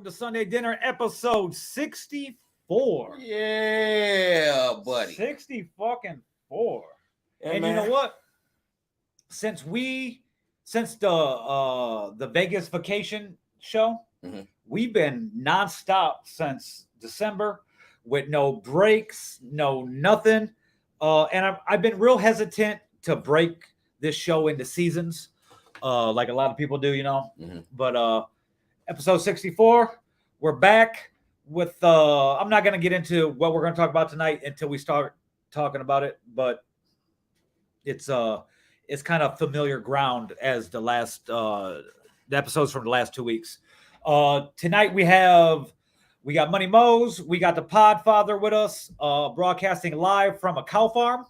to Sunday Dinner, episode 64. Yeah, buddy. 60 fucking 4. Yeah, and man. you know what? Since the Vegas vacation show, we've been nonstop since December with no breaks, no nothing. And I've been real hesitant to break this show into seasons, like a lot of people do, you know. But episode 64, we're back with. I'm not going to get into what we're going to talk about tonight until we start talking about it, but it's kind of familiar ground as the episodes from the last 2 weeks. Tonight we got Money Mose, we got the Podfather with us, broadcasting live from a cow farm,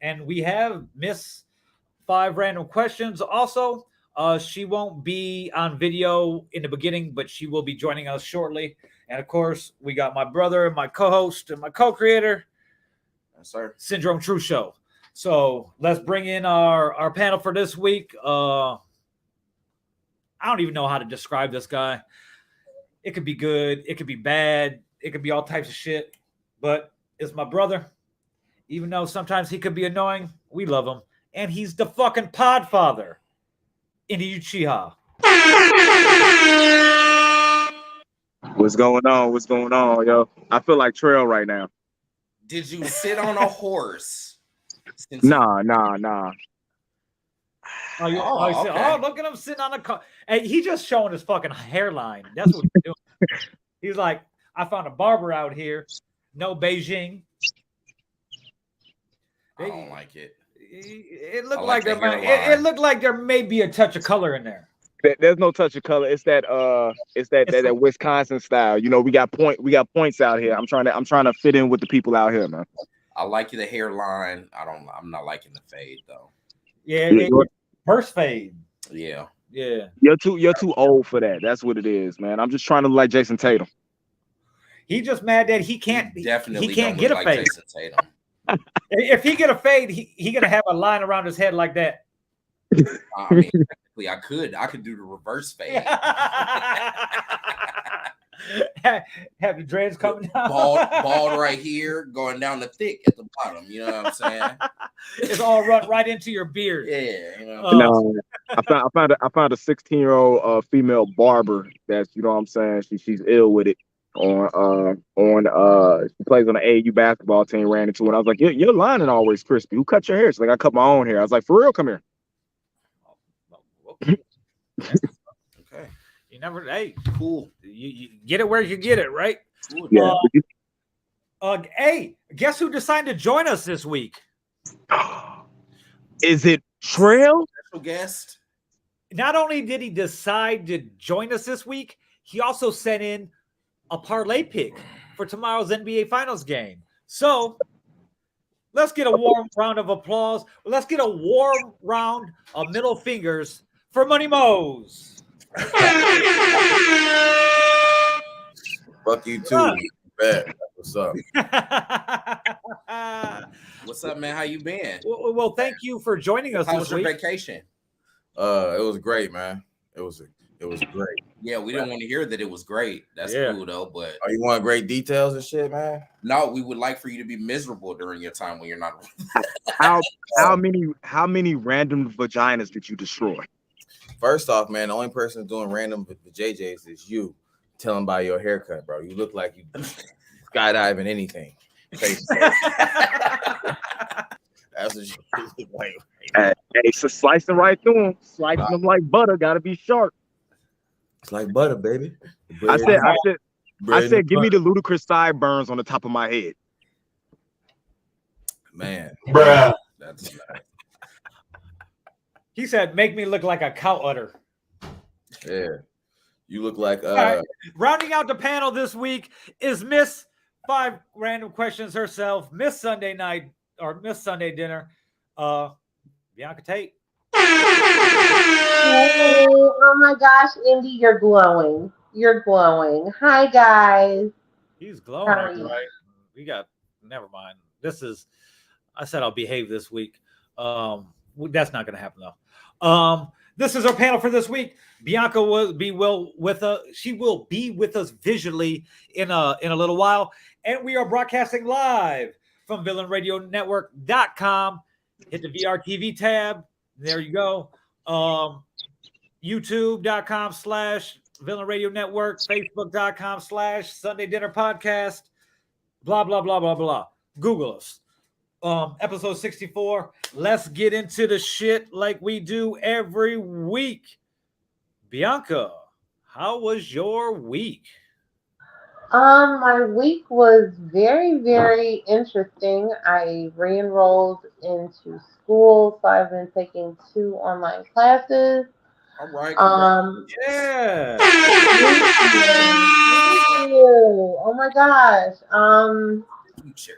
and we have Miss 5 Random Questions also. She won't be on video in the beginning, but she will be joining us shortly. And of course, we got my brother, my co-host, and my co-creator, Syndrome True Show. So let's bring in our panel for this week. I don't even know how to describe this guy. It could be good. It could be bad. It could be all types of shit. But it's my brother. Even though sometimes he could be annoying, we love him. And he's the fucking Podfather. Indy Uchiha. What's going on? What's going on, yo? I feel like Trail right now. Did you sit on a horse? Nah. Oh, look at him sitting on a car. Hey, he's just showing his fucking hairline. That's what he's doing. He's like, I found a barber out here. No Beijing. I don't like it. It looked like there may be a touch of color in there. There's no touch of color. It's that Wisconsin style. You know, we got points out here. I'm trying to fit in with the people out here, man. I like the hairline. I'm not liking the fade though. Yeah, first fade. Yeah. You're too old for that. That's what it is, man. I'm just trying to look like Jason Tatum. He's just mad that he can't get a like fade. Jason Tatum. If he get a fade, he gonna have a line around his head like that. I mean, technically, I could do the reverse fade. Have the dreads coming down. Bald right here, going down the thick at the bottom. You know what I'm saying? It's all run right into your beard. Yeah. You know. I found a 16-year-old female barber that's, you know what I'm saying, she's ill with it. She plays on the AAU basketball team. Ran into it. I was like, your lining always crispy. Who cut your hair? She's like, I cut my own hair. I was like, for real, come here. Okay. You never. Hey, cool. You get it where you get it, right? Yeah. Hey, guess who decided to join us this week? Is it Trail? Special guest. Not only did he decide to join us this week, he also sent in a parlay pick for tomorrow's NBA Finals game. So let's get a warm round of applause. Let's get a warm round of middle fingers for Money Mose. Fuck you too. Bet. What's up? What's up, man? How you been? Well, thank you for joining us. How this was your week. vacation? It was great, man. It was great. Yeah, we didn't want to hear that it was great. That's cool though. But you want great details and shit, man? No, we would like for you to be miserable during your time when you're not. How many random vaginas did you destroy? First off, man, the only person doing random JJs is you. Telling by your haircut, bro. You look like you skydiving anything. That's what you look like. Hey, so slicing right through them, slicing them like butter. Gotta be sharp. It's like butter, baby. I said, give me the ludicrous sideburns on the top of my head. Man, bruh. That's nice. He said, "Make me look like a cow udder." Yeah, you look like. Right. Rounding out the panel this week is Miss 5 Random Questions herself, Miss Sunday Night or Miss Sunday Dinner, Bianca Tate. Hey, oh my gosh, Indy, you're glowing. You're glowing. Hi, guys. He's glowing. Right? Never mind. I said I'll behave this week. That's not going to happen, though. This is our panel for this week. Bianca will be with us. She will be with us visually in a little while, and we are broadcasting live from VillainRadioNetwork.com. Hit the VRTV tab. There you go. YouTube.com/Villain Radio Network, Facebook.com/Sunday Dinner Podcast. Blah blah blah blah blah. Google us. Episode 64. Let's get into the shit like we do every week. Bianca, how was your week? My week was very, very interesting. I re-enrolled into school, so I've been taking 2 online classes. All right. Yeah. Thank you. Oh my gosh. Future.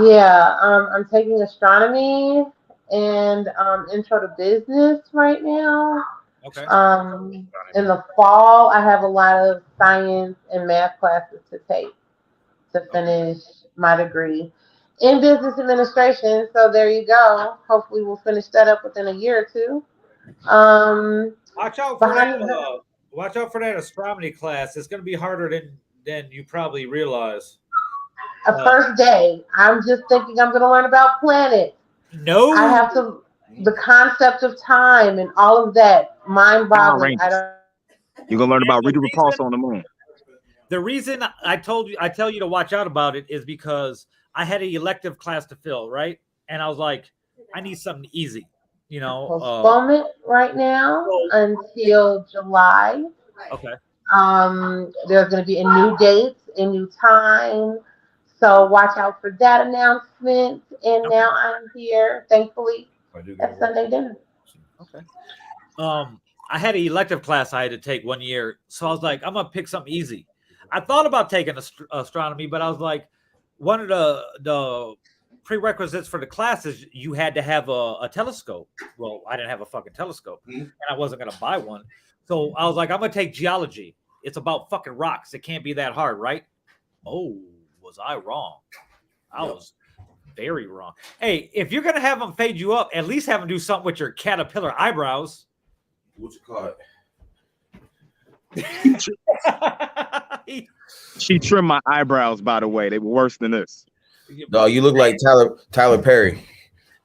Yeah, I'm taking astronomy and intro to business right now. Okay. In the fall, I have a lot of science and math classes to take to finish my degree in business administration. So there you go. Hopefully, we'll finish that up within a year or 2. Watch out for that. Watch out for that astronomy class. It's going to be harder than you probably realize. First day, I'm just thinking I'm going to learn about planets. No, I have to. The concept of time and all of that, mind-boggling. You're gonna learn about Rita Repulsa on the moon. The reason I tell you to watch out about it is because I had an elective class to fill, right? And I was like, I need something easy, you know. Postponement right now until July. Okay. There's going to be a new date, a new time. So watch out for that announcement. And now I'm here, thankfully, at Sunday dinner. Okay. I had an elective class I had to take 1 year, so I was like, I'm gonna pick something easy. I thought about taking astronomy, but I was like, one of the prerequisites for the class is you had to have a telescope. Well, I didn't have a fucking telescope, and I wasn't gonna buy one. So I was like, I'm gonna take geology. It's about fucking rocks. It can't be that hard, right? Oh, was I wrong? I was very wrong. Hey, if you're gonna have them fade you up, at least have them do something with your caterpillar eyebrows. What you call it? She trimmed my eyebrows, by the way. They were worse than this. No, you look like Tyler Perry.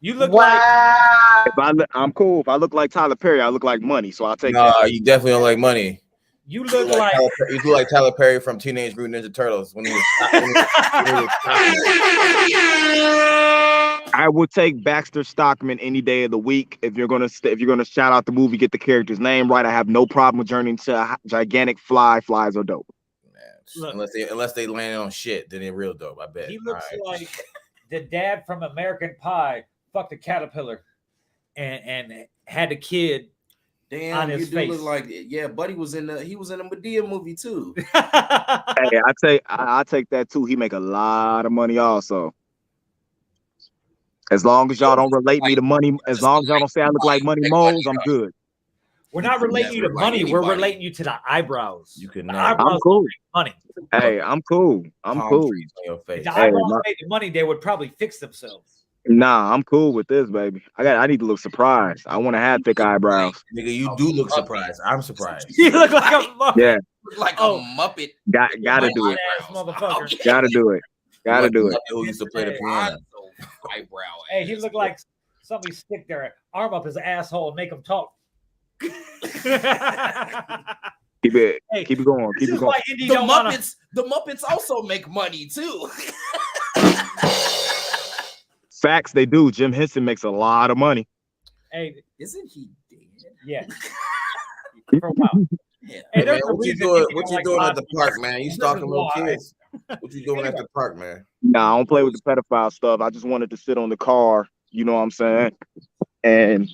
You look I'm cool. If I look like Tyler Perry, I look like money. So I'll take that. You definitely don't like money. You look like you look like Tyler Perry from Teenage Mutant Ninja Turtles when he was I would take Baxter Stockman any day of the week. If you're gonna shout out the movie, get the character's name right. I have no problem with journeying to a gigantic fly. Flies are dope. Man, unless they land on shit, then they're real dope. I bet. He looks like the dad from American Pie fucked a caterpillar and had a kid. Damn, on his you do face. look like Buddy was in the Madea movie too. Hey, I take that too. He make a lot of money also. As long as y'all don't relate me to money, as long as y'all don't say I look like Money Moles, I'm good. We're not relating you to money. We're relating you to the eyebrows. You can I'm cool. Money. Hey, I'm cool. I'm cool. If the eyebrows made the money, they would probably fix themselves. Nah, I'm cool with this, baby. I need to look surprised. I want to have thick eyebrows. Nigga, you do look surprised. I'm surprised. You look like a Muppet. Yeah. Like a Muppet. Gotta do it. Motherfucker. Okay. Gotta do it. Gotta do it. Who used to play the piano? Eyebrow. Hey, he looked like somebody stick their arm up his asshole and make him talk. Keep it going. Keep it going. The Muppets also make money too. Facts, they do. Jim Henson makes a lot of money. Hey, isn't he dead? Yeah. For a while. Yeah. Hey, man, what you doing at the park, man? You stalking little kids? What you doing at the park, man? Nah, I don't play with the pedophile stuff. I just wanted to sit on the car, you know what I'm saying? And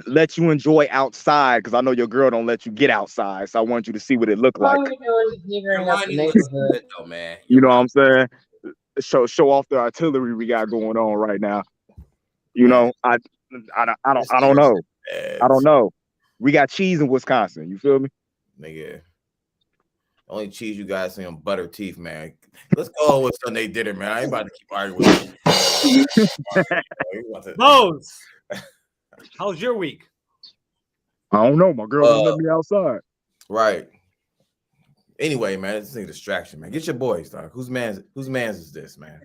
let you enjoy outside, because I know your girl don't let you get outside. So I want you to see what it looked like. You know what I'm saying? Show off the artillery we got going on right now. You know, I don't know. I don't know. We got cheese in Wisconsin. You feel me? Nigga. The only cheese you guys see on butter teeth, man. Let's go with Sunday dinner, man. I ain't about to keep arguing with you. Mose, how's your week? I don't know. My girl won't let me outside. Right. Anyway, man, this is a distraction, man. Get your boys, dog. Whose man's is this, man?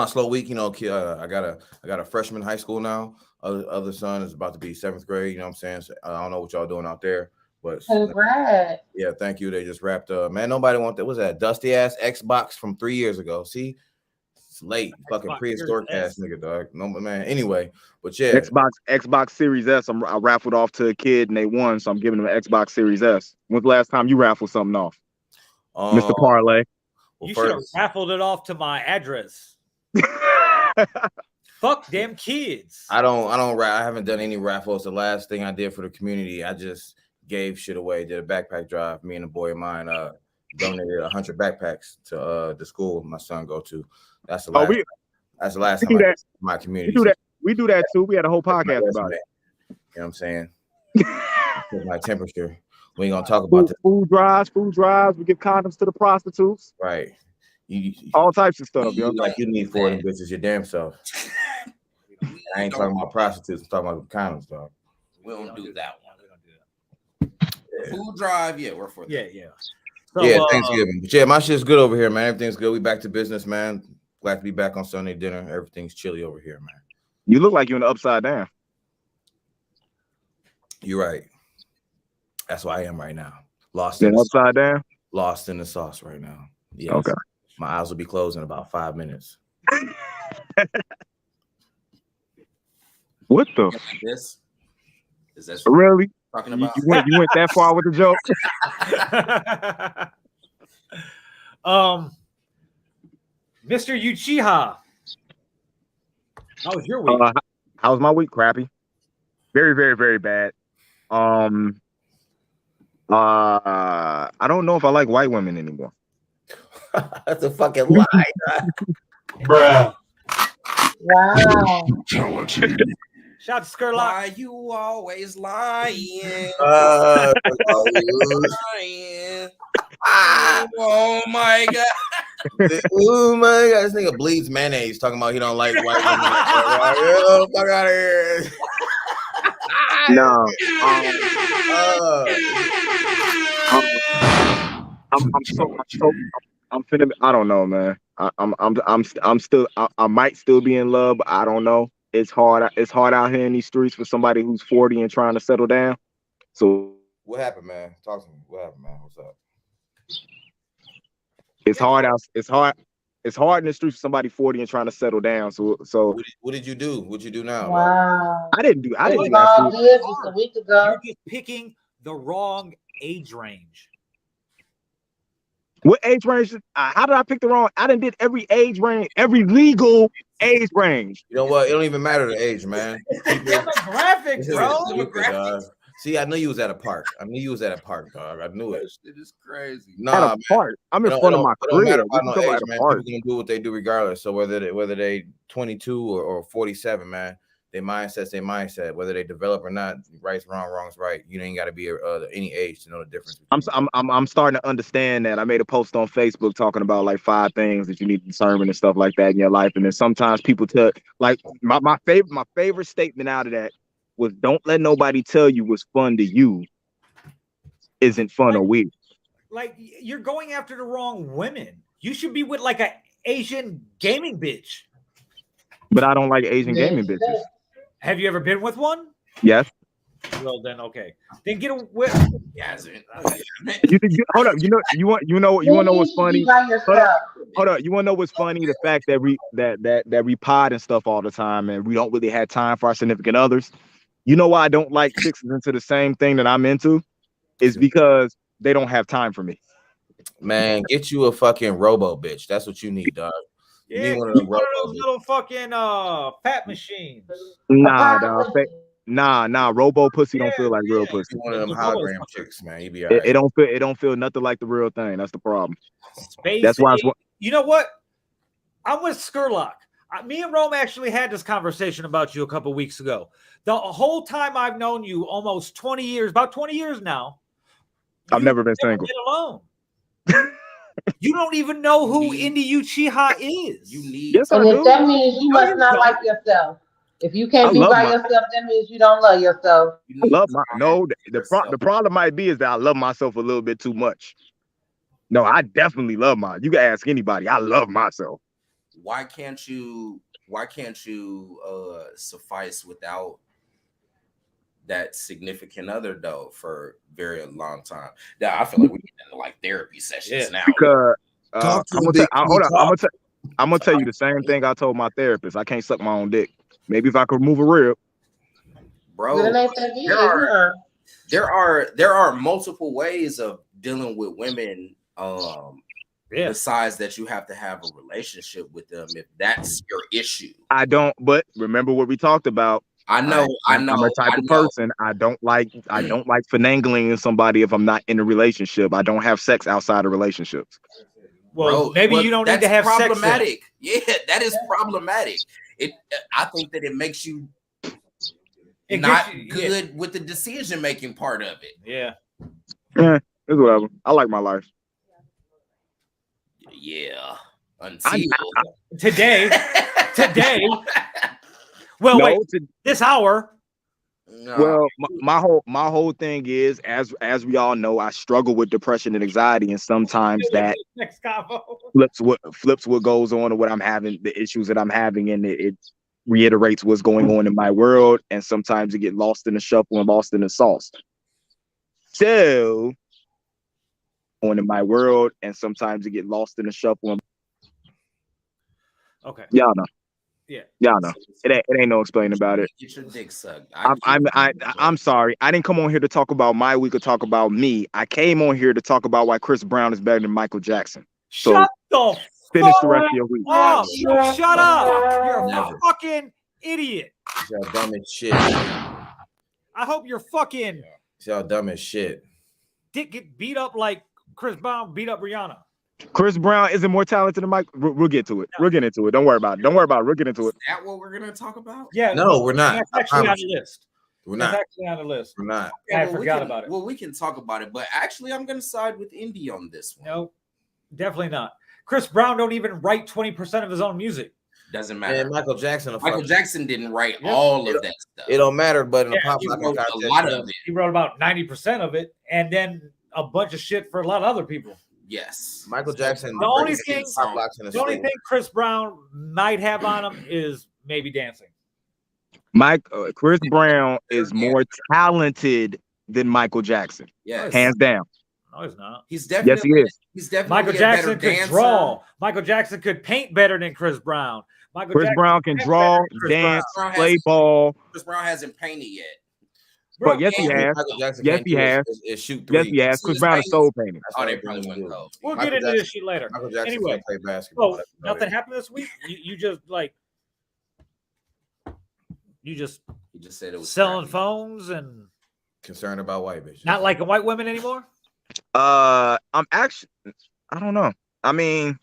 Slow week, you know. I got a freshman in high school now. Other son is about to be 7th grade. You know what I'm saying? So, I don't know what y'all doing out there, but congrats. Yeah, thank you. They just wrapped up. Man, nobody want that. What's that dusty ass Xbox from 3 years ago? See, it's late. Fucking prehistoric ass nigga, dog. No, man. Anyway, but yeah, Xbox Series S. I raffled off to a kid and they won, so I'm giving them an Xbox Series S. When's the last time you raffled something off, Mr. Parlay? You should have raffled it off to my address. Fuck them kids. I haven't done any raffles. The last thing I did for the community, I just gave shit away. Did a backpack drive. Me and a boy of mine donated 100 backpacks to the school my son go to. That's the last. That's the last time I did my community. We do that too. We had a whole podcast about it. You know what I'm saying? My temperature. We ain't gonna talk about food drives. We give condoms to the prostitutes. Right. All types of stuff, yo. Like you need 4 of them bitches your damn self. I ain't talking about prostitutes. I'm talking about condoms, dog. We don't do that one. Food drive, yeah, we're for that. Yeah. So, Thanksgiving. But yeah, my shit's good over here, man. Everything's good. We back to business, man. Glad to be back on Sunday dinner. Everything's chilly over here, man. You look like you're in the upside down. You're right. That's why I am right now. Lost in upside down. Lost in the sauce right now. Yes. Okay. My eyes will be closed in about 5 minutes. What the? This is this really talking about? You went that far with the joke. Mr. Uchiha, how was your week? How was my week? Crappy. Very, very, very bad. I don't know if I like white women anymore. That's a fucking lie. Bruh. Wow. Shout out to Skurlock. Why you always lying? Lying. Oh my god. Oh my god, this nigga bleeds mayonnaise talking about he don't like white women. Get the fuck out of here. No. I'm finna. I don't know, man. I'm still. I might still be in love, but I don't know. It's hard. It's hard out here in these streets for somebody who's 40 and trying to settle down. So what happened, man? Talk to me. What happened, man? What's up? It's hard out. It's hard. It's hard in the streets for somebody 40 and trying to settle down. So what did you do? What you do now? Wow. I didn't do that. Just a week ago. You're just picking the wrong age range. What age range? How did I pick the wrong? I done did every age range, every legal age range. You know what? It don't even matter the age, man. Demographics, bro. See, I knew you was at a park. I knew you was at a park, dog. I knew it. It is crazy. Nah, at a park. I'm in front of my career. No age, man. People gonna do what they do regardless. So whether they 22 or 47, man, their mindset's their mindset. Whether they develop or not, right's wrong, wrong's right. You ain't got to be any age to know the difference. I'm starting to understand that. I made a post on Facebook talking about like 5 things that you need to discern and stuff like that in your life. And then sometimes people tell, like my favorite statement out of that was, don't let nobody tell you what's fun to you isn't fun or weird. Like, you're going after the wrong women. You should be with like an Asian gaming bitch. But I don't like Asian gaming bitches. Have you ever been with one? Yes. Well, then okay. Then get with. Hold up. You want to know what's funny? Hold up. You want to know what's funny? The fact that we pod and stuff all the time, and we don't really have time for our significant others. You know why I don't like chicks into the same thing that I'm into? Is because they don't have time for me. Man, get you a fucking robo bitch. That's what you need, dog. You need one of those little fucking fat machines. Nah, dog. Nah. Robo pussy don't feel like real pussy. One of them hologram chicks, man. You be all right. It don't feel nothing like the real thing. That's the problem. That's why. You know what? I'm with Skurlock. Me and Rome actually had this conversation about you a couple weeks ago. The whole time I've known you, almost 20 years, about 20 years now. I've never been single. Alone. You don't even know who Indy Uchiha is. Yes, I do. That means you must not like yourself. If you I can't be love by my yourself, that means you don't love yourself. You I need love my time the problem might be is that I love myself a little bit too much. No, I definitely love mine. You can ask anybody. I love myself. Why can't you suffice without that significant other though for a very long time? Yeah, I feel like we get into like therapy sessions now. Because Talk to I'm him, gonna Big hold on. Talk. I'm gonna tell you the same thing I told my therapist. I can't suck my own dick. Maybe if I could remove a rib. Bro, It ain't that there big, huh? there are multiple ways of dealing with women besides that you have to have a relationship with them if that's your issue. I don't. But remember what we talked about. I know. I'm a type of person. I don't like finagling in somebody if I'm not in a relationship. I don't have sex outside of relationships. Well, Bro, maybe you don't need to have problematic. sex. Yeah, that is problematic. I think that it makes you It not gets you, good with the decision making part of it. Yeah. Yeah, it's whatever. I like my life. Yeah. Until Today. Well, No, wait. This hour. No. Well, my whole thing is, as we all know, I struggle with depression and anxiety, and sometimes that Next combo. flips what goes on or what I'm having, the issues that I'm having, and it reiterates what's going on in my world, and sometimes it get lost in the shuffle and lost in the sauce. So, on in my world, and sometimes it get lost in the shuffle. And Okay. y'all know. Yeah. Y'all know. It ain't no explaining about it. Get your dick sucked. I'm sorry. I didn't come on here to talk about my week or talk about me. I came on here to talk about why Chris Brown is better than Michael Jackson. So Shut the finish the rest of your week. up. Shut up. You're a Never. fucking idiot. Y'all dumb as shit. I hope you're fucking Y'all dumb as shit. dick get beat up like Chris Brown beat up Rihanna. Chris Brown isn't more talented than Mike. We'll get to it. We'll get into it. Don't worry about it. We'll get into it. Is that what we're gonna talk about? Yeah. No, we're not. That's I actually on promise the you. list. We're That's not. actually on the list. We're not. I well, forgot about it. Well, we can talk about it, but actually, I'm gonna side with Indy on this one. No, definitely not. Chris Brown don't even write 20% of his own music. Doesn't matter. Man, Michael Jackson. Michael Jackson didn't write all of that stuff. It don't matter, but in Yeah, a pop he rock wrote contest, a lot of it. He wrote about 90% of it, and then a bunch of shit for a lot of other people. Yes, Michael Jackson. The only greatest thing- pop rocks in the The only school. thing Chris Brown might have on him is maybe dancing. Chris Brown is more talented than Michael Jackson, yes, hands down. No, he's not. he's Yes, definitely. he is. He's definitely Michael a Jackson better could dancer. draw. Michael Jackson could paint better than Chris Brown. Chris Brown can draw, dance, play ball. Chris Brown hasn't painted yet. But yes, he has. Michael Jackson Yes, can't he do has. is shoot Yes, three. he has. Chris Brown is soul painting. Oh, they probably wouldn't go. We'll Michael get into Jackson- this shit later. Michael Jackson Anyway, can't play basketball. So That's about nothing it. happened this week. You just He just said it was selling crappy. phones and Concerned about white bitches. not liking white women anymore. I'm actually, I don't know. I mean,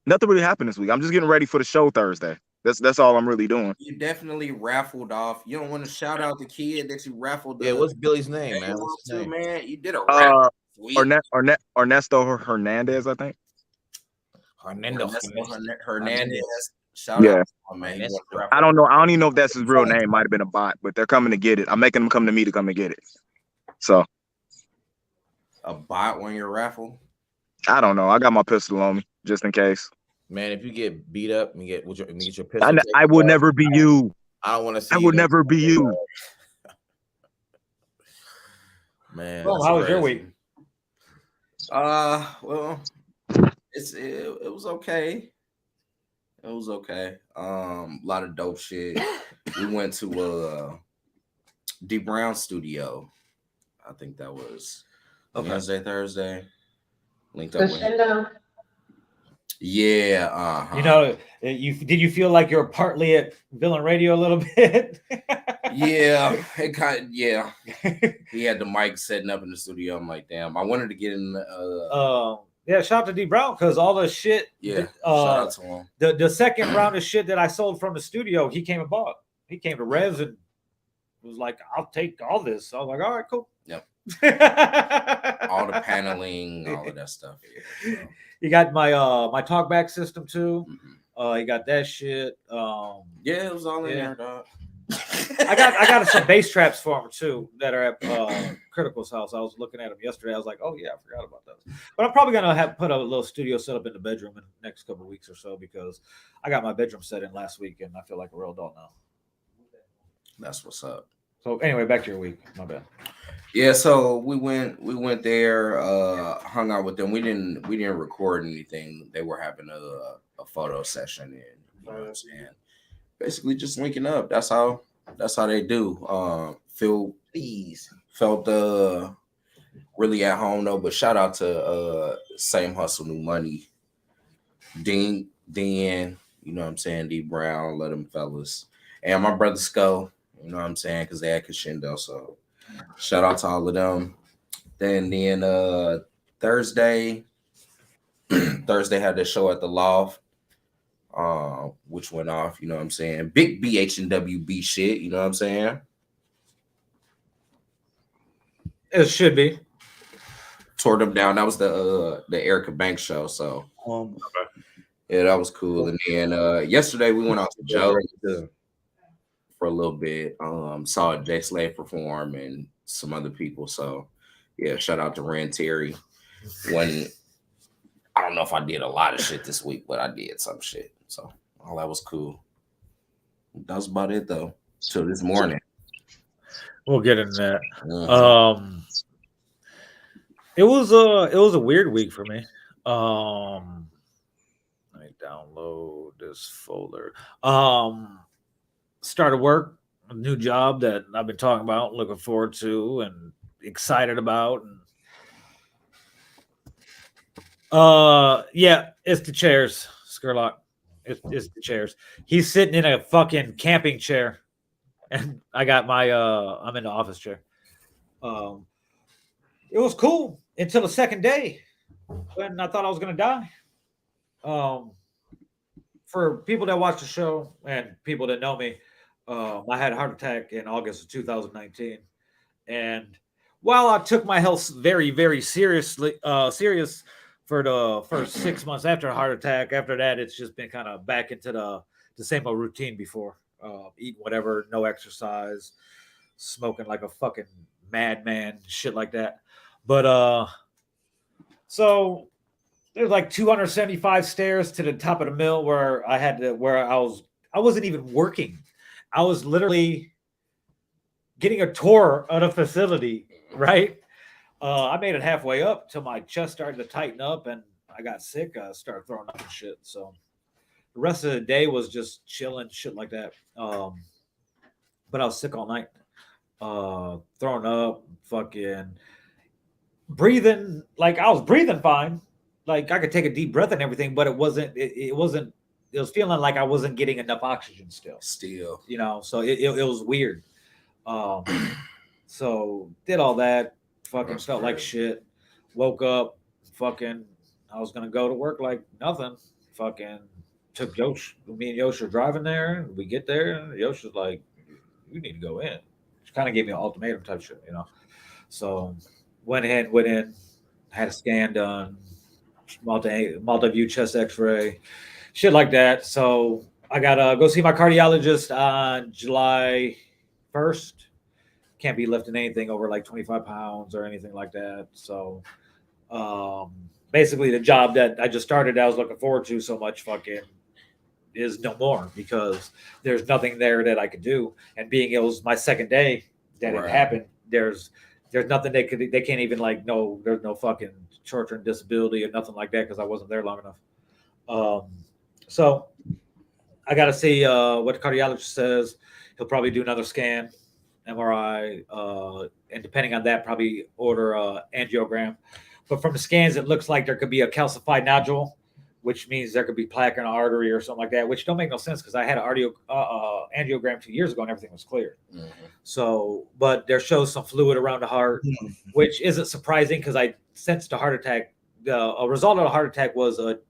nothing really happened this week. I'm just getting ready for the show Thursday. That's all I'm really doing. You definitely raffled off. You don't want to shout out the kid that you raffled. Yeah, what's Billy's name, man? man? What's his name? Man, you did a raffle. Sweet. Ernesto Hernandez, I think. Hernando. Hernandez. Shout Yeah. out, to him, man. He won the raffle. I don't know. I don't even know if that's his real name. Might have been a bot, but they're coming to get it. I'm making them come to me to come and get it. So A bot won your raffle. I don't know. I got my pistol on me just in case. Man, if you get beat up and get your pistol, I will never be you. I don't want to see. I will never be you. Man, Well, how was your week? Well, it was okay. It was okay. A lot of dope shit. We went to D Brown studio. I think that was Wednesday, Thursday. Linked up with him. Yeah. You know, did you feel like you're partly at Villain Radio a little bit? Yeah, it kind of, yeah. He had the mic setting up in the studio. I'm like, damn, I wanted to get in. Yeah, shout out to D Brown because all the shit. Yeah, shout out to him. The second round of shit that I sold from the studio, he came and bought. He came to Rez and was like, "I'll take all this." So I was like, "All right, cool." Yep. All the paneling, all of that stuff. Yeah, so. You got my my talkback system too. He got that shit. Yeah, it was all in Yeah. there, dog. I got some bass traps for him too that are at Critical's house. I was looking at them yesterday. I was like, oh yeah, I forgot about those. But I'm probably gonna have put a little studio set up in the bedroom in the next couple of weeks or so because I got my bedroom set in last week and I feel like a real adult now. That's what's up. So anyway, back to your week. My bad. Yeah, so we went there, hung out with them. We didn't record anything. They were having a photo session and you know what I'm saying. Basically just linking up. That's how they do. Felt really at home though, but shout out to Same Hustle New Money. Dan, you know what I'm saying, D Brown, let them fellas. And my brother Sco, you know what I'm saying, because they had Crescendo. So shout out to all of them. Then Thursday had the show at the Loft, which went off, you know what I'm saying. Big BH and WB shit, you know what I'm saying. It should be. Tore them down. That was the Erica Banks show. So yeah, that was cool. And then yesterday we went out to Joe for a little bit. Saw Jay Slade perform and some other people. So yeah, shout out to Ren Terry. When I don't know if I did a lot of shit this week, but I did some shit. So all that was cool. That was about it though. Till this morning. We'll get into that. It was a weird week for me. Let me download this folder. Started work, a new job that I've been talking about, looking forward to, and excited about. And yeah, it's the chairs, Skurlock. It's the chairs. He's sitting in a fucking camping chair, and I got my I'm in the office chair. It was cool until the second day when I thought I was gonna die. For people that watch the show and people that know me, I had a heart attack in August of 2019, and while I took my health very, very serious for the first 6 months after a heart attack, after that it's just been kind of back into the same old routine before. Eating whatever, no exercise, smoking like a fucking madman, shit like that. But so there's like 275 stairs to the top of the mill where I wasn't even working. I was literally getting a tour of the facility, right? I made it halfway up till my chest started to tighten up and I got sick. I started throwing up and shit. So the rest of the day was just chilling, shit like that. But I was sick all night. Throwing up, fucking breathing. Like I was breathing fine. Like I could take a deep breath and everything, but it wasn't. It was feeling like I wasn't getting enough oxygen still. You know, so it was weird. So did all that. Fucking felt like shit. Woke up. Fucking. I was gonna go to work like nothing. Fucking took Yosh. Me and Yosh are driving there. We get there. Yosh was like, "You need to go in." She kind of gave me an ultimatum type shit, you know. So went in, had a scan done, multi-view chest X-ray, shit like that. So I gotta go see my cardiologist on July 1st. Can't be lifting anything over like 25 pounds or anything like that. So basically the job that I just started, I was looking forward to so much, fucking is no more because there's nothing there that I could do. And being it was my second day that it happened, there's nothing they can't even like, no, there's no fucking short-term disability or nothing like that because I wasn't there long enough. So I got to see what the cardiologist says. He'll probably do another scan, MRI, and depending on that, probably order a angiogram. But from the scans, it looks like there could be a calcified nodule, which means there could be plaque in an artery or something like that, which don't make no sense because I had an angiogram 2 years ago and everything was clear. Mm-hmm. So, but there shows some fluid around the heart, which isn't surprising because I sensed a heart attack. A result of a heart attack was a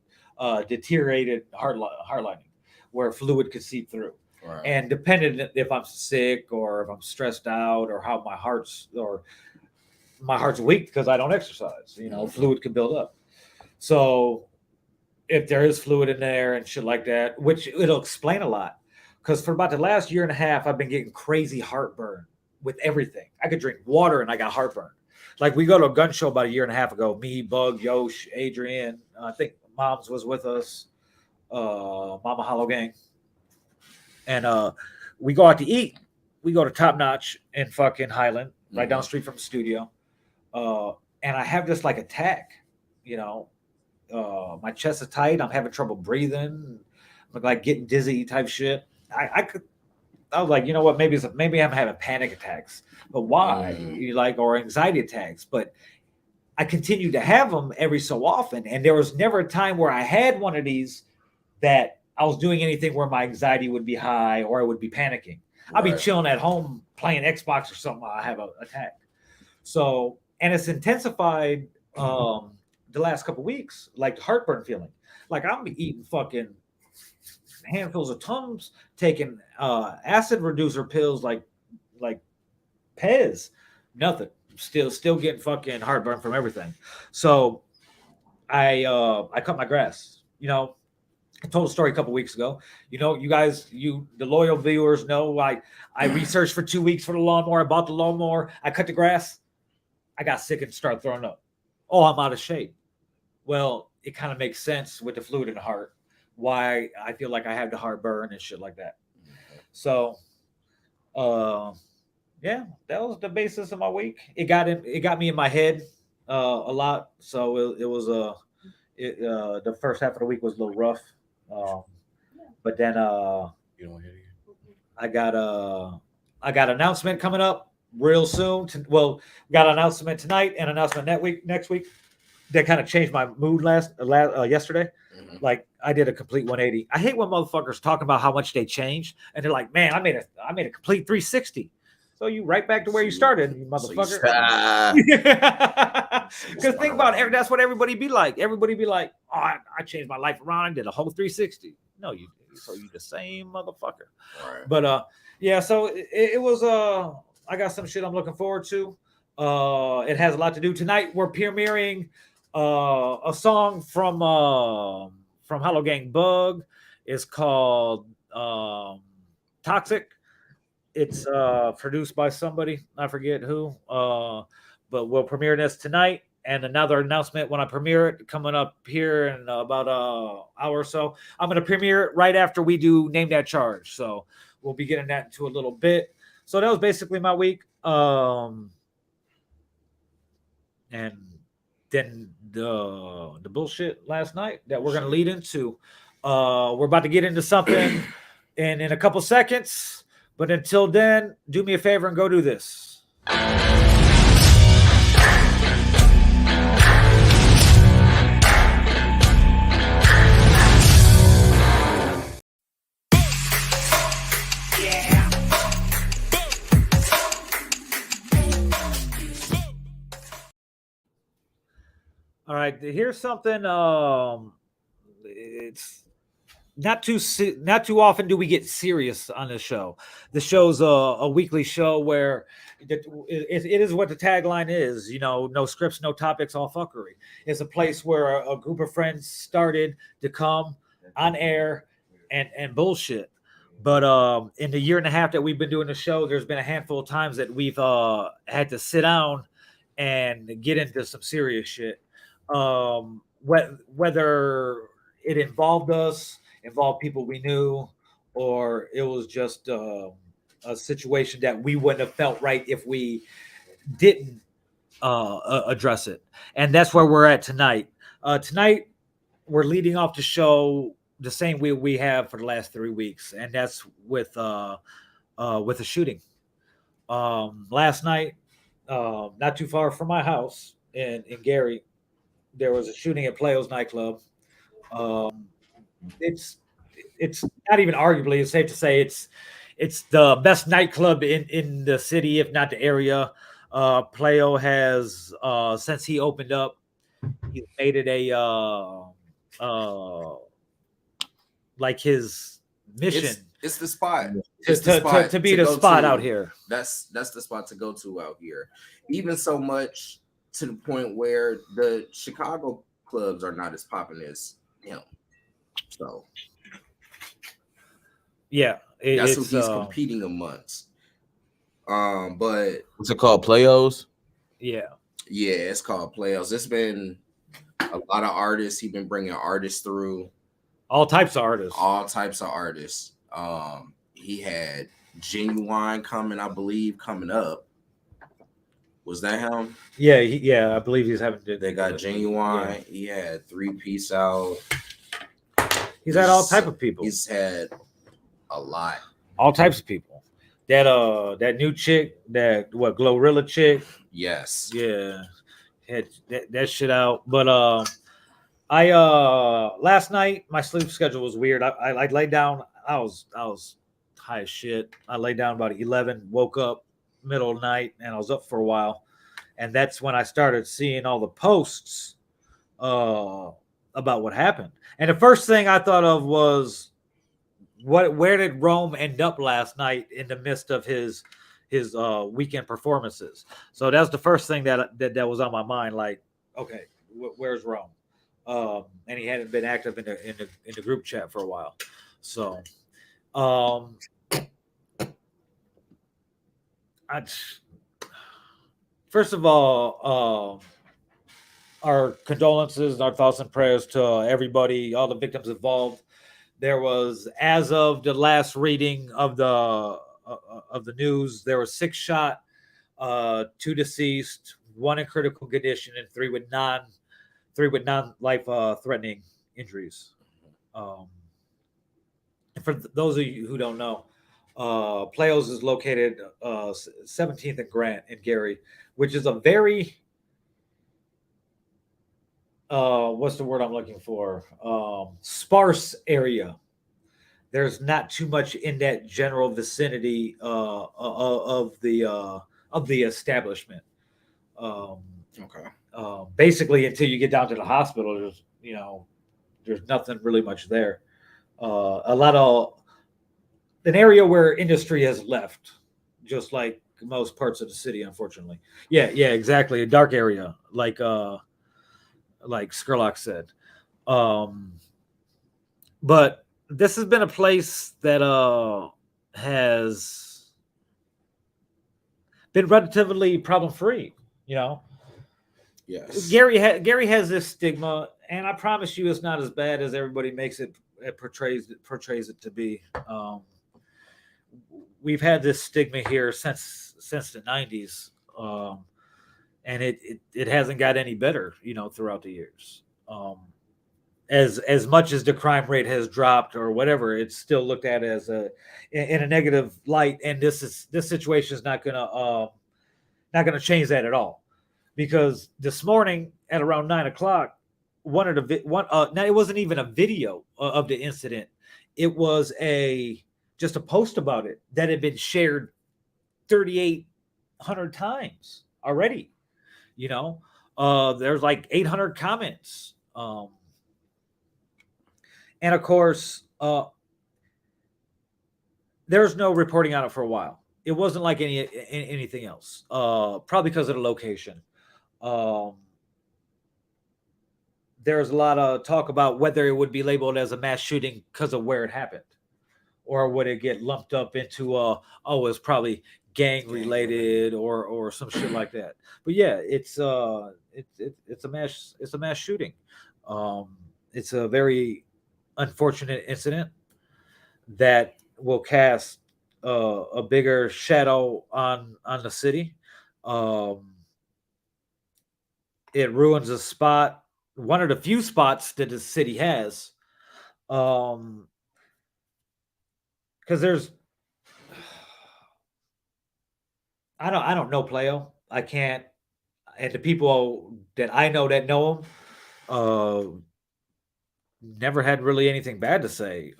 deteriorated heart lining where fluid could seep through. Right. And depending if I'm sick or if I'm stressed out or how my heart's weak because I don't exercise, you know, fluid can build up. So if there is fluid in there and shit like that, which it'll explain a lot. Because for about the last year and a half, I've been getting crazy heartburn with everything. I could drink water and I got heartburn. Like we go to a gun show about a year and a half ago. Me, Bug, Yosh, Adrian. I think Moms was with us. Mama Hollow Gang. And we go out to eat. We go to Top Notch in fucking Highland, right down the street from the studio. And I have this like attack, you know. My chest is tight. I'm having trouble breathing. I'm like getting dizzy type shit. I was like, you know what? Maybe I'm having panic attacks, but why? You like or anxiety attacks? But I continue to have them every so often, and there was never a time where I had one of these that I was doing anything where my anxiety would be high or I would be panicking. I'd be chilling at home playing Xbox or something. I have an attack. So, and it's intensified the last couple of weeks, like heartburn feeling. Like I'm eating fucking handfuls of Tums, taking acid reducer pills like Pez, nothing. Still getting fucking heartburn from everything. So I cut my grass. You know, I told a story a couple weeks ago. You know, you guys, the loyal viewers know I researched for 2 weeks for the lawnmower. I bought the lawnmower. I cut the grass. I got sick and started throwing up. Oh, I'm out of shape. Well, it kind of makes sense with the fluid in the heart why I feel like I have the heartburn and shit like that. So, yeah, that was the basis of my week. It got me in my head a lot. So it was the first half of the week was a little rough. But then I got an announcement coming up real soon. We got an announcement tonight and an announcement next week. That kind of changed my mood yesterday. Like I did a complete 180. I hate when motherfuckers talk about how much they changed and they're like, man, I made a complete 360. So you right back to where you started, you motherfucker. Because think about it, that's what everybody be like. Everybody be like, oh, I changed my life around and did a whole 360. No, you the same motherfucker. Right. But yeah, so it was I got some shit I'm looking forward to. It has a lot to do tonight. We're premiering a song from Hollow Gang Bug. It's called Toxic. It's produced by somebody, I forget who, but we'll premiere this tonight. And another announcement when I premiere it coming up here in about an hour or so. I'm going to premiere it right after we do Name That Charge. So we'll be getting that into a little bit. So that was basically my week. And then the bullshit last night that we're going to lead into. We're about to get into something in a couple seconds. But until then, do me a favor and go do this. All right, here's something. It's not too often do we get serious on this show. The show's a weekly show where it is what the tagline is. You know, no scripts, no topics, all fuckery. It's a place where a group of friends started to come on air and bullshit. But in the year and a half that we've been doing the show, there's been a handful of times that we've had to sit down and get into some serious shit. Whether it involved people we knew, or it was just a situation that we wouldn't have felt right if we didn't address it. And that's where we're at tonight. Tonight, we're leading off the show the same way we have for the last 3 weeks, and that's with a shooting. Last night, not too far from my house in Gary, there was a shooting at Playos nightclub. It's not even arguably, it's safe to say it's the best nightclub in the city, if not the area. Playo has since he opened up, he's made it a like his mission. It's the spot. To be the spot out here. That's the spot to go to out here. Even so much to the point where the Chicago clubs are not as popping as him. So Yeah, that's who it's he's competing amongst. But what's it called? Playos? yeah. Yeah, it's called Playoffs. It's been a lot of artists. He's been bringing artists through. All types of artists. All types of artists. He had Genuine coming, I believe, coming up. Was that him? Yeah, I believe he's having. They got Genuine. Yeah. He had 3-Piece out. He's had all type of people. He's had a lot. All types of people. That new chick, that Glorilla chick. Yes. Yeah, had that shit out. But I last night my sleep schedule was weird. I laid down. I was high as shit. I laid down about 11. Woke up middle of the night, and I was up for a while. And that's when I started seeing all the posts about what happened. And the first thing I thought of was, where did Rome end up last night in the midst of his weekend performances? So that's the first thing that was on my mind. Like, okay, where's Rome? And he hadn't been active in the group chat for a while. So, first of all, our condolences, our thoughts and prayers to everybody, all the victims involved. There was, as of the last reading of the news, there were 6 shot, 2 deceased, 1 in critical condition, and 3 with non life threatening injuries. And for those of you who don't know, Playos is located 17th and Grant in Gary, which is a very what's the word I'm looking for? Sparse area. There's not too much in that general vicinity of the establishment. Okay. Basically, until you get down to the hospital, there's nothing really much there. A lot of an area where industry has left, just like most parts of the city, unfortunately. Yeah, exactly. A dark area, like Skurlock said. But this has been a place that has been relatively problem free. Yes. Gary has this stigma, and I promise you, it's not as bad as everybody makes it portrays it to be. We've had this stigma here since the 90s, and it hasn't got any better, throughout the years. As much as the crime rate has dropped or whatever, it's still looked at as in a negative light, and this situation is not gonna change that at all. Because this morning at around 9:00, now it wasn't even a video of the incident. It was just a post about it that had been shared 3,800 times already. There's like 800 comments. And of course, there's no reporting on it for a while. It wasn't like anything else, probably because of the location. There's a lot of talk about whether it would be labeled as a mass shooting because of where it happened, or would it get lumped up into it's probably gang related or some shit like that. But yeah, it's a mass shooting. It's a very unfortunate incident that will cast a bigger shadow on the city. It ruins a spot, one of the few spots that the city has, because there's I don't know Playo. I can't, and the people that I know that know him, never had really anything bad to say.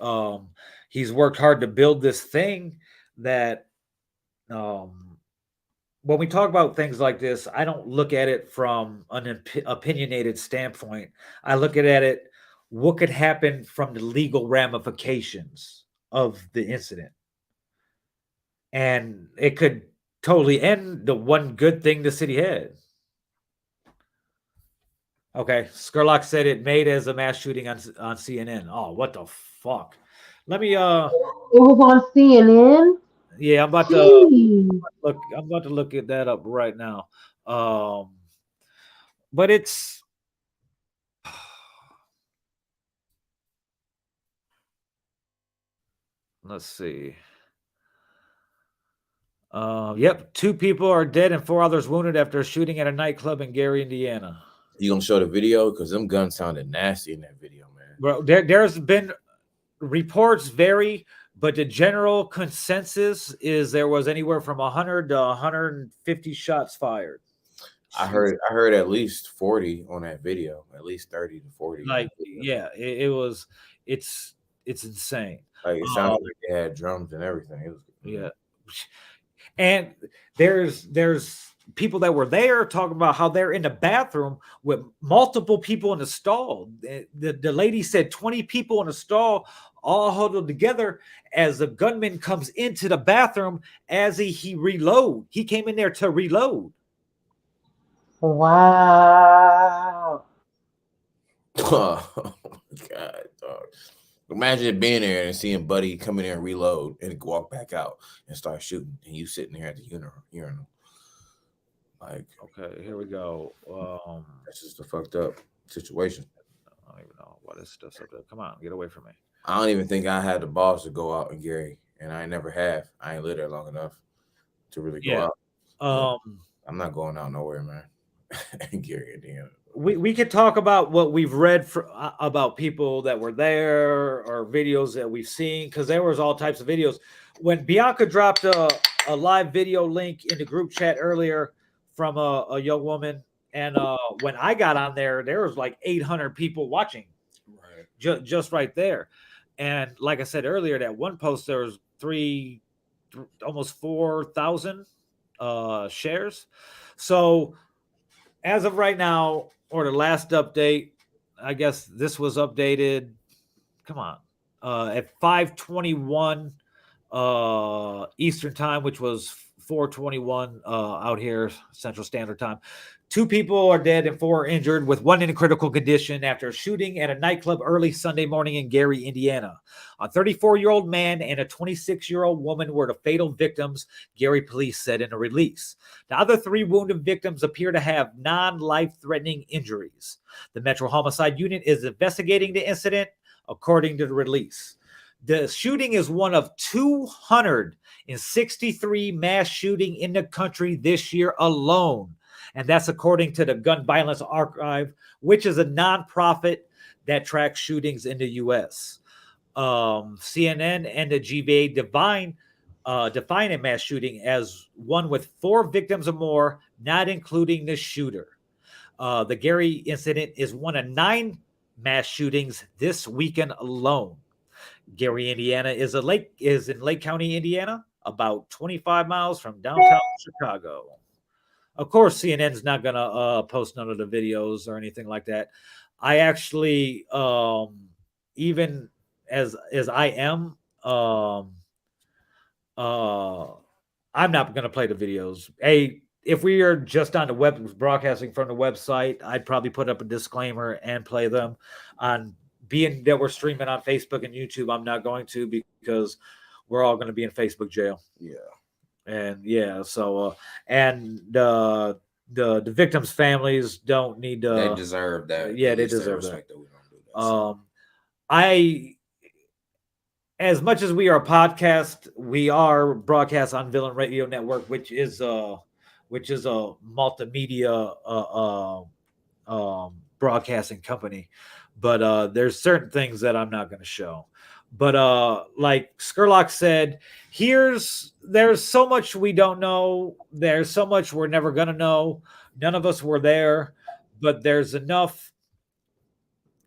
He's worked hard to build this thing that, when we talk about things like this, I don't look at it from an opinionated standpoint. I look at it, what could happen from the legal ramifications of the incident. And it could totally end the one good thing the city had. Okay, Skurlock said it made as a mass shooting on CNN. Oh, what the fuck? Let me It was on CNN. yeah, Jeez. I'm about to look at that up right now. But it's let's see. Yep, 2 people are dead and 4 others wounded after a shooting at a nightclub in Gary, Indiana. You gonna show the video? Because them guns sounded nasty in that video, man. Well, there's been reports vary, but the general consensus is there was anywhere from 100 to 150 shots fired. I heard at least 40 on that video, at least 30 to 40. Like, yeah, it was. It's insane. Like it sounded like they had drums and everything. It was Yeah, and there's people that were there talking about how they're in the bathroom with multiple people in the stall. The lady said 20 people in the stall all huddled together as the gunman comes into the bathroom as he reload. He came in there to reload. Wow. Oh God, dog. Imagine being there and seeing Buddy come in there and reload and walk back out and start shooting, and you sitting there at the urinal. Like, okay, here we go. That's just a fucked up situation. I don't even know what is stuff up there. Come on, get away from me. I don't even think I had the balls to go out in Gary, and I never have. I ain't lived there long enough to really go out. I'm not going out nowhere, man. In Gary, Indiana. We could talk about what we've read about people that were there or videos that we've seen, because there was all types of videos. When Bianca dropped a live video link in the group chat earlier from a young woman, and when I got on there was like 800 people watching, right? Just right there. And like I said earlier, that one post there was almost 4,000 shares. So as of right now, or the last update, I guess this was updated. Come on, at 5:21 Eastern time, which was 4:21 out here Central Standard Time. 2 people are dead and 4 are injured, with 1 in a critical condition after a shooting at a nightclub early Sunday morning in Gary, Indiana. A 34-year-old man and a 26-year-old woman were the fatal victims, Gary police said in a release. The other 3 wounded victims appear to have non-life-threatening injuries. The Metro Homicide Unit is investigating the incident, according to the release. The shooting is one of 263 mass shootings in the country this year alone. And that's according to the Gun Violence Archive, which is a nonprofit that tracks shootings in the U.S. CNN and the GVA define a mass shooting as one with 4 victims or more, not including the shooter. The Gary incident is one of 9 mass shootings this weekend alone. Gary, Indiana is in Lake County, Indiana, about 25 miles from downtown Chicago. Of course, CNN's not gonna post none of the videos or anything like that. I actually, even as I am, I'm not gonna play the videos. If we are just on the web broadcasting from the website, I'd probably put up a disclaimer and play them. On being that we're streaming on Facebook and YouTube, I'm not going to, because we're all going to be in Facebook jail. Yeah. And yeah, so and the victims' families don't need to. They deserve that. Yeah, they deserve that. We don't do that. As much as we are a podcast, we are broadcast on Villain Radio Network, which is a multimedia broadcasting company. But there's certain things that I'm not going to show. But like Skurlock said, there's so much we don't know. There's so much we're never going to know. None of us were there, but there's enough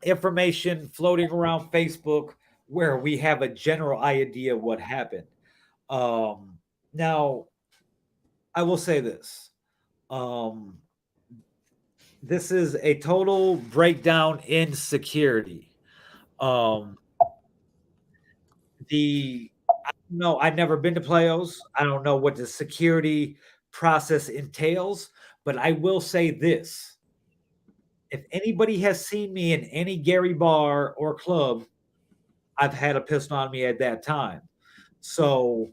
information floating around Facebook where we have a general idea of what happened. Now, I will say this. This is a total breakdown in security. I've never been to Playos. I don't know what the security process entails, but I will say this. if anybody has seen me in any Gary bar or club, I've had a pistol on me at that time. So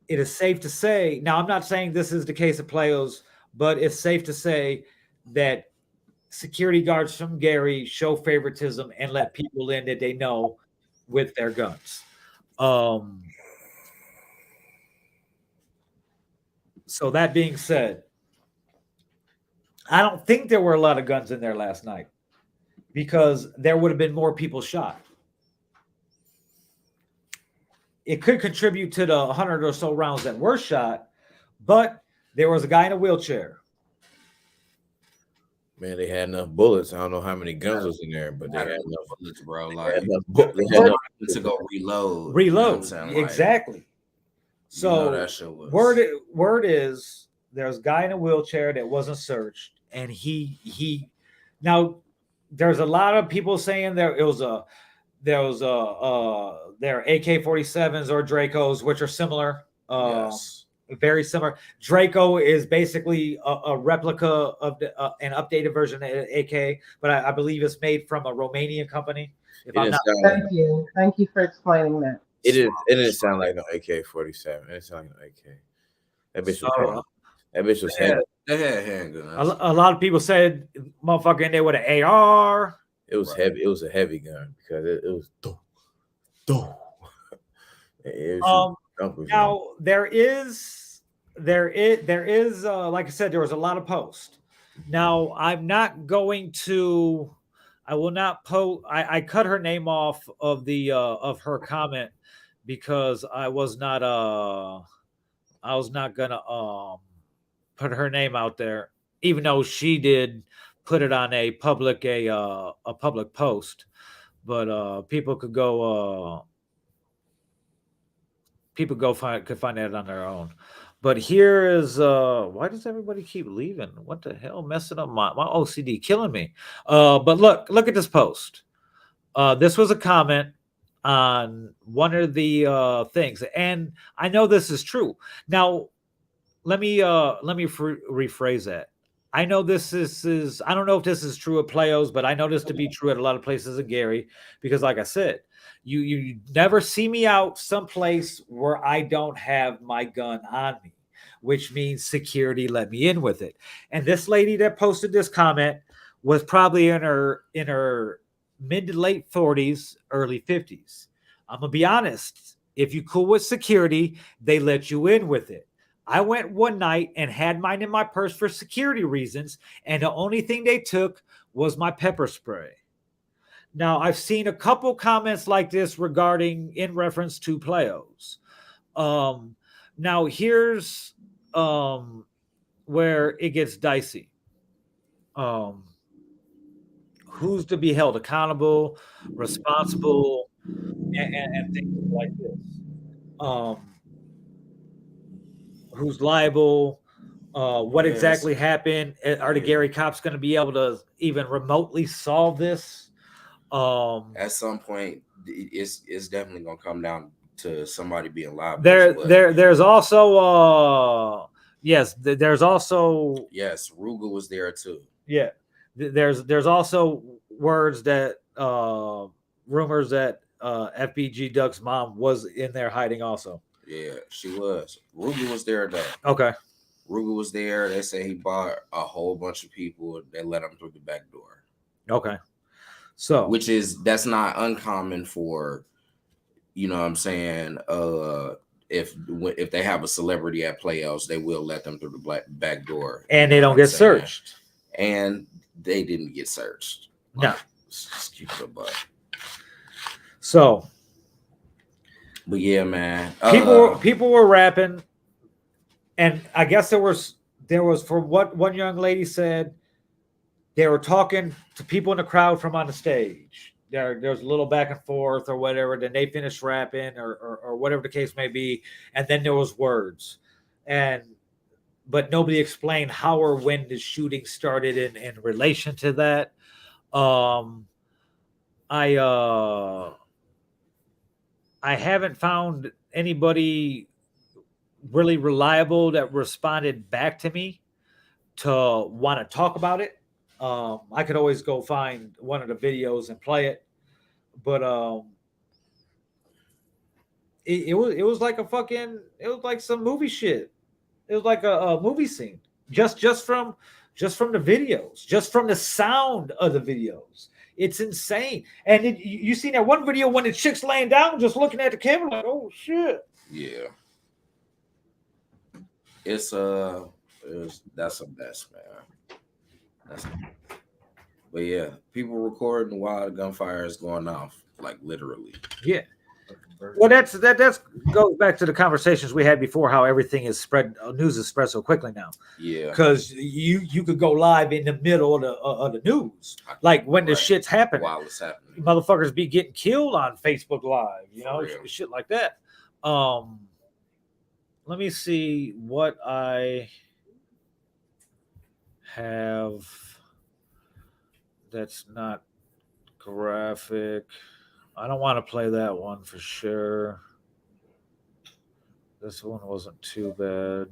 it is safe to say, now I'm not saying this is the case of Playos, but it's safe to say that security guards from Gary show favoritism and let people in that they know with their guns. So that being said, I don't think there were a lot of guns in there last night because there would have been more people shot. It could contribute to the 100 or so rounds that were shot, but there was a guy in a wheelchair. Man, they had enough bullets. I don't know how many guns was in there, but they had enough bullets, bro. They Like had enough to go reload. Reload, you know what I'm saying? Like, exactly. So that shit was... word is there's a guy in a wheelchair that wasn't searched, and he now there's a lot of people saying there was their AK-47s or Dracos, which are similar. yes. Very similar. Draco is basically a replica of an updated version of AK, but I believe it's made from a Romanian company. It Thank you for explaining that. It didn't sound like no AK-47. It didn't sound like no AK. That bitch was heavy. That bitch was heavy. They had handguns. A lot of people said motherfucker in there with an AR. It was heavy. It was a heavy gun because it was now there is like I said, there was a lot of posts. Now I will not post. I cut her name off of the of her comment because I was not gonna put her name out there, even though she did put it on a public post. But people could go could find that on their own. But here is why does everybody keep leaving? What the hell, messing up my OCD, killing me. But look at this post. This was a comment on one of the things, and I know this is true. Now, let me rephrase that. I know this is I don't know if this is true at Playos, but I know this to be true at a lot of places at Gary, because like I said, you never see me out someplace where I don't have my gun on me, which means security let me in with it. And this lady that posted this comment was probably in her mid to late 40s, early 50s. I'm gonna be honest. If you cool with security, they let you in with it. I went one night and had mine in my purse for security reasons, and the only thing they took was my pepper spray. Now, I've seen a couple comments like this regarding in reference to Playos. Now, here's where it gets dicey. Who's to be held accountable, responsible, and things like this. Who's liable? What exactly happened? Are the Gary cops going to be able to even remotely solve this? At some point, it's definitely going to come down to somebody being liable. There's also there's also Ruger was there too. Yeah, there's also words that rumors that FBG Duck's mom was in there hiding also. Yeah, she was. Ruger was there though. Okay. Ruger was there. They say he bought a whole bunch of people that let him through the back door. Okay. So that's not uncommon for, you know what I'm saying, if they have a celebrity at Playhouse, they will let them through the back door. And they don't get searched. And they didn't get searched. No. Excuse the butt. So but yeah, man. People were rapping, and I guess there was for what one young lady said, they were talking to people in the crowd from on the stage. There's a little back and forth or whatever. Then they finished rapping or whatever the case may be, and then there was words, but nobody explained how or when the shooting started in relation to that. I haven't found anybody really reliable that responded back to me to want to talk about it. I could always go find one of the videos and play it, but it was like it was like some movie shit. It was like a movie scene, just from the videos, just from the sound of the videos. It's insane. And you seen that one video when the chick's laying down, just looking at the camera, like, oh shit. Yeah. That's a mess, man. But yeah, people recording while the gunfire is going off, like literally. Yeah. Well, that's goes back to the conversations we had before. How everything is spread, news is spread so quickly now. Yeah, because you could go live in the middle of the news, like when the shit's happening. While it's happening, motherfuckers be getting killed on Facebook Live, shit like that. Let me see what I have. That's not graphic. I don't want to play that one for sure. This one wasn't too bad.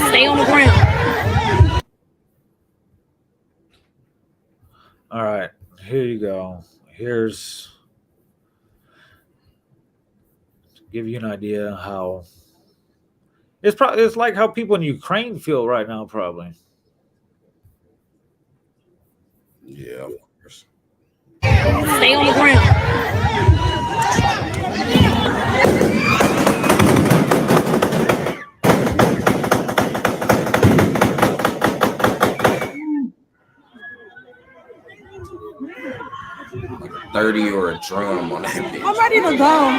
Stay on the ground. All right, here you go. Here's to give you an idea how it's like how people in Ukraine feel right now, probably. Yeah, of course. Stay on the ground. 30 or a drum on that bitch. I'm ready to go.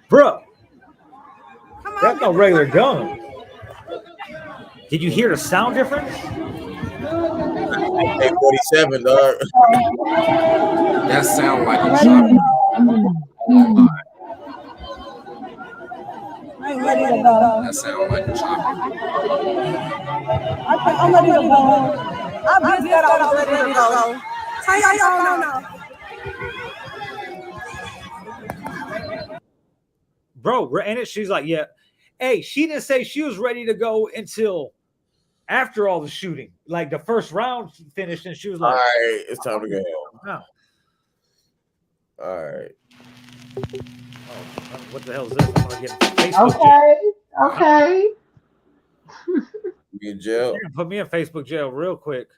Bro, that's no regular gun. Did you hear the sound difference? 47, dog. That sound like a chopper. I'm ready to go. That sound like a chopper. I'm ready to go. I just got out. I'm ready to go. Turn your phone off. Bro, and she's like, yeah. Hey, she didn't say she was ready to go until after all the shooting. Like the first round finished, and she was like, all right, it's time to go. No. All right. Oh, what the hell is this? I'm gonna get Facebook Okay. You in jail? Put me in Facebook jail real quick.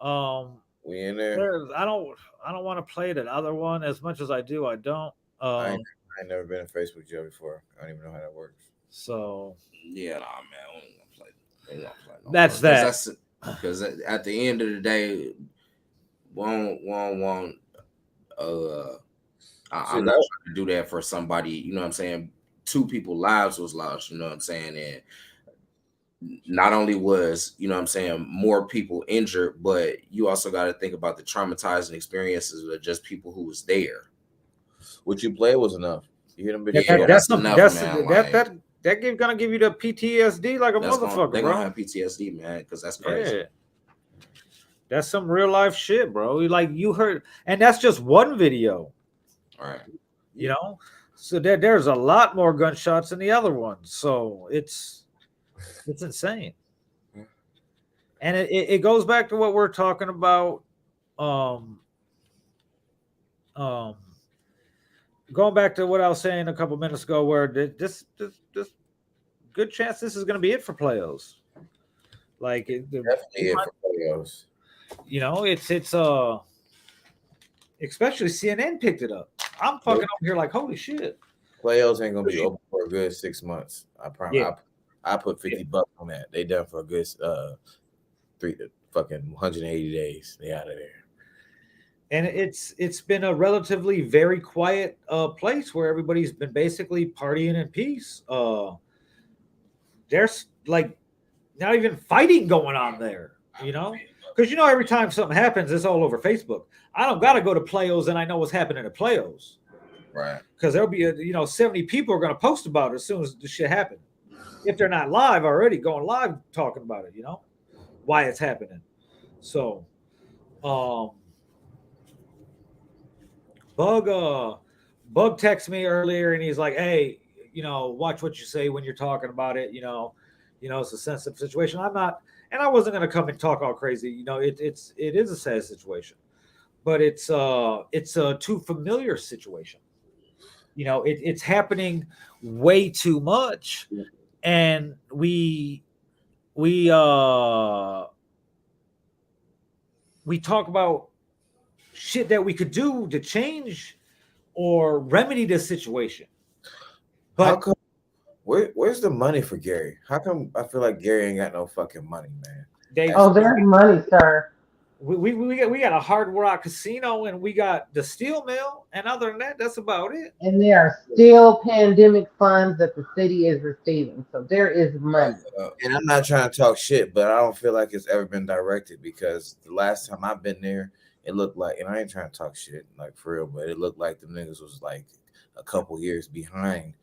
We in there. I don't want to play that other one as much as I do. I don't. I ain't never been in Facebook jail before. I don't even know how that works. So yeah, nah, man. We ain't gonna play no that's more. that. Because at the end of the day, I'm not trying to do that for somebody. You know what I'm saying? 2 people's lives was lost. You know what I'm saying? And not only was, you know what I'm saying, more people injured, but you also got to think about the traumatizing experiences of just people who was there. What you played was enough. You hear them that's gonna give you the PTSD like a motherfucker. They're gonna have PTSD, man, because that's crazy. Yeah. That's some real life shit, bro. Like you heard, and that's just one video. All right. You know, so there's a lot more gunshots in the other one. So it's insane. And it goes back to what we're talking about. Going back to what I was saying a couple minutes ago, where this good chance this is going to be it for players. Like definitely it for players. You know, it's especially CNN picked it up. I'm fucking over here like holy shit. Players ain't gonna be open for a good 6 months. I promise. Yeah. I put $50 on that. They done for a good 180 days. They out of there. And it's been a relatively very quiet place where everybody's been basically partying in peace. There's like not even fighting going on there, you know? Because you know every time something happens, it's all over Facebook. I don't gotta go to Playos and I know what's happening at Playos. Right. Because there'll be 70 people are gonna post about it as soon as the shit happens. If they're not live already, going live talking about it, you know, why it's happening. So Bug Bug texted me earlier, and he's like, "Hey, watch what you say when you're talking about it. It's a sensitive situation. I'm not, and I wasn't gonna come and talk all crazy. It is a sad situation, but it's a too familiar situation. It's happening way too much, and we talk about shit that we could do to change or remedy this situation. How But come? Where's the money for Gary? How come I feel like Gary ain't got no fucking money, man? There's money, sir. we got a Hard Rock Casino, and we got the steel mill, and other than that, that's about it. And there are still pandemic funds that the city is receiving. So there is money. And I'm not trying to talk shit, but I don't feel like it's ever been directed, because the last time I've been there, it looked like, and I ain't trying to talk shit like for real, but it looked like the niggas was like a couple years behind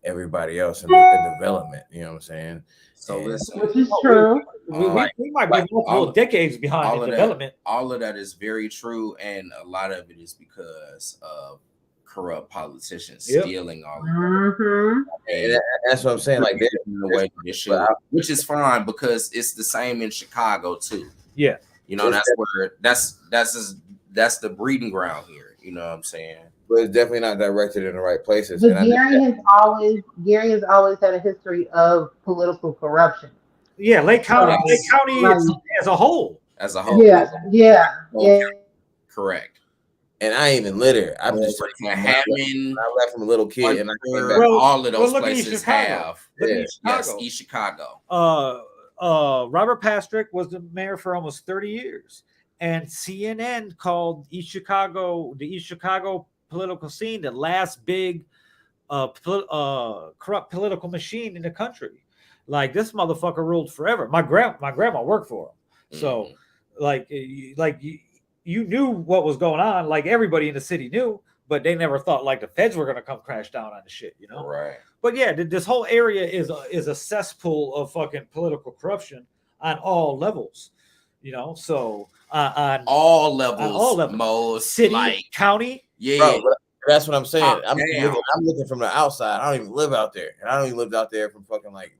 everybody else in development. You know what I'm saying? So listen, which is true. We might be multiple decades behind in development. All of that is very true, and a lot of it is because of corrupt politicians stealing all of Mm-hmm. it. That's what I'm saying. Like, there's no way to shoot, which is fine, because it's the same in Chicago too. Yeah, that's where that's the breeding ground here. You know what I'm saying? But it's definitely not directed in the right places. But Gary has always had a history of political corruption. Yeah, Lake County as a whole. Yeah. Correct. And I ain't even lit her. I'm just like Hammond. I left from a little kid, and I came back. All of those places have. Yes, East Chicago. Robert Pastrick was the mayor for almost 30 years, and CNN called the East Chicago political scene the last big corrupt political machine in the country. Like, this motherfucker ruled forever. My grandma worked for him, so you knew what was going on. Like, everybody in the city knew, but they never thought like the feds were gonna come crash down on the shit, Right. But yeah, this whole area is a cesspool of fucking political corruption on all levels, So on all levels, most city, county, Bro, that's what I'm saying. I'm looking from the outside. I don't even live out there, and I don't even lived out there from fucking like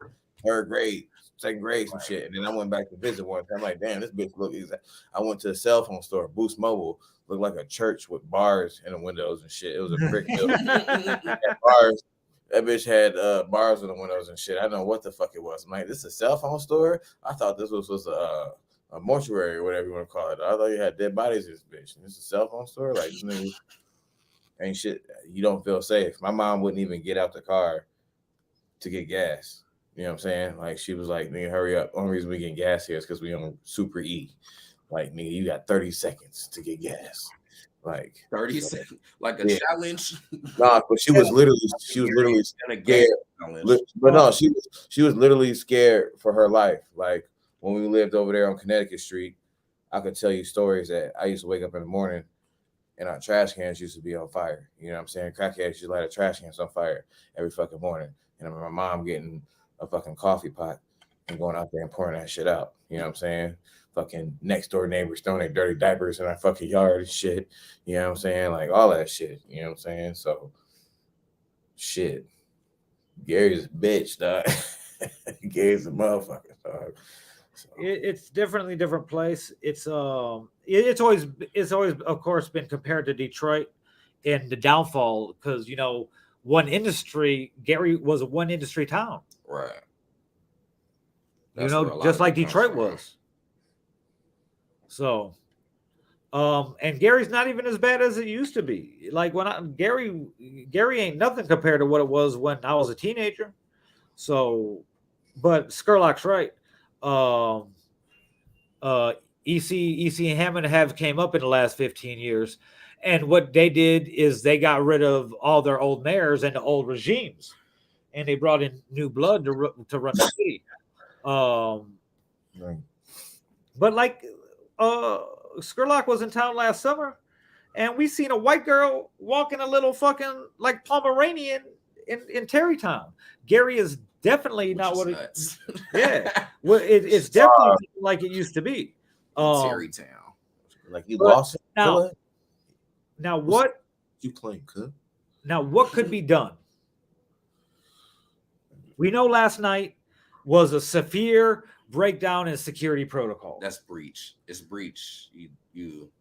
third grade, second grade, some shit. And then I went back to visit one time. I'm like, damn, this bitch look exact. I went to the cell phone store, Boost Mobile, looked like a church with bars in the windows and shit. It was a brick building. Bars. That bitch had bars in the windows and shit. I don't know what the fuck it was. I'm like, this is a cell phone store? I thought this was a mortuary or whatever you want to call it. I thought you had dead bodies in this bitch. And this is a cell phone store? Like, this nigga ain't shit. You don't feel safe. My mom wouldn't even get out the car to get gas. You know what I'm saying? Like, she was like, nigga, hurry up. Only reason we get gas here is because we on Super E. Like, nigga, you got 30 seconds to get gas. Like 30 seconds, like a challenge. Nah, but she was literally scared. But no, she was literally scared for her life. Like, when we lived over there on Connecticut Street, I could tell you stories that I used to wake up in the morning and our trash cans used to be on fire. You know what I'm saying? Crackheads used to light a trash cans on fire every fucking morning. And I remember my mom getting a fucking coffee pot and going out there and pouring that shit out. You know what I'm saying? Fucking next door neighbors throwing their dirty diapers in our fucking yard and shit. You know what I'm saying? Like, all that shit. You know what I'm saying? So, shit. Gary's a bitch, dog. Gary's a motherfucker, dog. So. It's definitely a different place. It's always of course been compared to Detroit in the downfall, because one industry. Gary was a one industry town, right? Just like Detroit was. So, and Gary's not even as bad as it used to be. Like, Gary ain't nothing compared to what it was when I was a teenager. So, but Skurlock's right. EC and Hammond have came up in the last 15 years, and what they did is they got rid of all their old mayors and the old regimes, and they brought in new blood to run the city. Right. But like, Skurlock was in town last summer, and we seen a white girl walking a little fucking like Pomeranian in Terrytown. Gary is definitely not what it is. Yeah. Well, it's definitely like it used to be. Terrytown. Like, you lost it. Now what you claim, could? Now, what could be done? We know last night was a severe breakdown in security protocol. That's breach. It's breach. You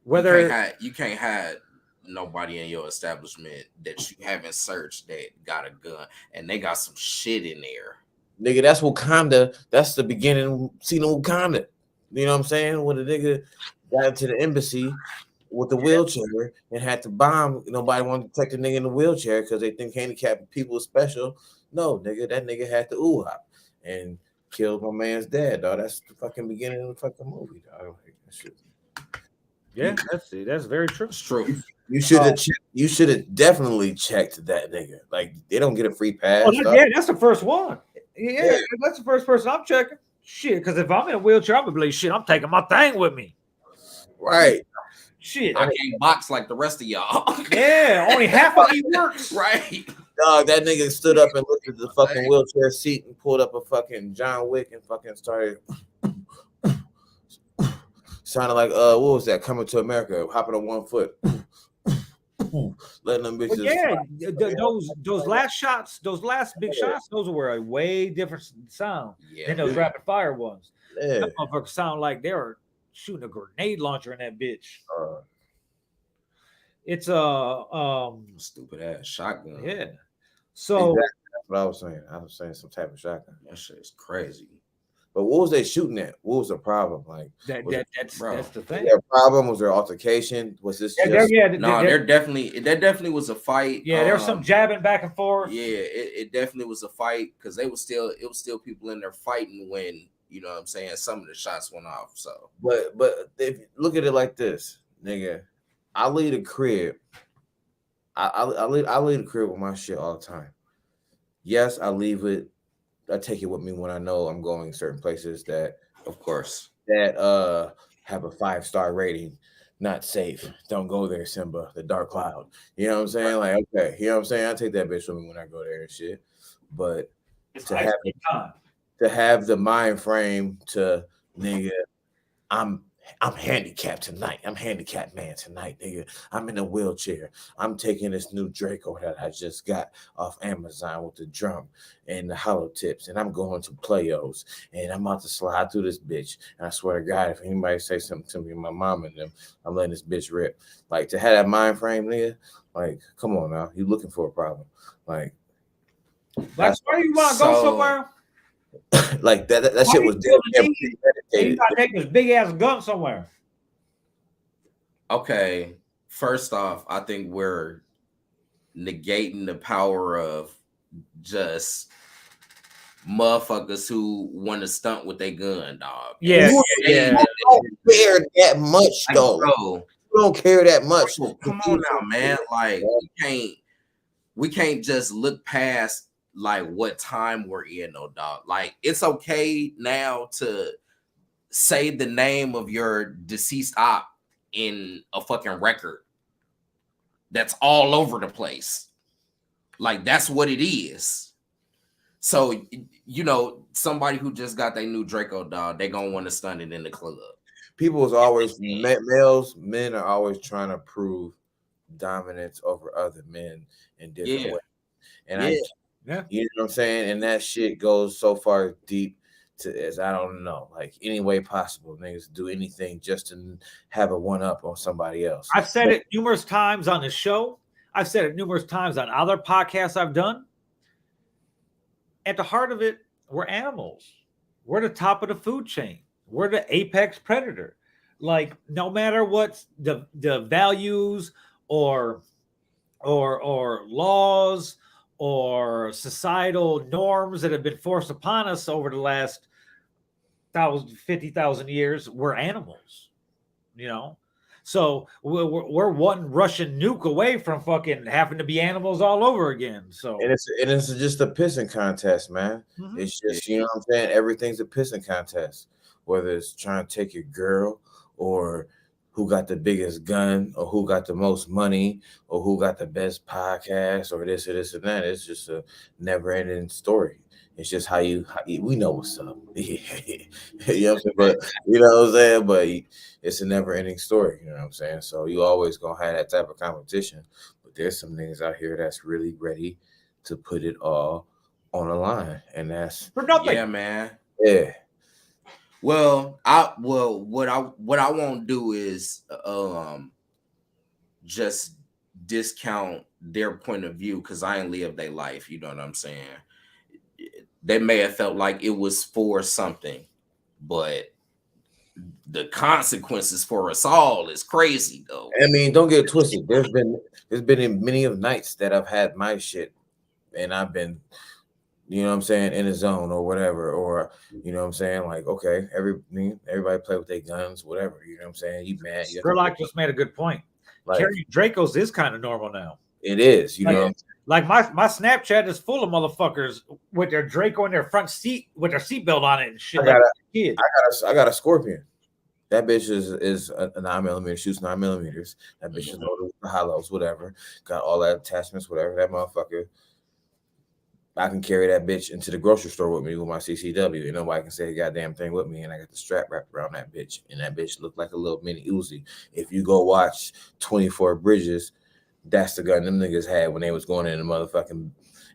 Whether you can't have nobody in your establishment that you haven't searched that got a gun, and they got some shit in there. Nigga, that's Wakanda. That's the beginning scene of Wakanda. You know what I'm saying? When the nigga got into the embassy with the wheelchair and had to bomb, nobody wanted to take the nigga in the wheelchair because they think handicapped people are special. No, nigga, that nigga had the hop and killed my man's dad, dog. That's the fucking beginning of the fucking movie, dog. Like, that shit. yeah, that's very true. It's true. You should have you should have definitely checked that nigga. Like they don't get a free pass. Oh, yeah, that's the first one. Yeah, that's the first person I'm checking. Shit, because if I'm in a wheelchair, I'm gonna be like, shit, I'm taking my thing with me. Right. Shit. I can't box like the rest of y'all. Yeah, only half of me works. Right. Dog, that nigga stood up and looked at the fucking wheelchair seat and pulled up a fucking John Wick and fucking started sounded like what was that? Coming to America, hopping on one foot. Letting them bitches. Yeah, those last shots, those last big shots, those were a way different sound than those rapid fire ones. Yeah. That motherfucker sound like they were shooting a grenade launcher in that bitch. It's a stupid ass shotgun. Yeah. So exactly. That's what I was saying. I was saying some type of shotgun. That shit is crazy. But what was they shooting at? What was the problem? Like that's the thing. Was there a problem? Was there altercation? Was this just there definitely was a fight. Yeah, there was some jabbing back and forth. Yeah, it definitely was a fight because it was still people in there fighting when, you know what I'm saying, some of the shots went off. So but if look at it like this, nigga, I leave the crib. I leave the crib with my shit all the time. Yes, I leave it. I take it with me when I know I'm going certain places that, of course, that have a 5-star rating. Not safe. Don't go there, Simba. The Dark Cloud. You know what I'm saying? Like, okay, you know what I'm saying? I take that bitch with me when I go there and shit. But to have the mind frame to, nigga, I'm handicapped tonight. I'm handicapped man tonight, nigga. I'm in a wheelchair. I'm taking this new Draco that I just got off Amazon with the drum and the hollow tips, and I'm going to Playos, and I'm about to slide through this bitch. And I swear to God, if anybody say something to me, my mom and them, I'm letting this bitch rip. Like, to have that mind frame, nigga, like, come on now. You looking for a problem. Like why you want to go somewhere? Like that shit was you gotta take this big ass gun somewhere. Okay, first off, I think we're negating the power of just motherfuckers who want to stunt with their gun, dog. Yeah. They don't care that much, though. You don't care that much. Come on now, man. Like we can't just look past like what time we're in, though, dog. Like, it's okay now to say the name of your deceased op in a fucking record that's all over the place. Like, that's what it is. So, you know, somebody who just got their new Draco, dog, they gonna want to stun it in the club. People is always men are always trying to prove dominance over other men in different ways. And you know what I'm saying? And that shit goes so far deep as I don't know, like any way possible. Niggas do anything just to have a one up on somebody else. I've said it numerous times on the show. I've said it numerous times on other podcasts I've done. At the heart of it, we're animals. We're the top of the food chain. We're the apex predator. Like, no matter what the values or laws or societal norms that have been forced upon us over the last 50,000 years, we're animals, you know? So we're one Russian nuke away from fucking having to be animals all over again. So and it's just a pissing contest, man. Mm-hmm. It's just, you know what I'm saying? Everything's a pissing contest, whether it's trying to take your girl or who got the biggest gun or who got the most money or who got the best podcast or this or this and that. It's just a never-ending story. It's just how we know what's up. You know what I'm saying? But you know what I'm saying? But it's a never-ending story. You know what I'm saying? So you always gonna have that type of competition. But there's some niggas out here that's really ready to put it all on the line, and that's For nothing. Yeah, man. yeah. Well, what I won't do is just discount their point of view because I ain't lived their life. You know what I'm saying? They may have felt like it was for something, but the consequences for us all is crazy though. I mean, don't get it twisted. There's been in many of nights that I've had my shit, and I've been, you know what I'm saying, in the zone or whatever, or you know what I'm saying, like okay, everybody play with their guns, whatever. You know what I'm saying? You mad? Sherlock just made a good point. Like, Carrying Dracos is kind of normal now. it is, you Like, know. Like my Snapchat is full of motherfuckers with their Draco in their front seat with their seatbelt on it and shit. I got a Scorpion. That bitch is a 9mm, shoots 9mm. That bitch is loaded with the hollows, whatever. Got all that attachments, whatever. That motherfucker. I can carry that bitch into the grocery store with me with my CCW, and nobody can say a goddamn thing with me. And I got the strap wrapped around that bitch, and that bitch looked like a little mini Uzi. If you go watch 24 Bridges, that's the gun them niggas had when they was going in the motherfucking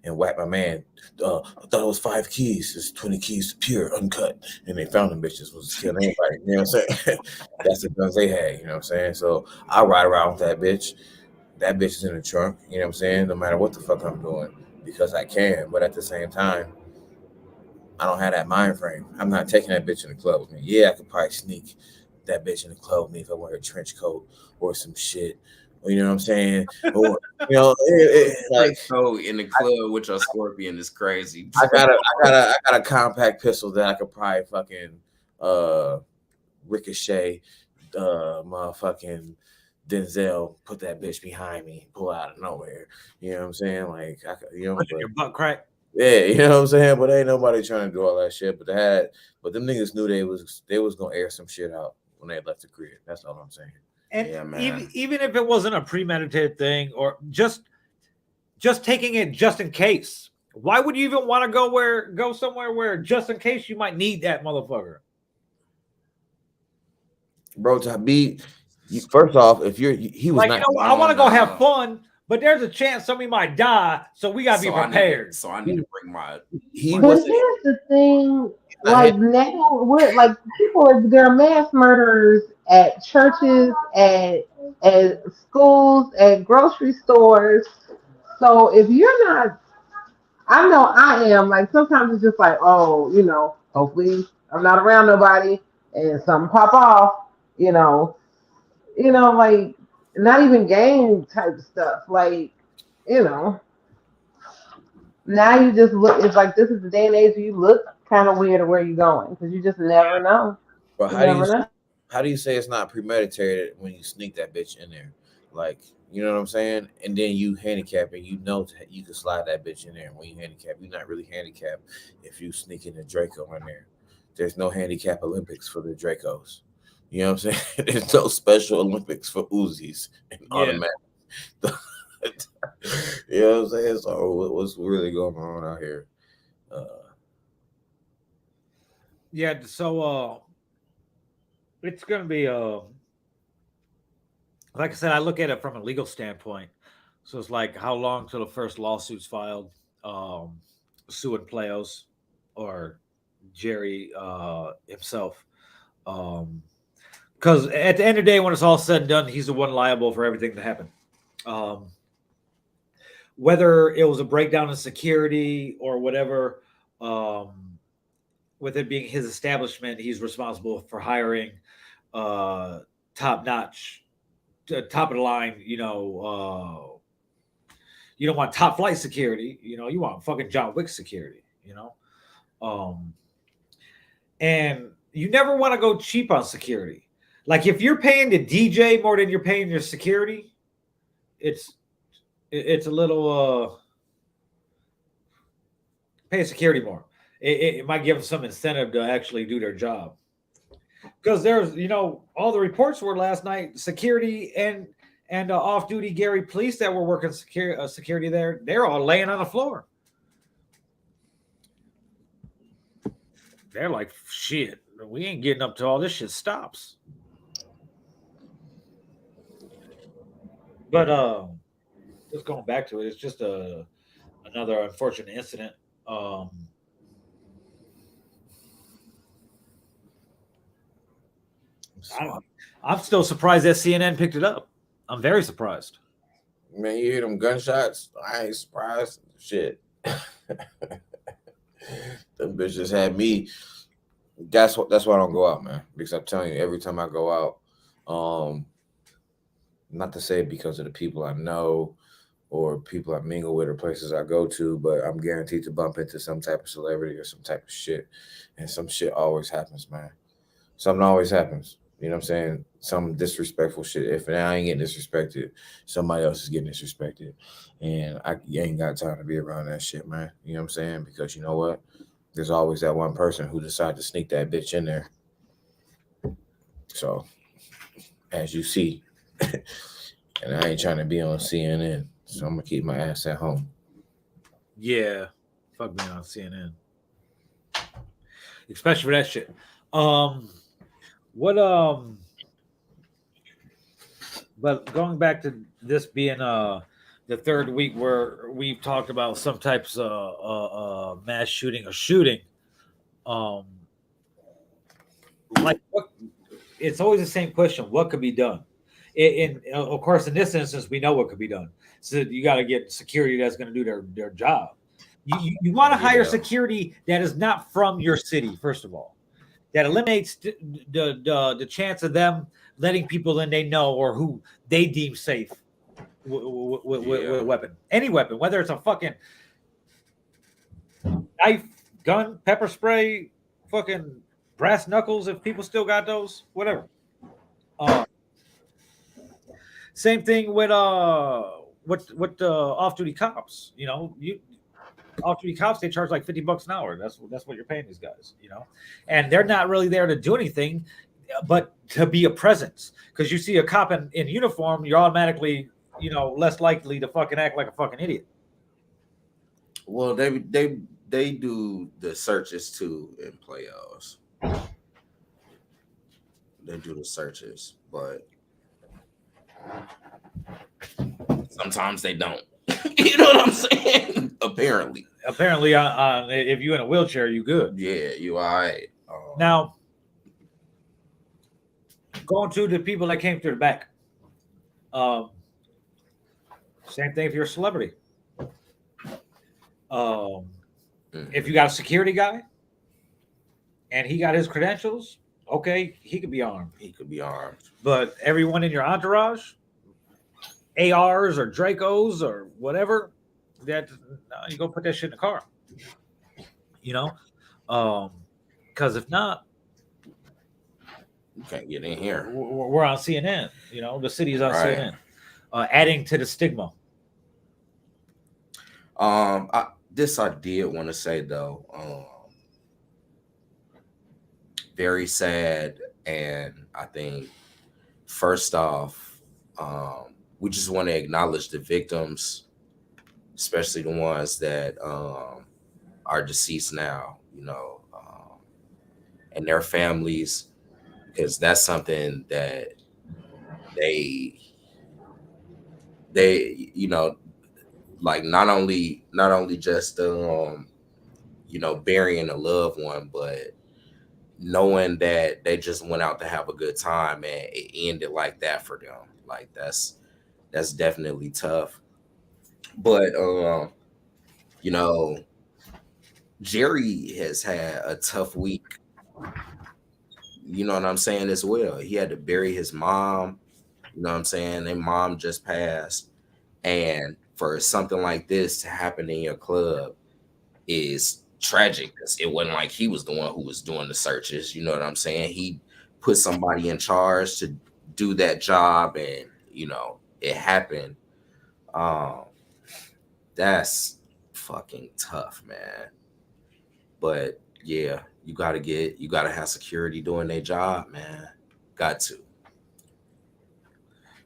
and whack my man. I thought it was 5 keys. It's 20 keys, pure, uncut. And they found them bitches was killing anybody. You know what I'm saying? That's the guns they had. You know what I'm saying? So I ride around with that bitch. That bitch is in the trunk. You know what I'm saying? No matter what the fuck I'm doing, because I can. But at the same time, I don't have that mind frame. I'm not taking that bitch in the club with me. Yeah, I could probably sneak that bitch in the club with me if I wear a trench coat or some shit. You know what I'm saying? Or you know, like in the club with your Scorpion is crazy. I got a compact pistol that I could probably fucking ricochet, motherfucking Denzel, put that bitch behind me, pull out of nowhere. You know what I'm saying? Like I could, you know, but, Your butt crack. yeah, you know what I'm saying. But ain't nobody trying to do all that shit. But them niggas knew they was gonna air some shit out when they left the crib. That's all I'm saying. And Yeah, man. even if it wasn't a premeditated thing or just taking it just in case, why would you even want to go somewhere where just in case you might need that motherfucker? Bro, to be first off, if he was like, not, you know, I want to go have fun, but there's a chance somebody might die, so we gotta be prepared. I need to bring my. But here's the thing, like now, we're like there are mass murderers at churches, at schools, at grocery stores. So if you're not, I know I am. Like sometimes it's just like, oh, you know, hopefully I'm not around nobody and something pop off. Like not even game type stuff. Like, you know. Now you just look. It's like this is the day and age. You look kind of weird at where you're going because you just never know. But how do you say it's not premeditated when you sneak that bitch in there? Like, you know what I'm saying? And then you handicap and you know you can slide that bitch in there. And when you handicap, you're not really handicapped if you sneak in the Draco in there. There's no handicap Olympics for the Dracos. You know what I'm saying? There's no special Olympics for Uzis and automatic. You know what I'm saying? So what's really going on out here? Yeah, so it's gonna be like I said, I look at it from a legal standpoint. So it's like how long till the first lawsuit's filed, suing Playos or Jerry himself. Because at the end of the day, when it's all said and done, he's the one liable for everything that happened. Whether it was a breakdown in security or whatever, with it being his establishment, he's responsible for hiring top-notch, top of the line. You don't want top flight security. You want fucking John Wick security. And you never want to go cheap on security. Like if you're paying the DJ more than you're paying your security, it's a little pay security more. It might give them some incentive to actually do their job. Because there's, all the reports were last night, security and off-duty Gary police that were working security there, they're all laying on the floor. They're like, shit, we ain't getting up till all this shit stops. But just going back to it, it's just another unfortunate incident. I'm still surprised that CNN picked it up. I'm very surprised. Man, you hear them gunshots? I ain't surprised. Shit. Them bitches had me. That's why I don't go out, man. Because I'm telling you, every time I go out, not to say because of the people I know or people I mingle with or places I go to, but I'm guaranteed to bump into some type of celebrity or some type of shit. And some shit always happens, man. Something always happens. You know what I'm saying? Some disrespectful shit. If I ain't getting disrespected, somebody else is getting disrespected. And I ain't got time to be around that shit, man. You know what I'm saying? Because you know what? There's always that one person who decides to sneak that bitch in there. So, as you see, and I ain't trying to be on CNN, so I'm gonna keep my ass at home. Yeah, fuck me on CNN, especially for that shit. But going back to this being the third week where we've talked about some types of mass shooting or shooting, like what, it's always the same question: what could be done? In of course, in this instance, we know what could be done. So you got to get security that's going to do their job. You want to hire security that is not from your city, first of all. That eliminates the chance of them letting people in they know or who they deem safe with a weapon. Any weapon, whether it's a fucking knife, gun, pepper spray, fucking brass knuckles, if people still got those, whatever. Same thing with off-duty cops. You know, off-duty cops, they charge like $50 an hour. That's what you're paying these guys, you know, and they're not really there to do anything, but to be a presence. Because you see a cop in uniform, you're automatically, you know, less likely to fucking act like a fucking idiot. Well, they do the searches too in playoffs. They do the searches, but sometimes they don't. You know what I'm saying? Apparently, if you're in a wheelchair, you good. Yeah, you all right. Now, going to the people that came through the back. Same thing if you're a celebrity. If you got a security guy and he got his credentials, okay, he could be armed. But everyone in your entourage, ARs or Dracos or whatever, that you go put that shit in the car. You know, because if not, you can't get in here. We're on CNN. You know, the city's on CNN, adding to the stigma. I did want to say though, very sad, and I think first off, we just want to acknowledge the victims, especially the ones that are deceased now, you know, and their families, because that's something that they you know, like not only just you know, burying a loved one, but knowing that they just went out to have a good time and it ended like that for them. Like that's definitely tough. But you know, Jerry has had a tough week. You know what I'm saying, as well. He had to bury his mom. You know what I'm saying? Their mom just passed. And for something like this to happen in your club is tragic, because it wasn't like he was the one who was doing the searches. You know what I'm saying? He put somebody in charge to do that job, and you know, it happened. That's fucking tough, man. But yeah, you gotta have security doing their job, man. Got to.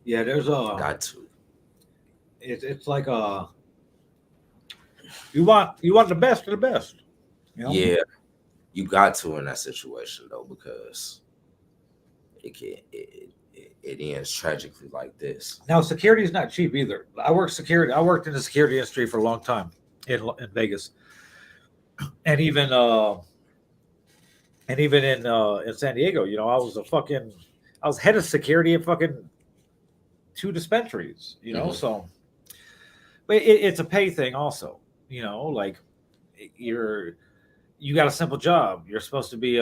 Yeah, there's got to. It's like you want the best of the best. You know? Yeah, you got to in that situation though, because it ends tragically like this. Now, security is not cheap either. I worked in the security industry for a long time in Vegas, and even in San Diego. You know, I was head of security at fucking 2 dispensaries. You know, so but it's a pay thing also. You know, like you got a simple job. You're supposed to be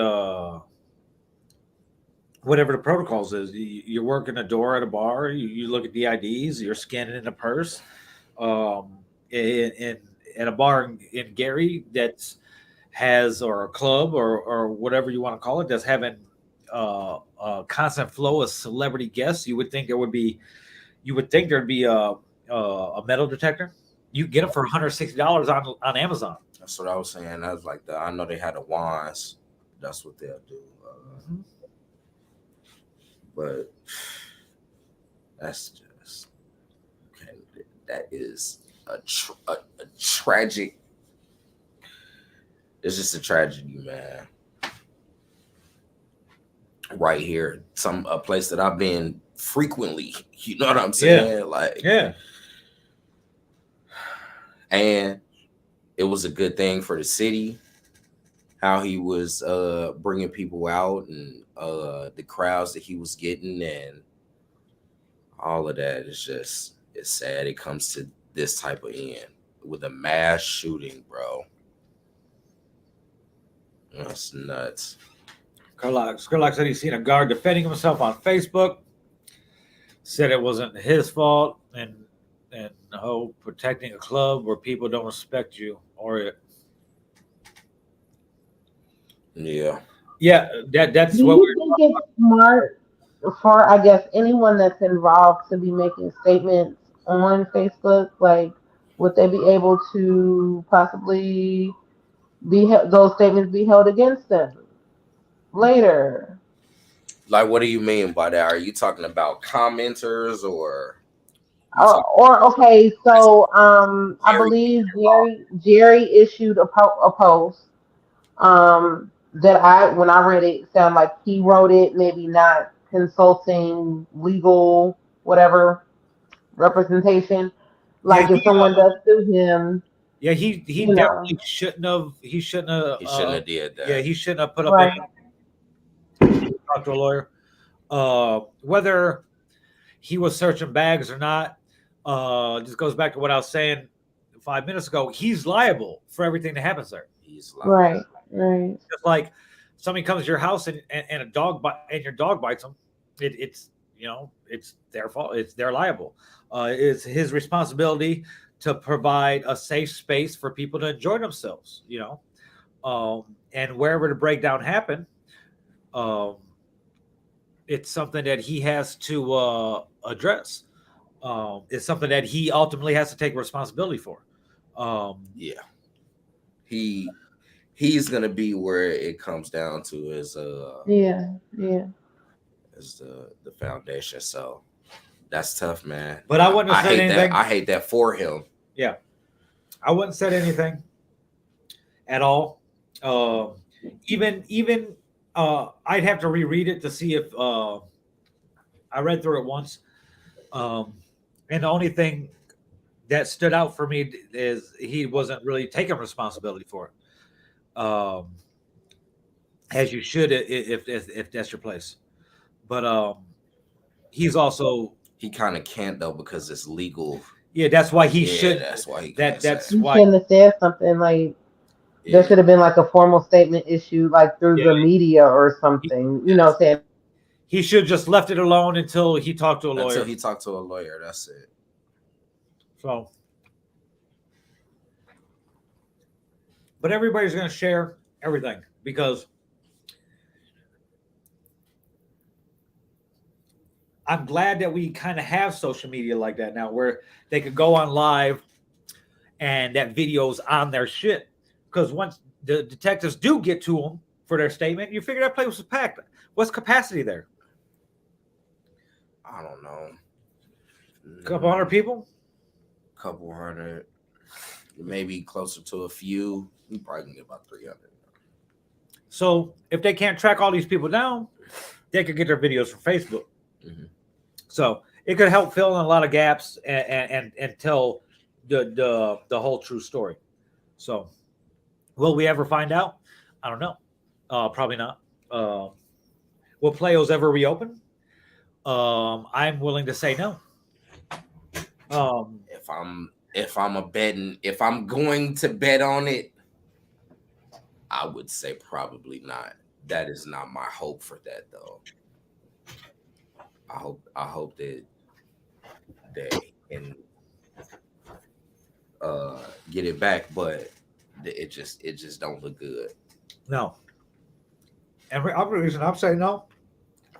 whatever the protocols is. You're working a door at a bar. You look at the IDs. You're scanning in a purse. In at a bar in Gary that's has or a club or whatever you want to call it that's having a constant flow of celebrity guests. You would think there'd be a metal detector. You get them for $160 on Amazon. That's what I was saying. I was like, I know they had the wands. That's what they'll do. But that's just okay. That is a tragic. It's just a tragedy, man. Right here, a place that I've been frequently. You know what I'm saying? Yeah. Like, yeah. And it was a good thing for the city. How he was bringing people out and the crowds that he was getting and all of that is just, it's sad it comes to this type of end with a mass shooting, bro. That's nuts. Skurlock said he's seen a guard defending himself on Facebook. Said it wasn't his fault and protecting a club where people don't respect you or it. Yeah. Yeah, that's Do what you think it's smart for, I guess, anyone that's involved to be making statements on Facebook? Like, would they be able to possibly those statements be held against them later? Like, what do you mean by that? Are you talking about commenters or? Okay, so I believe Jerry issued a post that when I read it sounded like he wrote it, maybe not consulting legal whatever representation. Like if someone does sue him. Yeah, he definitely shouldn't have. He shouldn't have did that. Yeah, he shouldn't have put up right. Talk to a lawyer. Whether he was searching bags or not, just goes back to what I was saying 5 minutes ago. He's liable for everything that happens there. He's liable. Right. Just like somebody comes to your house and a dog and your dog bites them, it's their fault. They're liable. It's his responsibility to provide a safe space for people to enjoy themselves. And wherever the breakdown happened, it's something that he has to address. It's something that he ultimately has to take responsibility for. Yeah, he's gonna be where it comes down to is is the foundation. So that's tough, man. But I wouldn't have said anything. I hate that for him. Yeah, I wouldn't have said anything at all. Even I'd have to reread it to see if I read through it once. And the only thing that stood out for me is he wasn't really taking responsibility for it, as you should if that's your place. But he's also he kind of can't though because it's legal. Yeah, that's why he should. That's why that's why he shouldn't have said something like. Yeah. There should have been like a formal statement issued like through the media or something, saying. He should just left it alone until he talked to a lawyer. Until he talked to a lawyer, that's it. So, but everybody's going to share everything because I'm glad that we kind of have social media like that now where they could go on live and that video's on their shit. Because once the detectives do get to them for their statement, you figure that place was packed. What's capacity there? I don't know. A couple hundred people? Couple hundred. Maybe closer to a few. You probably can get about 300. So if they can't track all these people down, they could get their videos from Facebook. So it could help fill in a lot of gaps and tell the whole true story. So will we ever find out? I don't know. Probably not. Will Playos ever reopen? I'm willing to say no. If I'm going to bet on it, I would say probably not. That is not my hope for that though. I hope that they can get it back, but it just don't look good. No. And the reason I'm saying no,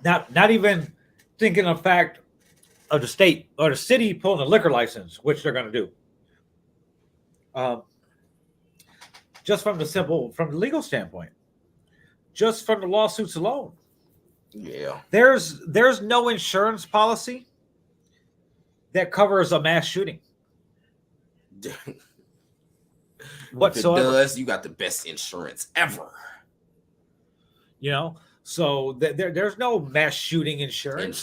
not even thinking of fact of the state or the city pulling a liquor license, which they're going to do. Just from the legal standpoint, just from the lawsuits alone. Yeah. There's no insurance policy that covers a mass shooting. Whatsoever. If it does, you got the best insurance ever. You know, so there's no mass shooting insurance.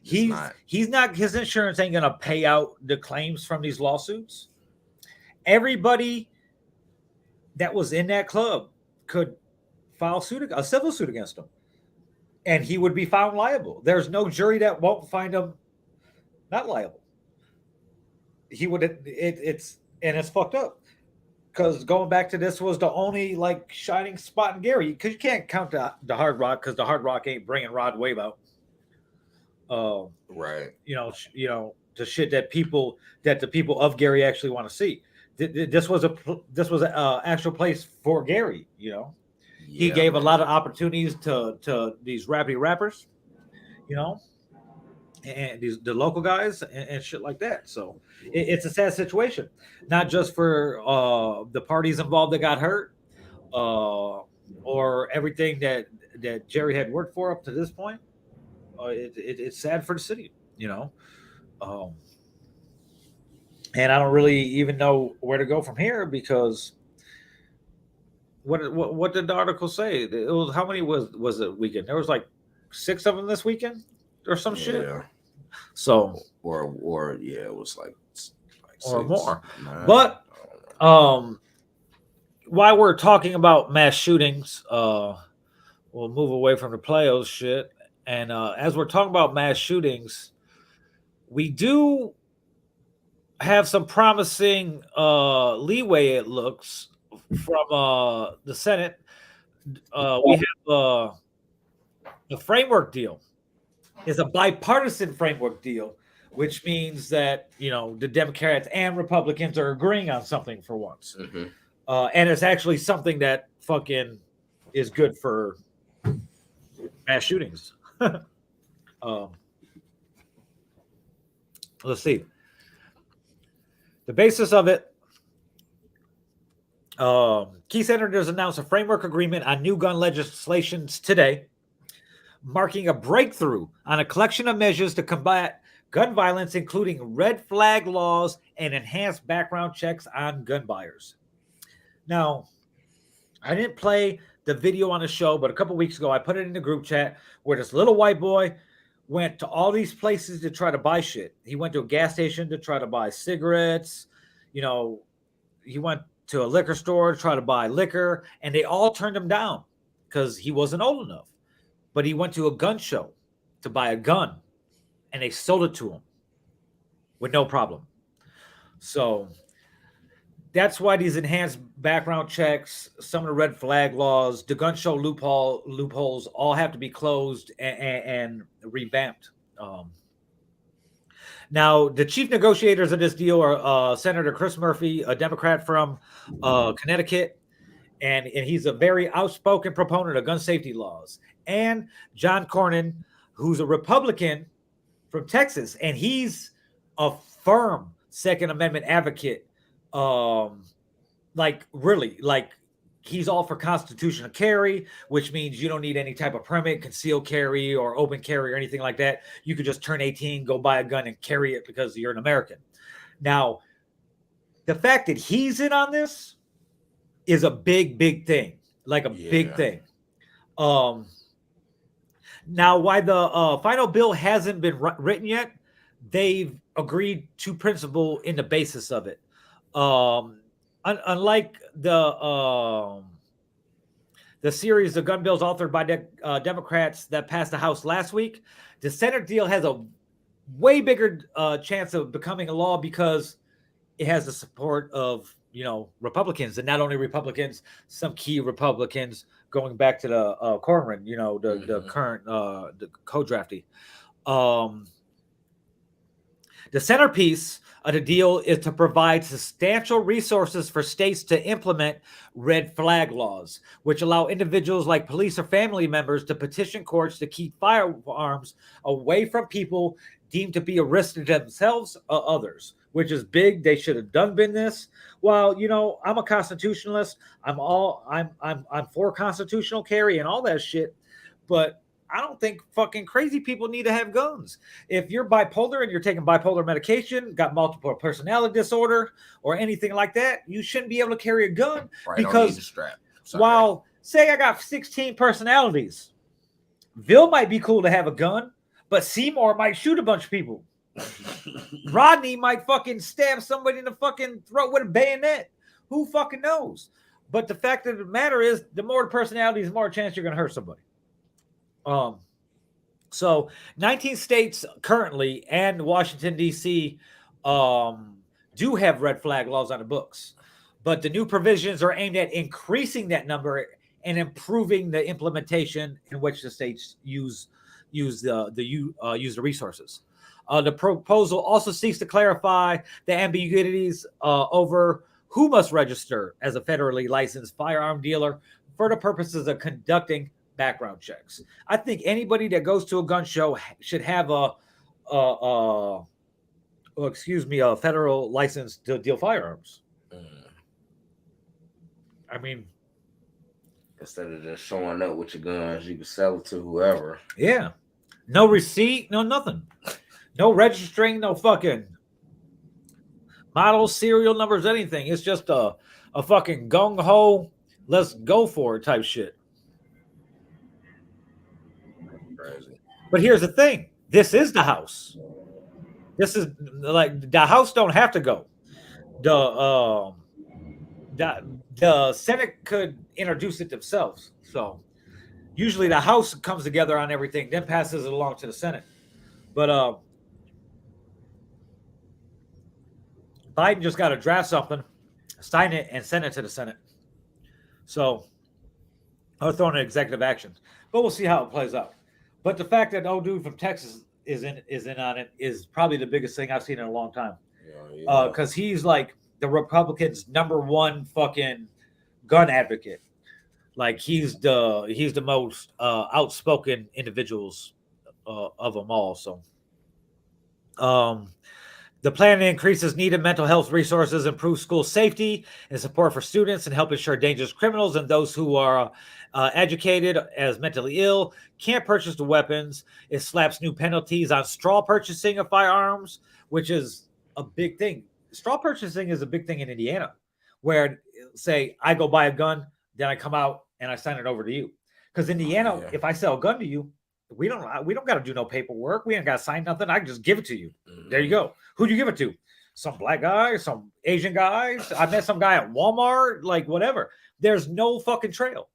His insurance ain't gonna pay out the claims from these lawsuits. Everybody that was in that club could file a civil suit against him, and he would be found liable. There's no jury that won't find him not liable. He would. It's fucked up. Because going back to this was the only like shining spot in Gary, because you can't count the Hard Rock because the Hard Rock ain't bringing Rod Wave out. Right. You know the shit that the people of Gary actually want to see. This was an actual place for Gary. You know, he gave a lot of opportunities to these rappers. You know, and the local guys and shit like that. So it's a sad situation, not just for the parties involved that got hurt, or everything that Jerry had worked for up to this point. It's sad for the city, you know. And I don't really even know where to go from here because what did the article say? It was how many was it weekend? There was like 6 of them this weekend or some shit. So or yeah, it was like or 6, more. 9. But while we're talking about mass shootings, we'll move away from the Playos shit. And as we're talking about mass shootings, we do have some promising leeway, it looks, from the Senate. We have the framework deal. Is a bipartisan framework deal, which means that, you know, the Democrats and Republicans are agreeing on something for once. Mm-hmm. And it's actually something that fucking is good for mass shootings. Let's see. The basis of it, key senators announced a framework agreement on new gun legislation today, marking a breakthrough on a collection of measures to combat gun violence, including red flag laws and enhanced background checks on gun buyers. Now, I didn't play the video on the show, but a couple weeks ago, I put it in the group chat where this little white boy went to all these places to try to buy shit. He went to a gas station to try to buy cigarettes. You know, he went to a liquor store to try to buy liquor, and they all turned him down because he wasn't old enough. But he went to a gun show to buy a gun, and they sold it to him with no problem. So that's why these enhanced background checks, some of the red flag laws, the gun show loopholes all have to be closed and revamped. Now, the chief negotiators of this deal are Senator Chris Murphy, a Democrat from Connecticut, and he's a very outspoken proponent of gun safety laws, and John Cornyn, who's a Republican from Texas, and he's a firm Second Amendment advocate. He's all for constitutional carry, which means you don't need any type of permit, concealed carry or open carry or anything like that. You could just turn 18, go buy a gun and carry it because you're an American. Now, the fact that he's in on this is a big thing, like a big thing. Now, why the final bill hasn't been written yet, they've agreed to principle in the basis of it. Unlike the series of gun bills authored by Democrats that passed the House last week, the Senate deal has a way bigger chance of becoming a law because it has the support of Republicans, and not only Republicans, some key Republicans going back to the Cornyn, the current the co-draftee. The centerpiece of the deal is to provide substantial resources for states to implement red flag laws, which allow individuals like police or family members to petition courts to keep firearms away from people deemed to be a risk to themselves or others, which is big. They should have done this. Well, I'm a constitutionalist. I'm for constitutional carry and all that shit, but I don't think fucking crazy people need to have guns. If you're bipolar and you're taking bipolar medication, got multiple personality disorder, or anything like that, you shouldn't be able to carry a gun. Right, because don't need the strap. While, say I got 16 personalities, Bill might be cool to have a gun, but Seymour might shoot a bunch of people. Rodney might fucking stab somebody in the fucking throat with a bayonet. Who fucking knows? But the fact of the matter is, the more the personalities, the more chance you're going to hurt somebody. So 19 states currently and Washington, D.C. Do have red flag laws on the books, but the new provisions are aimed at increasing that number and improving the implementation in which the states use the resources. The proposal also seeks to clarify the ambiguities over who must register as a federally licensed firearm dealer for the purposes of conducting background checks. I think anybody that goes to a gun show should have a federal license to deal firearms. I mean, instead of just showing up with your guns, you can sell it to whoever. Yeah. No receipt, no nothing. No registering, no fucking model, serial numbers, anything. It's just a fucking gung-ho, let's go for it type shit. Crazy. But here's the thing. This is the House. This is like the House don't have to go. The Senate could introduce it themselves. So usually the House comes together on everything, then passes it along to the Senate. But Biden just got to draft something, sign it, and send it to the Senate. So I'll throw in executive action. But we'll see how it plays out. But the fact that old dude from Texas is in on it is probably the biggest thing I've seen in a long time. Because he's like the Republicans' number one fucking gun advocate. Like he's the most outspoken individuals of them all. So the plan increases needed mental health resources, improves school safety and support for students, and help ensure dangerous criminals and those who are educated as mentally ill can't purchase the weapons. It slaps new penalties on straw purchasing of firearms, which is a big thing. Straw purchasing is a big thing in Indiana, where say I go buy a gun, then I come out and I sign it over to you. Because Indiana, if I sell a gun to you, we don't got to do no paperwork. We ain't got to sign nothing. I can just give it to you. There you go. Who'd you give it to? Some black guy, some Asian guys. I met some guy at Walmart, like whatever. There's no fucking trail.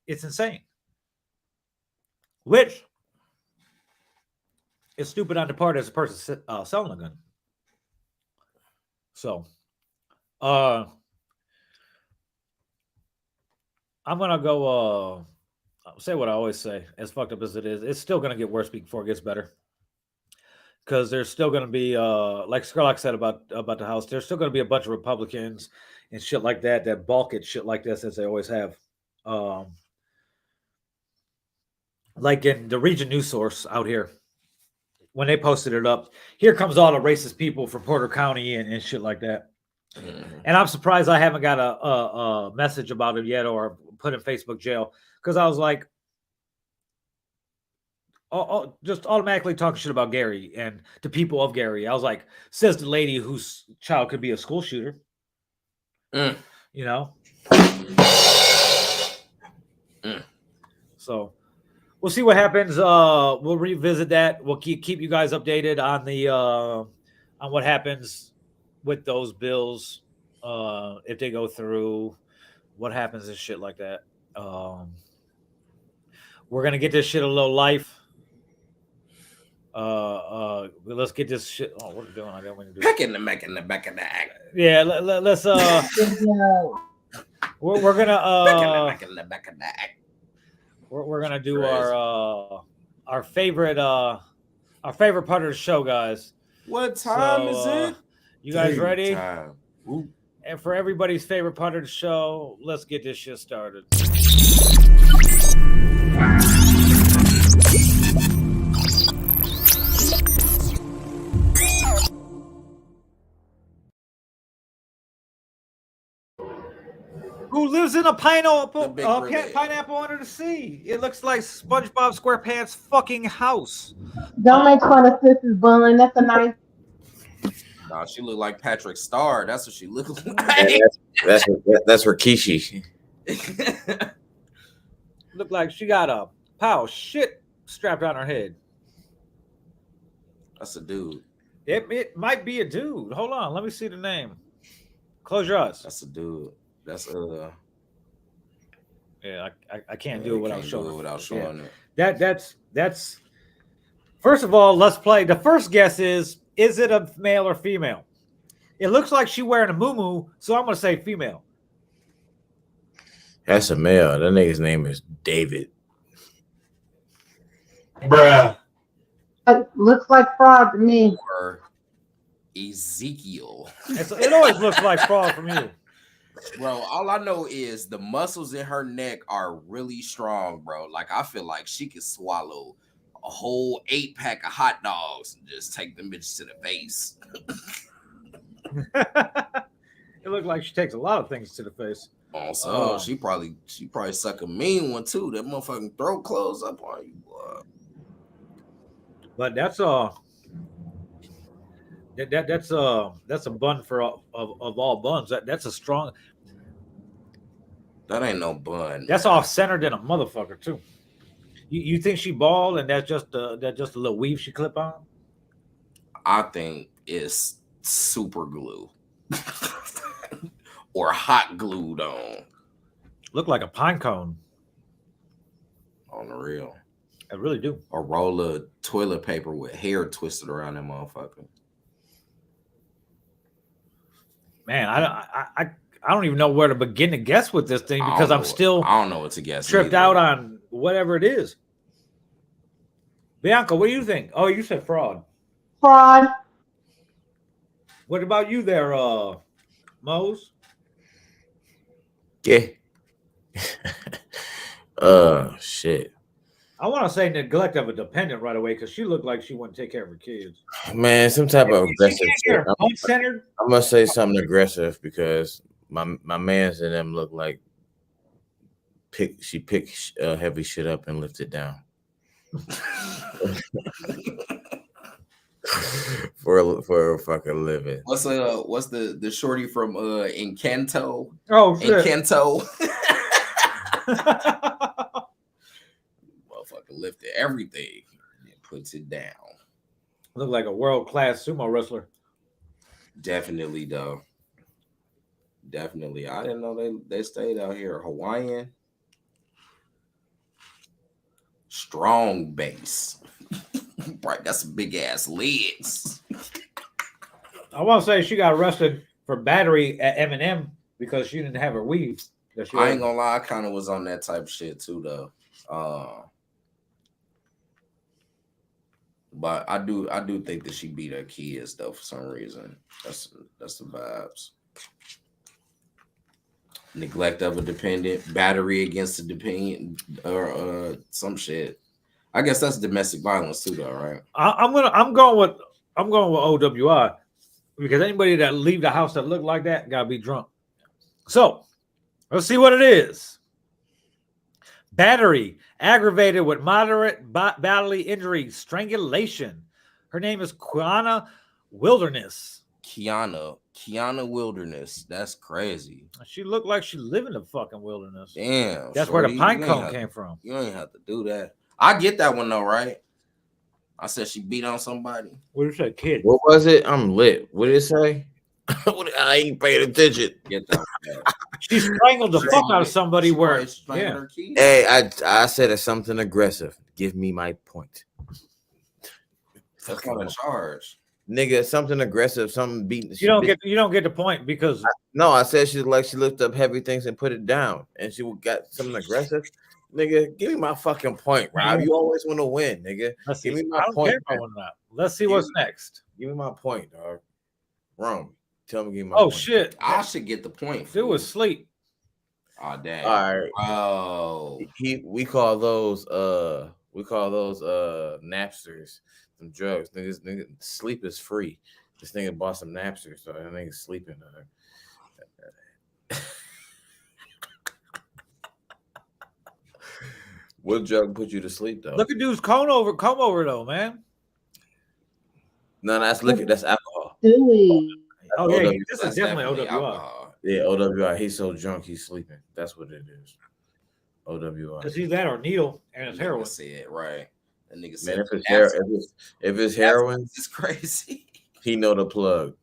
It's insane. Which is stupid on the part as a person selling a gun. So, I'm gonna go say what I always say, as fucked up as it is. It's still gonna get worse before it gets better. Because there's still gonna be like Sherlock said about the House, there's still gonna be a bunch of Republicans and shit like that balk at shit like this, as they always have. Like in the Region News Source out here, when they posted it up, here comes all the racist people from Porter County and shit like that. And I'm surprised I haven't got a message about it yet or put in Facebook jail, because I was like, just automatically talking shit about Gary and the people of Gary. I was like, says the lady whose child could be a school shooter. You know? So, we'll see what happens. We'll revisit that. We'll keep you guys updated on the on what happens with those bills, if they go through, what happens and shit like that. We're gonna get this shit a little life. Let's get this shit. Oh, what are we doing? I don't want to do. Back in the act. Yeah, let's. We're gonna Back in the act. we're gonna do our favorite part of the show, guys. What time is it? You guys ready? Time. And for everybody's favorite part of the show, let's get this shit started. Who lives in a pineapple under the sea? It looks like SpongeBob SquarePants' fucking house. Don't make fun of Sis's bun. That's a nice. Nah, she look like Patrick Star. That's what she looks like. That's Rikishi. Look like she got a pile of shit strapped on her head. That's a dude. It might be a dude. Hold on, let me see the name. Close your eyes. That's a dude. That's yeah, I can't do it without showing it. That's first of all, let's play. The first guess is it a male or female? It looks like she's wearing a muumuu, so I'm gonna say female. That's a male. That nigga's name is David. Bruh. It looks like fraud to me. Or Ezekiel. It always looks like fraud from you. Bro, all I know is the muscles in her neck are really strong, bro. Like, I feel like she could swallow a whole 8-pack of hot dogs and just take them bitches to the face. It looked like she takes a lot of things to the face. Also, she probably suck a mean one too. That motherfucking throat close up on you, boy. But that's that's a bun for of all buns. That's a strong. That ain't no bun. That's off centered than a motherfucker too. You think she bald and that's just a little weave she clip on? I think it's super glue or hot glued on. Look like a pine cone. On the real. I really do. A roll of toilet paper with hair twisted around that motherfucker. Man, I don't even know where to begin to guess with this thing because I don't know what to guess. Tripped out on whatever it is. Bianca, what do you think? Oh, you said fraud. Fraud. What about you there, Mose? Yeah. Shit. I want to say neglect of a dependent right away because she looked like she wouldn't take care of her kids. Man, some type of aggressive shit. Uncentered. I'm gonna say something aggressive because my mans and them look like she picked heavy shit up and lifted it down. for a fucking living. What's the shorty from Encanto? Oh shit. Encanto. Motherfucker lifted everything and puts it down. Look like a world-class sumo wrestler. Definitely though. Definitely. I didn't know they stayed out here. Hawaiian. Strong base. Right, that's some big ass legs. I want to say she got arrested for battery at Eminem because she didn't have her weave. I ain't gonna lie, I kind of was on that type of shit too, though. But I do think that she beat her kids though for some reason. That's the vibes. Neglect of a dependent, battery against a dependent, or some shit. I guess that's domestic violence too, though, right? I'm going with OWI because anybody that leave the house that look like that gotta be drunk. So let's see what it is. Battery, aggravated with moderate bodily injury, strangulation. Her name is Kiana Wilderness. Kiana Wilderness. That's crazy. She looked like she lived in the fucking wilderness. Damn. That's where the pine cone came from. You ain't have to do that. I get that one though, right? I said she beat on somebody. What did you say, kid? What was it? I'm lit. What did it say? I ain't paying attention. Get that. She strangled the fuck out of somebody. She Where? probably strangled her kid. Hey, I said it's something aggressive. Give me my point. That's not a charge. Nigga, something aggressive, something beating. You don't get the point because No, I said she lifted up heavy things and put it down, and she got something aggressive. Nigga, give me my fucking point, Rob. You always want to win, nigga. Give me my point. Let's see what's next. Give me my point, dog. Wrong. Tell me, give me my Oh point. shit! I should get the point. Dude was asleep. Oh damn. All right. Oh. We call those napsters, some drugs. Niggas, sleep is free. This nigga bought some napsters, so that nigga's sleeping. What drug put you to sleep though? Look at dude's comb over though, man. No, that's liquor. That's alcohol. Oh yeah, OWI. this is definitely OWI. alcohol. Yeah, OWI. He's so drunk, he's sleeping. That's what it is. OWI. Is he that or needle and it's heroin? Said right. That nigga Man, said if it's heroin, it's crazy. he know the plug.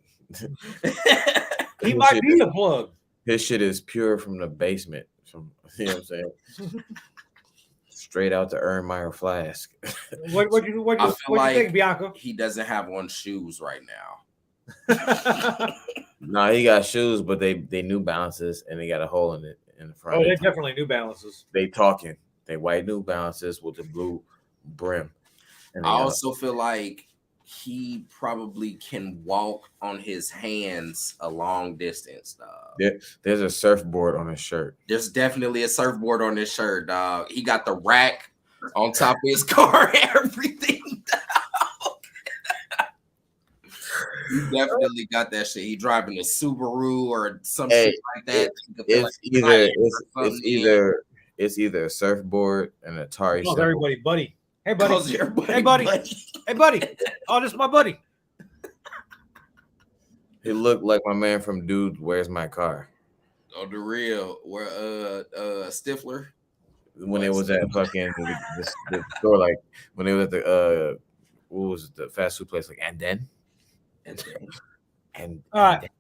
He might be the plug. His shit is pure from the basement. You know what I'm saying? Straight out the Erlenmeyer flask. What you think, Bianca? He doesn't have on shoes right now. No, he got shoes, but they New Balances and they got a hole in it in the front. Oh, they're definitely New Balances. They talking. They white New Balances with the blue brim. And I also feel like he probably can walk on his hands a long distance, dog. There's a surfboard on his shirt. There's definitely a surfboard on his shirt, dog. He got the rack on top of his car, everything, dog. He definitely got that shit. He driving a Subaru or some shit like that. It's either a surfboard and an Atari. Oh, everybody, buddy. Hey, buddy. Hey, buddy. Hey, buddy. Oh, this is my buddy. He looked like my man from Dude, Where's My Car? Oh, the real where Stifler. When it was at fucking the store, like when it was at the what was it, the fast food place, like and then. All right.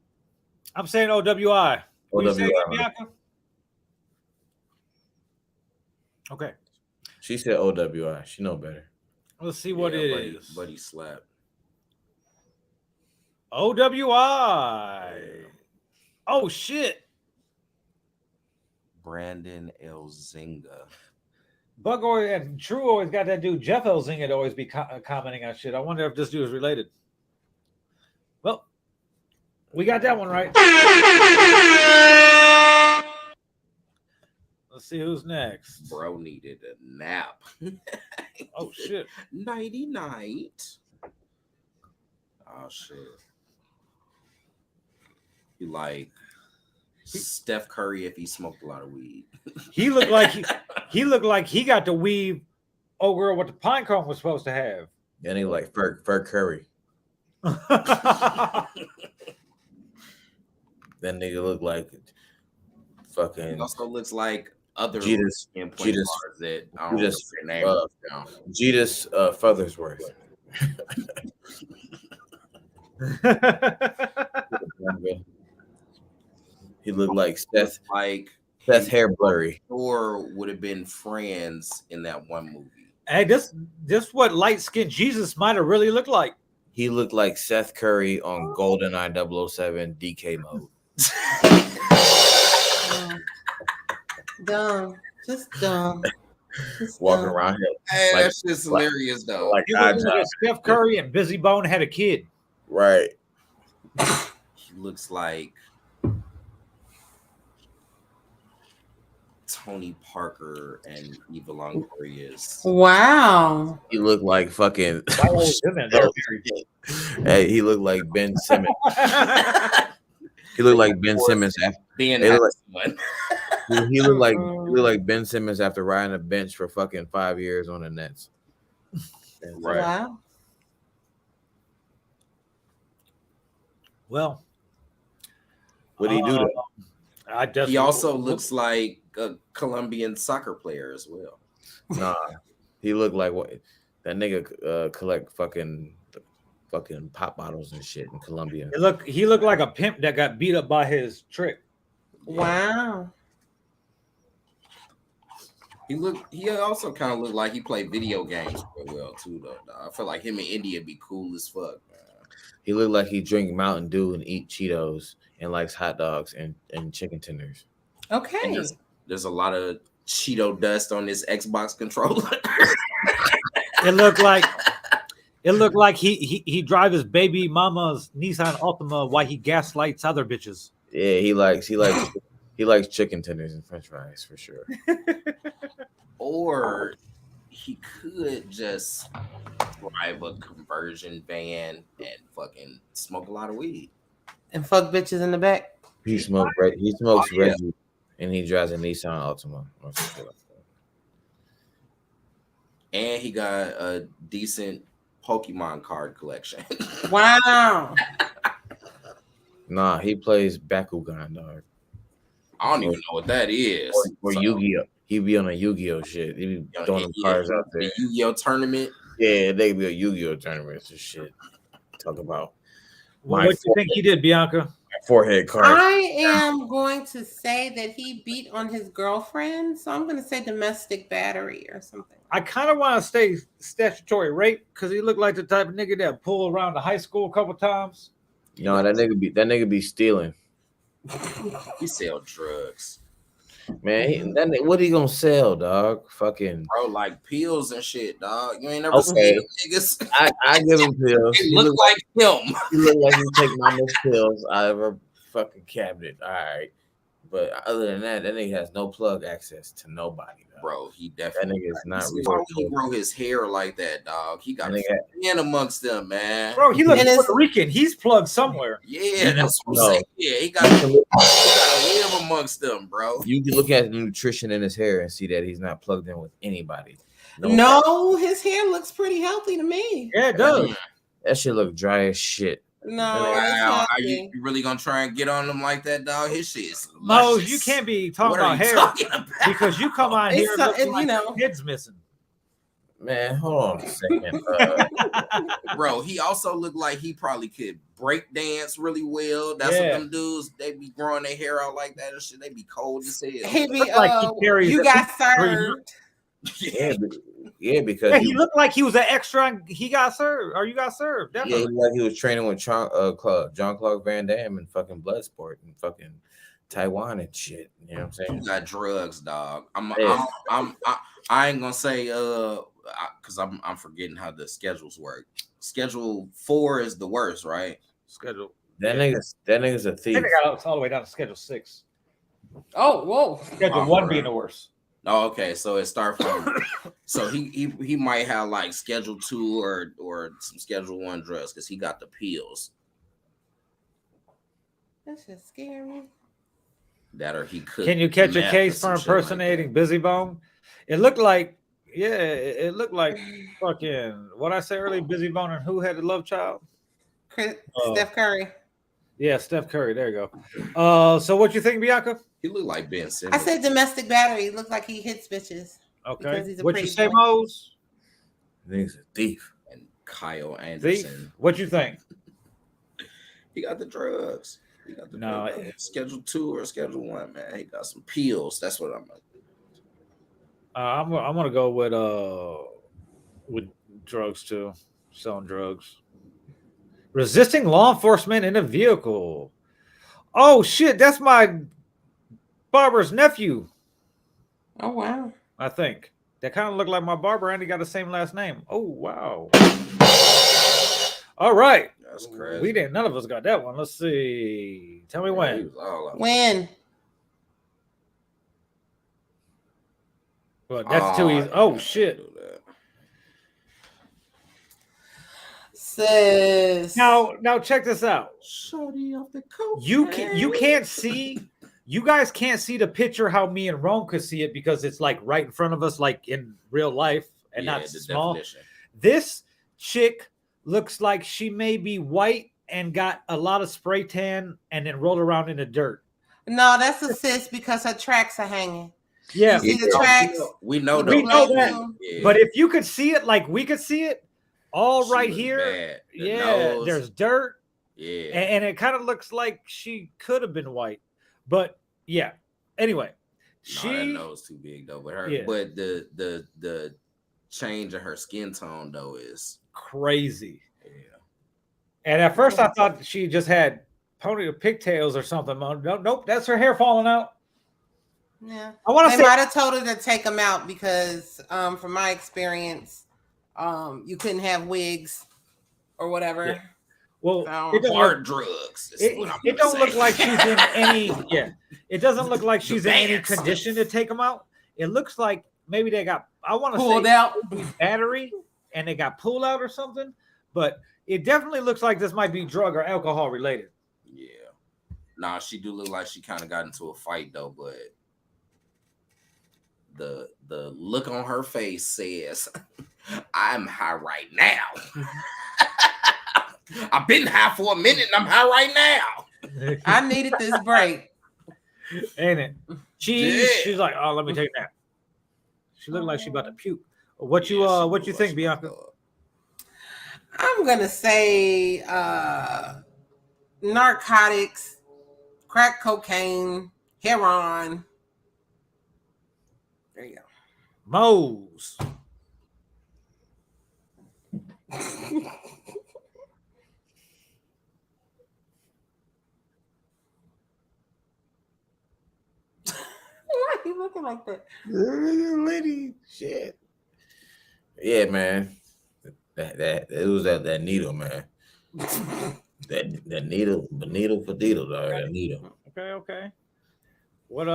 I'm saying OWI. What you saying, OWI. Bianca? Okay. She said OWI. She know better. Let's see what it is. Buddy slap. OWI. Oh shit. Brandon Elzinga. Bug always and True always got that dude Jeff Elzinga to always be commenting on shit. I wonder if this dude is related. Well, we got that one right. Let's see who's next. Bro needed a nap. Oh shit. Nighty night. Oh shit. He like Steph Curry if he smoked a lot of weed. He looked like he looked like he got to weave over what the pine cone was supposed to have. And he like Fur Curry. That nigga look like fucking. He also looks like other Jesus that I don't know their name. Jesus Feathersworth. He looked like Seth Hair Blurry. Or would have been friends in that one movie. Hey, this what light-skinned Jesus might have really looked like. He looked like Seth Curry on GoldenEye 007 DK mode. Dumb. Just dumb. Walking around here. Hey, like, that's just hilarious though. Like Steph Curry and Busy Bone had a kid. Right. He looks like Tony Parker and Eva Longoria's. Wow. He looked like fucking. Hey, he looked like Ben Simmons. He looked like Ben Simmons after being he looked like Ben Simmons after riding a bench for fucking 5 years on the Nets. Right. Wow. Well, what did he do? He also looks like a Colombian soccer player as well. Nah, He looked like what that nigga collect fucking pop bottles and shit in Colombia. He looked like a pimp that got beat up by his trick. Wow. He also kind of looked like he played video games real well too, though. Dog. I feel like him and India be cool as fuck, man. He looked like he drink Mountain Dew and eat Cheetos and likes hot dogs and chicken tenders. Okay. And there's a lot of Cheeto dust on this Xbox controller. It looked like he drive his baby mama's Nissan Altima while he gaslights other bitches. Yeah, he likes chicken tenders and French fries for sure. Or he could just drive a conversion van and fucking smoke a lot of weed and fuck bitches in the back. He smokes Reggie and he drives a Nissan Altima or some shit like that. And he got a decent Pokemon card collection. Wow. Nah, he plays Bakugan, dog. I don't even know what that is. Or Yu-Gi-Oh. He be on a Yu-Gi-Oh shit. He be throwing them cards out there. The Yu-Gi-Oh tournament. Yeah, they be a Yu-Gi-Oh tournament and shit. Talk about what do you think he did, Bianca? Forehead card. I am going to say that he beat on his girlfriend, so I'm going to say domestic battery or something. I kind of want to say statutory rape because he looked like the type of nigga that pulled around the high school a couple times. No, that nigga be stealing. He sell drugs. Man, what he gonna sell, dog? Fucking bro, like pills and shit, dog. You ain't never seen them niggas. I give him pills. He look like him. He look like he take mama's pills out of her fucking cabinet. All right, but other than that nigga has no plug access to nobody, dog. Bro. He definitely that nigga is not he grow his hair like that, dog. He got a fan amongst them, man. Bro, he looks Puerto Rican. He's plugged somewhere. Yeah, that's what I'm saying. Yeah, he got to live amongst them, bro. You can look at the nutrition in his hair and see that he's not plugged in with anybody. No, his hair looks pretty healthy to me. Yeah, it does. That shit look dry as shit. No, wow. Are you really gonna try and get on him like that, dog? His shit's no, you can't be talking about hair because you come on here looking like your kid's missing. Man, hold on a second. Bro, he also looked like he probably could break dance really well. That's what them dudes, they be growing their hair out like that and shit. They be cold as hell. He be, you got served. Yeah, because he looked like he was an extra and he got served, or you got served. Definitely. Yeah, like he was training with Jean-Claude Van Damme and fucking Bloodsport and fucking Taiwan and shit. You know what I'm saying? You got drugs, dog. I ain't gonna say because I'm forgetting how the schedules work. Schedule 4 is the worst, right? Schedule that nigga's a thief. I think I got all the way down to schedule 6. Oh, whoa! Schedule 1 being the worst. Oh, okay. So it starts from. So he might have like schedule 2 or some schedule 1 drugs because he got the pills. That's just scary. That or he could. Can you catch a case for impersonating Busy Bone? It looked like, it looked like fucking what I said earlier. Busy Bone and who had the love child? Steph Curry. Yeah, Steph Curry. There you go. So what you think, Bianca? He looked like Ben Simmons. I said domestic battery. He looked like he hits bitches. Okay. What you say, Mose? He's a thief. And Kyle Anderson. Thief? What you think? He got the drugs. He got the drugs. Schedule 2 or schedule 1, man. He got some pills. That's what I'm like. I'm gonna go with drugs too. Selling drugs. Resisting law enforcement in a vehicle. Oh shit, that's my barber's nephew. Oh wow. I think. That kind of looked like my barber and he got the same last name. Oh wow. All right. That's crazy. We didn't, none of us got that one. Let's see. Tell me when. When? Well, that's too easy. Oh shit. Sis. Now check this out. Shorty off the coast. You can't see. You guys can't see the picture how me and Rome could see it because it's like right in front of us, like in real life and not small. Definition. This chick looks like she may be white and got a lot of spray tan and then rolled around in the dirt. No, that's a sis because her tracks are hanging. Yeah, You see the tracks? We know we know that. Yeah. But if you could see it like we could see it, all She right was here, bad. The yeah, nose. there's dirt, Yeah. and it kind of looks like she could have been white. But yeah, anyway, No, that nose too big though. But her, Yeah. but the change in her skin tone though is crazy. yeah. And at first I thought she just had pigtails or something. Nope, that's her hair falling out. Yeah, I want to they say might have told her to take them out because, from my experience, you couldn't have wigs or whatever. Yeah. Well, So- it don't hard look, drugs. is it, what I'm it gonna don't look say. like she's in any. Yeah, it doesn't look like she's in any Advanced. condition to take them out. It looks like maybe they got. I want to Pulled say out. battery, and they got pulled out or something. But it definitely looks like this might be drug or alcohol related. Yeah. Nah, she do look like she kind of got into a fight though, but the look on her face says, "I'm high right now." I've been high for a minute and I'm high right now. I needed this break. Ain't it? She's like, oh, let me take that. She looked like she about to puke. What you think, Bianca? I'm gonna say narcotics, crack cocaine, heroin. There you go. Moe's. Why are you looking like that? Lady, shit. Yeah, man. That it was that needle, man. that needle, but needle for needle, dog. That needle. Okay. What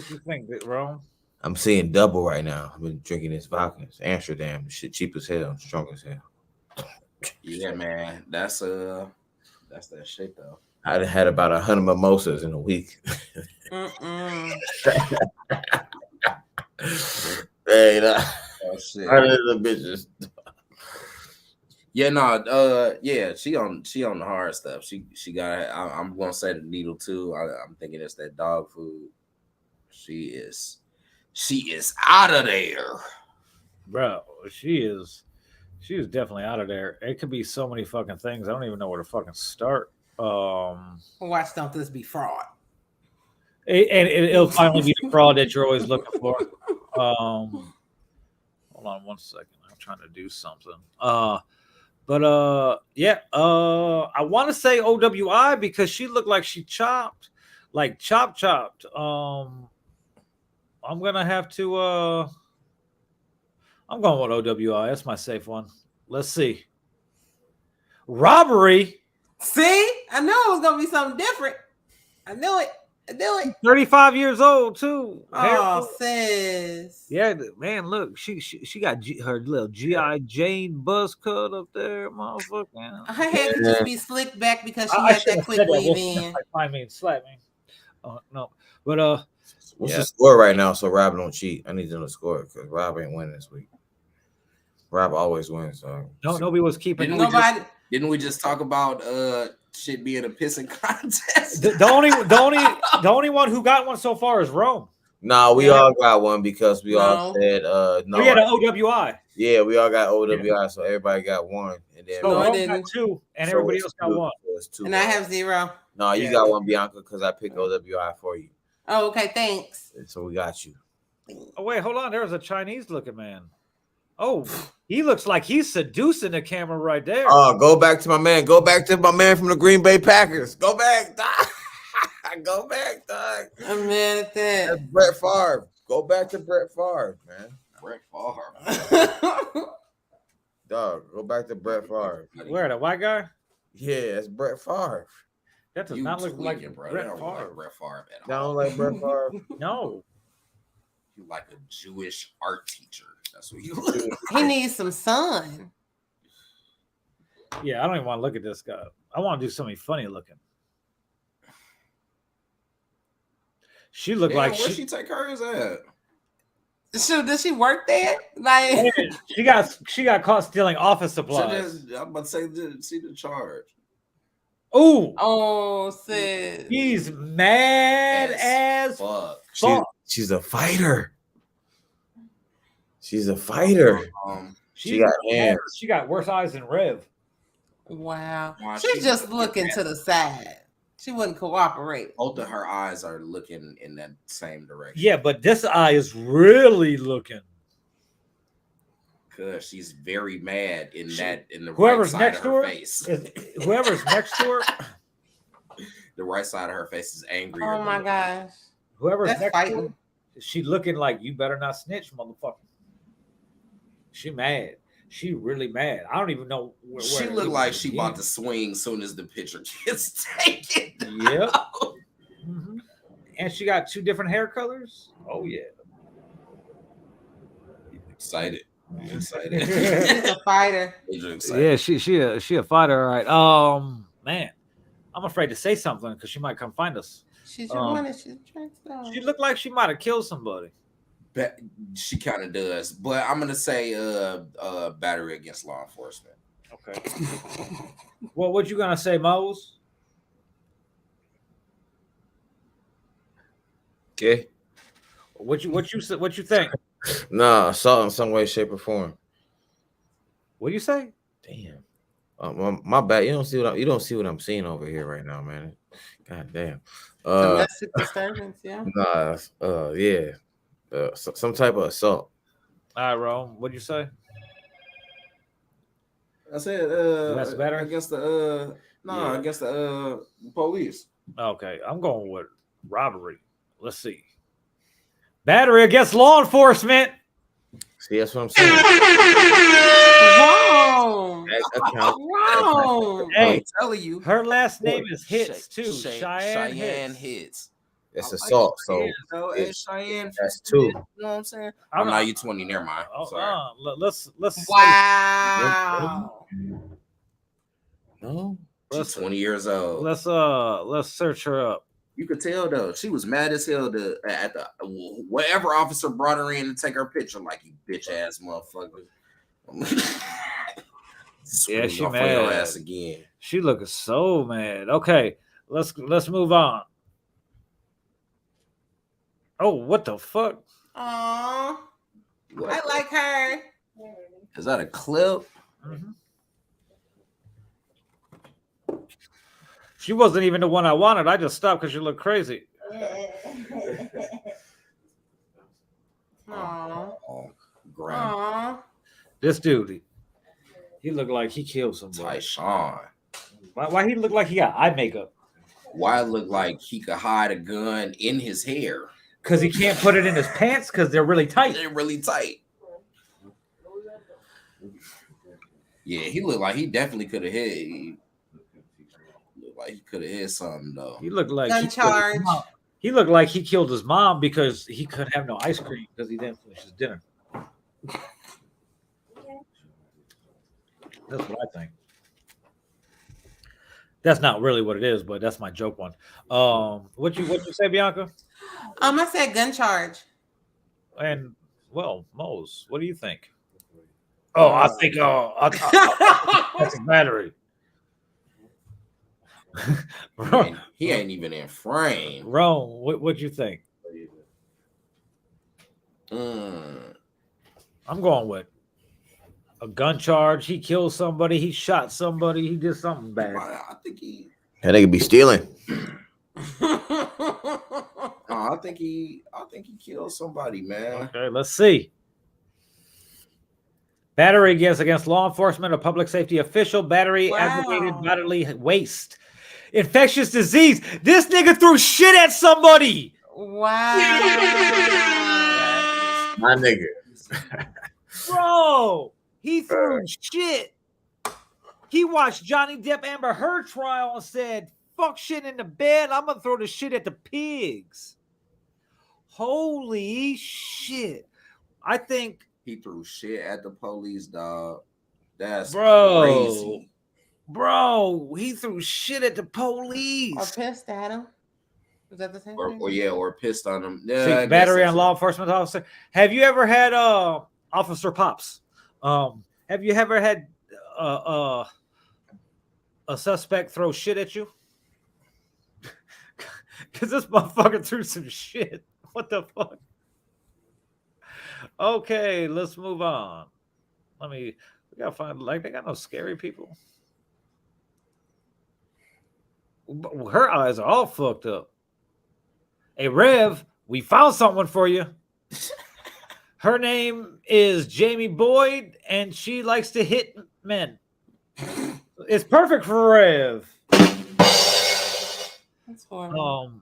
you think, Rome? I'm seeing double right now. I've been drinking this vodka. It's Amsterdam. Shit cheap as hell, strong as hell. Yeah, man. That's that shit though. I had about 100 mimosas in a week. Hey, Oh shit. 100 of the bitches. Yeah, no, yeah, she on the hard stuff. She got. I'm gonna say the needle too. I'm thinking it's that dog food. She is out of there, Bro, she is definitely out of there. It could be so many fucking things. I don't even know where to fucking start. Watch don't this be fraud. It'll finally be the fraud that you're always looking for. Hold on 1 second. I'm trying to do something. Yeah. I want to say OWI because she looked like she chopped. I'm gonna have to. I'm going with OWI. That's my safe one. Let's see. Robbery. See, I knew it was gonna be something different. I knew it. 35 years old too. Oh, sis. Yeah, man. Look, she got her little GI Jane buzz cut up there, motherfucker. Her hair could just be slicked back because she I had should that have quick said that. weave Well, in. find me and slap me. No, but What's the score right now? So Rob don't cheat. I need to know the score because Rob ain't winning this week. Rob always wins. So nobody was keeping. Didn't we just talk about shit being a pissing contest? The only one who got one so far is Rome. No, we all got one because we all said no. We had an OWI. Yeah, we all got OWI, so everybody got one, and then So Rome got two, and everybody else got one. Two. And I have 0. No, you got one, Bianca, because I picked OWI for you. Oh, okay, thanks. So we got you. Oh wait, hold on. There's a Chinese looking man. Oh, he looks like he's seducing the camera right there. Oh, go back to my man. Go back to my man from the Green Bay Packers. Go back, dog. Go back, dog. I'm mad at that. That's Brett Favre. Go back to Brett Favre, man. Brett Favre. Dog, go back to Brett Favre. Where, the white guy? Yeah, it's Brett Favre. That does not look like Brett Favre. Favre. Brett Favre at Y'all all. don't like Brett Favre? No. You like a Jewish art teacher. That's what you look like. He needs some sun. Yeah, I don't even want to look at this guy. I want to do something funny looking. She looked like where she take hers at? So does she work there? Like she got caught stealing office supplies. I'm about to say, see the charge. Ooh. Oh, sis. He's mad as fuck. She's a fighter. She's a fighter. She got hands. She got worse eyes than Rev. Wow. Nah, She's she just looking looking to the side. She wouldn't cooperate. Both of her eyes are looking in that same direction. Yeah, but this eye is really looking. Cause she's very mad in the Whoever's right side next of to her her, face. whoever's next to her, The right side of her face is angry. Oh my gosh. whoever's That's next to her, fighting. she looking like you better not snitch, motherfucker. She mad. She really mad. I don't even know where She looked like she about to swing soon as the picture gets taken. Yep. Mm-hmm. And she got 2 different hair colors. Oh yeah. Excited. Excited. She's a fighter. Yeah, she a fighter, all right. Man, I'm afraid to say something because she might come find us. She's your one and she's dressed up. She looked like she might have killed somebody. She kind of does, but I'm gonna say battery against law enforcement. Okay. Well, what you gonna say, Mose? Okay. What you think? Nah, assault in some way, shape, or form. What do you say? Damn. My bad. You don't see what I'm seeing over here right now, man. God damn. Domestic disturbance, yeah. Nah. Yeah. Some type of assault. All right, Rome. What'd you say? I said that's better. Against the against the police. Okay, I'm going with robbery. Let's see. Battery against law enforcement. See, that's what I'm saying. Wrong. Wrong. Hey, I'm telling you, her last name is Hits too. Cheyenne Hits. It's assault, so Cheyenne. that's 2. You know what I'm saying? I'm not you 20. Never mind. Sorry. Let's. Wow. No, she's 20 years old. Let's search her up. You could tell though, she was mad as hell at the whatever officer brought her in to take her picture. Like, you bitch ass motherfucker. Yeah, she off on mad. your ass again. She looking so mad. Okay, let's move on. Oh, what the fuck? Aww. I like her. Is that a clip? Mm-hmm. She wasn't even the one I wanted. I just stopped because she looked crazy. Aww. Aww. This dude, he looked like he killed somebody. Tyshawn. Why he look like he got eye makeup? Why it look like he could hide a gun in his hair? Because he can't put it in his pants because they're really tight. They're really tight. Yeah, he looked like he definitely could have hit. Looked like he could have hit something though. He looked like Gun charge. He looked like he killed his mom because he couldn't have no ice cream because he didn't finish his dinner. That's what I think. That's not really what it is, but that's my joke one. What you say, Bianca? I said gun charge. And well, Mose, what do you think? Oh, I think that's a battery. He ain't even in frame. Rome, what you think? I'm going with a gun charge. He killed somebody. He shot somebody. He did something bad. I think he. And they could be stealing. I think he killed somebody, man. Okay, let's see. Battery against law enforcement, a public safety official. Battery, aggravated bodily waste, infectious disease. This nigga threw shit at somebody. Wow. My nigga. Bro, he threw shit. He watched Johnny Depp Amber Heard trial and said, fuck shit in the bed. I'm going to throw the shit at the pigs. Holy shit. I think he threw shit at the police, dog. That's crazy. Bro, he threw shit at the police. Or pissed at him. Is that the same thing? Or pissed on him. Yeah, see, battery on law enforcement officer. Have you ever had Officer Pops? Have you ever had a suspect throw shit at you? Because this motherfucker threw some shit. What the fuck? Okay, let's move on. We gotta find, like, they got no scary people. Her eyes are all fucked up. Hey, Rev, we found someone for you. Her name is Jamie Boyd, and she likes to hit men. It's perfect for Rev. That's horrible.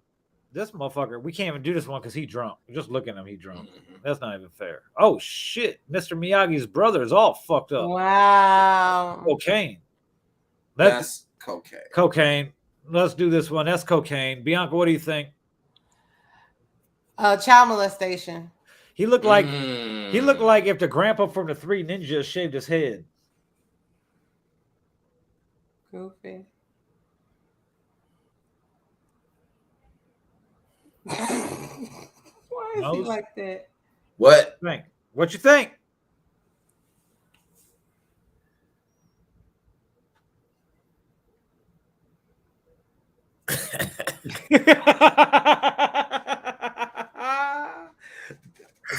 This motherfucker, we can't even do this one because he drunk. Just look at him, he drunk. That's not even fair. Oh shit, Mr. Miyagi's brother is all fucked up. Wow. Cocaine. That's cocaine. Cocaine. Let's do this one. That's cocaine. Bianca, what do you think? Child molestation. He looked like if the grandpa from the Three Ninjas shaved his head. Goofy. Why is he like that? What? What you think?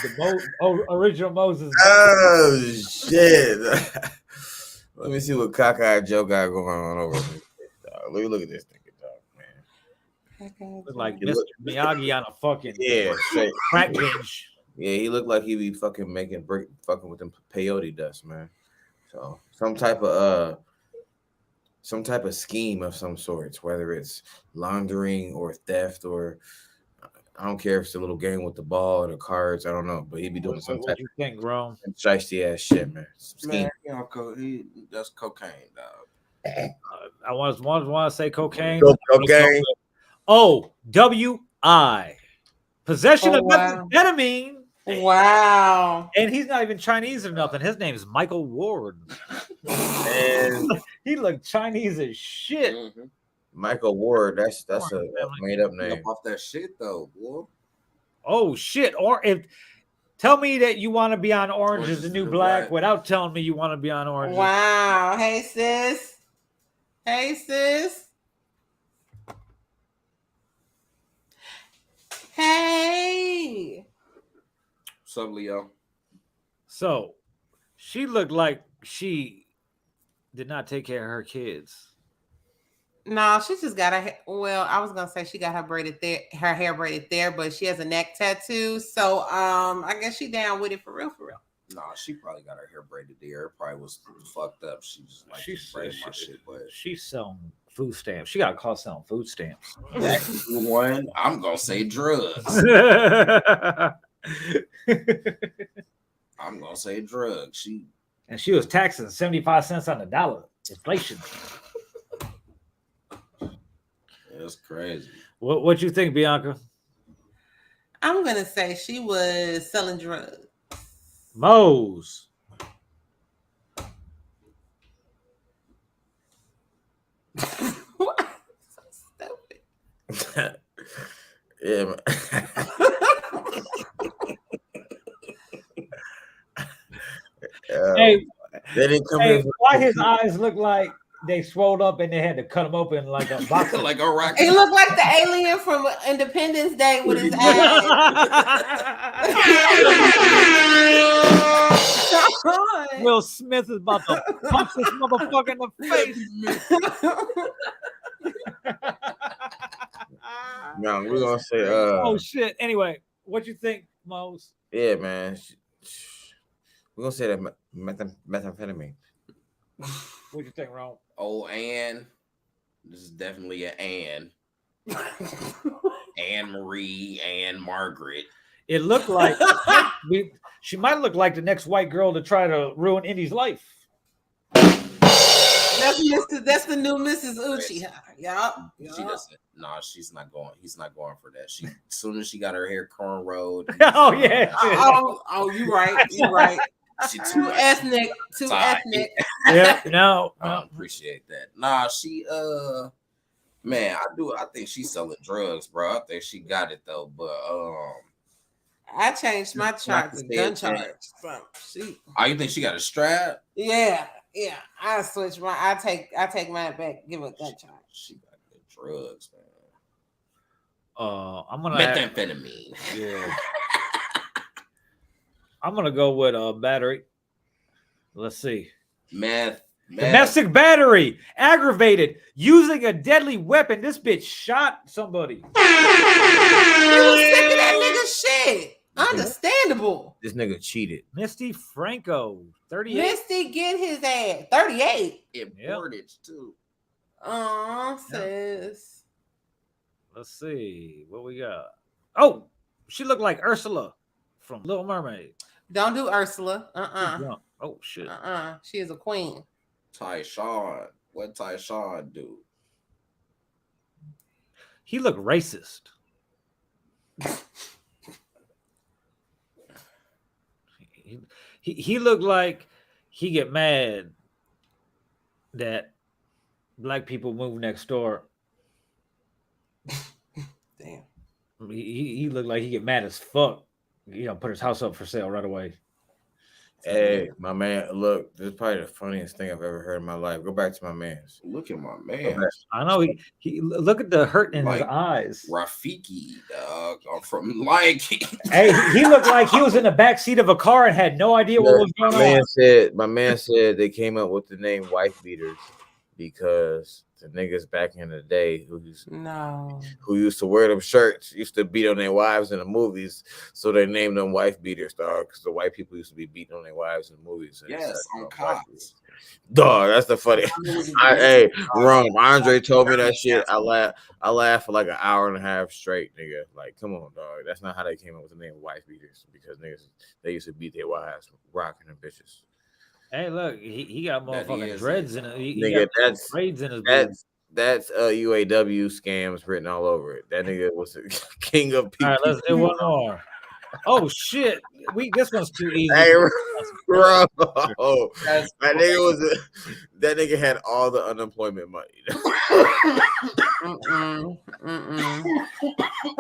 The original Moses. Oh shit! Let me see what cockeyed Joe got going on over here. Let me look at this nigga, dog, man. Look like Mr. Miyagi on a fucking crack binge. Yeah, he looked like he be fucking fucking with them peyote dust, man. So some type of scheme of some sorts, whether it's laundering or theft or I don't care if it's a little game with the ball or the cards, I don't know, but he be doing some type of Rome? Shiesty ass shit, man. Man, that's cocaine, dog. I want to say cocaine. Cocaine. Oh, WI. Possession of methamphetamine. Wow. And he's not even Chinese or nothing. His name is Michael Ward. And he looked Chinese as shit. Mm-hmm. Michael Ward, that's a made up name. Off that shit though, boy. Oh shit! Or tell me that you want to be on Orange is the New Black without telling me you want to be on Orange. Wow. Hey sis. Hey sis. Hey. What's up, Leo? So she looked like she did not take care of her kids. No, she just got her. Well, I was gonna say she got her hair braided there, but she has a neck tattoo. So, I guess she down with it for real. No, she probably got her hair braided there. It probably was fucked up. She's like, my shit, but she's selling food stamps. She got caught selling food stamps. That's the one. I'm gonna say drugs. I'm gonna say drugs. She was taxing 75 cents on the dollar. Inflation. That's crazy. What you think, Bianca? I'm gonna say she was selling drugs. Mose. What? So stupid. Yeah, man. Hey, they didn't come why his eyes look like they swelled up and they had to cut them open like a box? Like a rocket. He looked like the alien from Independence Day with his eyes. Will Smith is about to punch this motherfucker in the face. No, we're gonna say oh shit. Anyway, what you think, Mose? Yeah, man. We're gonna say that methamphetamine. What you think, Ron? Oh, Anne. This is definitely an Anne. Anne Marie, Anne Margaret. It looked like she might look like the next white girl to try to ruin Indy's life. That's the new Mrs. Uchi. Yeah. She doesn't. No, she's not going. He's not going for that. As soon as she got her hair cornrowed. Oh yeah. Oh, you right. You right. She too ethnic. Too ethnic. Yeah. No. I appreciate that. Nah, she man, I think she's selling drugs, bro. I think she got it though, but I changed my chart to gun charge. Oh, you think she got a strap? Yeah. I switch my. I take mine back. Give her a gun charge. She got good drugs, man. I'm gonna methamphetamine. Yeah. I'm gonna go with battery. Let's see. Meth. Domestic battery, aggravated, using a deadly weapon. This bitch shot somebody. He was sick of that nigga shit. Understandable. This nigga cheated. Misty Franco, 38. Misty get his ass. 38. Imported too. Sis. Let's see what we got. Oh, she looked like Ursula from Little Mermaid. Don't do Ursula. Oh shit. She is a queen. Tyshawn. What Tyshawn do? He looked racist. he looked like he get mad that black people move next door. Damn. He looked like he get mad as fuck. You know, put his house up for sale right away. Hey, my man, look, this is probably the funniest thing I've ever heard in my life. Go back to my man's. Look at my man. I know he look at the hurt in his eyes. Rafiki, dog. I'm from like. Hey, he looked like he was in the back seat of a car and had no idea what was going on. My man said they came up with the name wife beaters because the niggas back in the day who used to wear them shirts used to beat on their wives in the movies, so they named them wife beaters, dog. Because the white people used to be beating on their wives in the movies. Yes, on cops. Dog, that's the funny. Hey, Ron, Andre told me that shit. I laughed for like an hour and a half straight, nigga. Like, come on, dog. That's not how they came up with the name wife beaters, because niggas they used to beat their wives, rocking them bitches. Hey, look, he got motherfucking dreads in it. Nigga, that's braids in his that's UAW scams written all over it. That nigga was the king of people. All right, let's do one more. Oh shit, this one's too easy. Hey, bro, that nigga had all the unemployment money.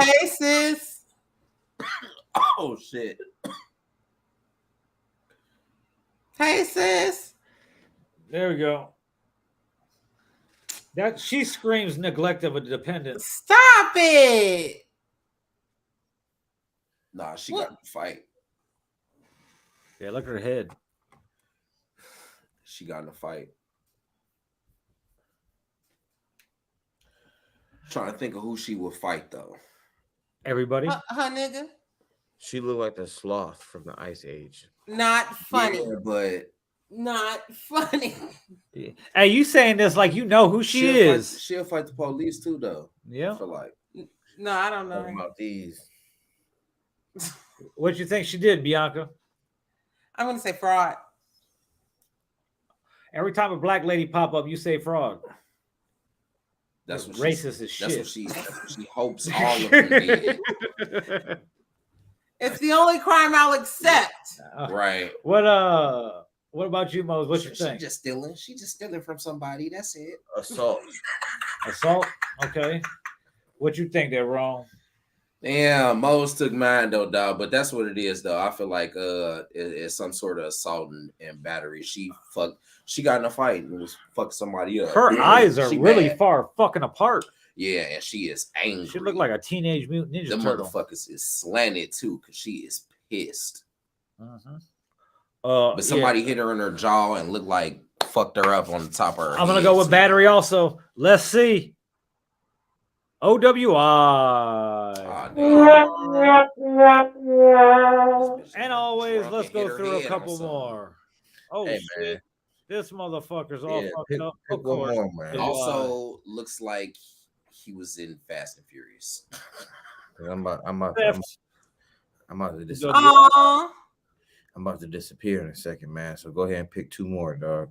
Hey, sis. Oh shit. Hey, sis. There we go. That she screams neglect of a dependent. Stop it. Nah, she got to fight. Yeah, look at her head. She got in a fight. Trying to think of who she would fight though. Everybody. Her nigga. She looked like the sloth from the Ice Age. Not funny. Yeah, but not funny. Yeah. Hey, you saying this like you know who she is? She'll fight the police too, though. Yeah. I feel like. No, I don't know about these. What you think she did, Bianca? I'm gonna say fraud. Every time a black lady pop up, you say fraud. That's what racist as shit. That's what she hopes all of them did. It's the only crime I'll accept. Right. What about you, Mose? What you think? She just stealing from somebody. That's it. Assault. Assault? Okay. What you think they're wrong? Yeah, Mose took mine though, dog. But that's what it is, though. I feel like it's some sort of assault and battery. She got in a fight and was fucking somebody up. Her eyes are really far fucking apart. Yeah, and she is angry. She looked like a teenage mutant ninja Them turtle. motherfuckers is slanted too, because she is pissed. Uh-huh. But somebody hit her in her jaw and looked like fucked her up on the top of her I'm gonna go with battery also. Let's see. OWI. And always, let's go through a couple more. Oh, hey, shit. Man. This motherfucker's all fucked up. Pick one more, man. Also, looks like he was in Fast and Furious. I'm about to disappear. I'm about to disappear in a second, man. So go ahead and pick two more, dog.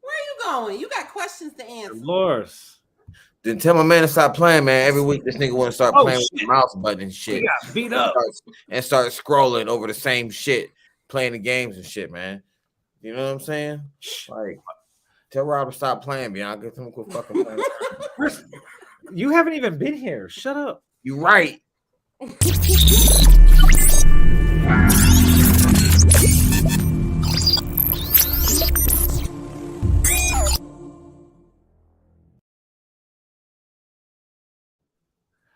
Where are you going? You got questions to answer. Lors. Then tell my man to stop playing, man. Every week this nigga want to start playing with the mouse button and shit. He got beat up. And start scrolling over the same shit, playing the games and shit, man. You know what I'm saying? Like, tell Rob to stop playing, Bianca. Tell him quit fucking playing. You haven't even been here. Shut up. You right.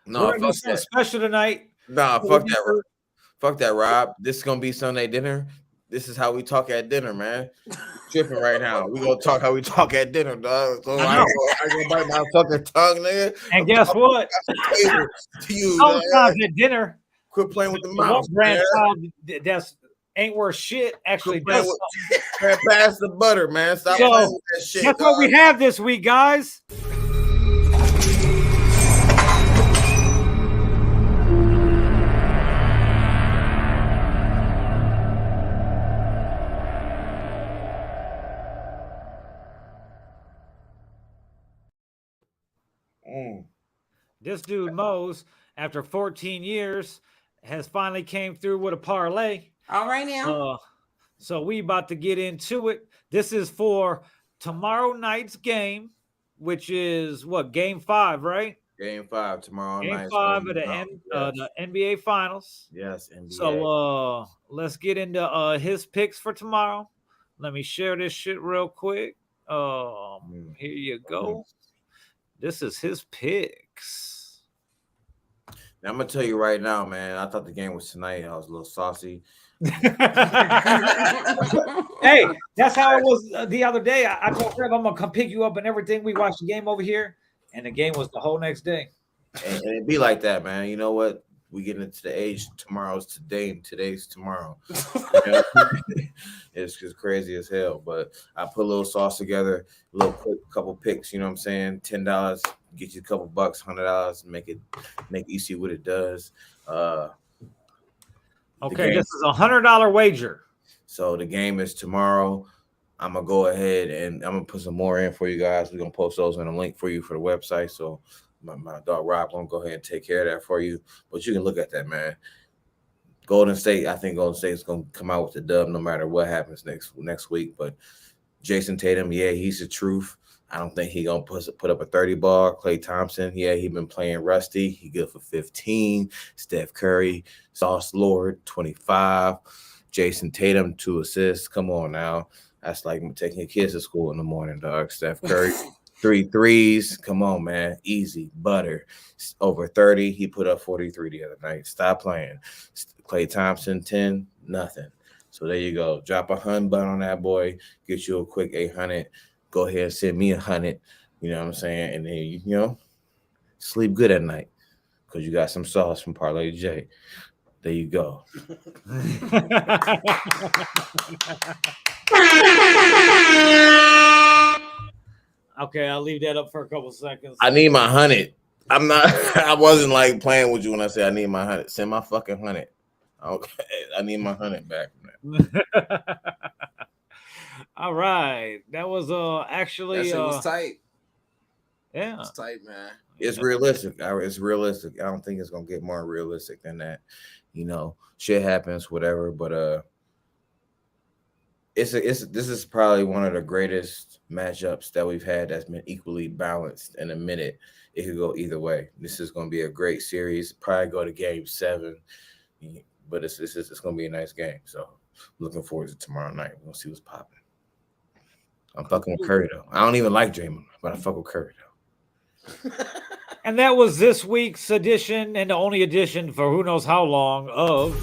No, We're gonna do fuck something that. special tonight. Nah, fuck that. Fuck that, Rob. This is gonna be Sunday dinner. This is how we talk at dinner, man. Tripping right now. We gonna talk how we talk at dinner, dog. So I gonna bite my fucking tongue, nigga. And guess what? To you, Sometimes at dinner, quit playing with the the mouse, one man. grandchild that's ain't worth shit actually Quit playing does with, man, pass the butter, man. Stop So, playing with that shit. That's what we have this week, guys. This dude Mose, after 14 years, has finally came through with a parlay. All right now. So we about to get into it. This is for tomorrow night's game, which is what, game 5, right? Game 5 tomorrow night. Game 5 of the NBA Finals. Yes, NBA. So let's get into his picks for tomorrow. Let me share this shit real quick. Here you go. This is his picks. Now, I'm gonna tell you right now, man. I thought the game was tonight. I was a little saucy. Hey, that's how it was the other day. I told Trev I'm gonna come pick you up and everything. We watched the game over here, and the game was the whole next day. And it be like that, man. You know what? We get into the age. Tomorrow's today, and today's tomorrow. You know? It's just crazy as hell. But I put a little sauce together, a little quick couple picks. You know what I'm saying? $10 get you a couple bucks, $100 make you see what it does. Okay, this is $100 wager. So the game is tomorrow. I'm gonna go ahead and I'm gonna put some more in for you guys. We're gonna post those in a link for you for the website. So my dog Rob gonna go ahead and take care of that for you. But you can look at that, man. Golden State, I think Golden State is gonna come out with the dub no matter what happens next week. But Jason Tatum, yeah, he's the truth. I don't think he gonna put up a 30 ball. Klay Thompson, yeah, he been playing rusty. He good for 15. Steph Curry, Sauce Lord, 25. Jason Tatum, 2 assists. Come on now. That's like taking your kids to school in the morning, dog. Steph Curry, 3 threes. Come on, man. Easy. Butter. Over 30. He put up 43 the other night. Stop playing. Klay Thompson, 10. Nothing. So there you go. Drop a $100 on that boy. Get you a quick 800. Go ahead and send me 100. You know what I'm saying? And then, you know, sleep good at night because you got some sauce from Parlay J. There you go. Okay, I'll leave that up for a couple seconds. I need my 100. I'm not. I wasn't like playing with you when I said I need my 100. Send my fucking 100. Okay, I need my 100 back. All right, that was actually that shit was tight. Yeah, it's tight, man. It's realistic. It's realistic. I don't think it's gonna get more realistic than that. You know, shit happens, whatever. But this is probably one of the greatest matchups that we've had that's been equally balanced. In a minute, it could go either way. This is gonna be a great series. Probably go to game 7, but it's gonna be a nice game. So looking forward to tomorrow night. We're gonna see what's popping. I'm fucking with Curry though. I don't even like Draymond, but I fuck with Curry though. And that was this week's edition, and the only edition for who knows how long of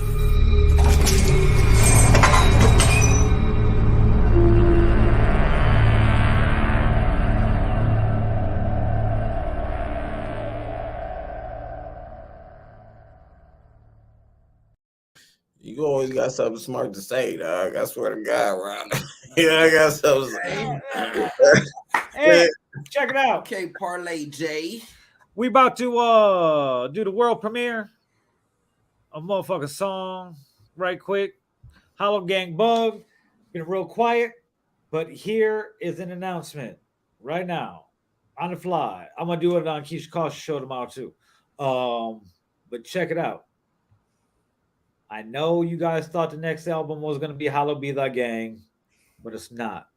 You always got something smart to say, dog. I swear to God, Ron. Yeah, I got something to say. Hey, check it out. Okay, Parlay J. We about to do the world premiere of motherfucking song right quick. Hollow Gang Bug. Been real quiet, but here is an announcement right now on the fly. I'm gonna do it on Keisha Caution show tomorrow too. But check it out. I know you guys thought the next album was gonna be Hollow Be Thy Gang, but it's not.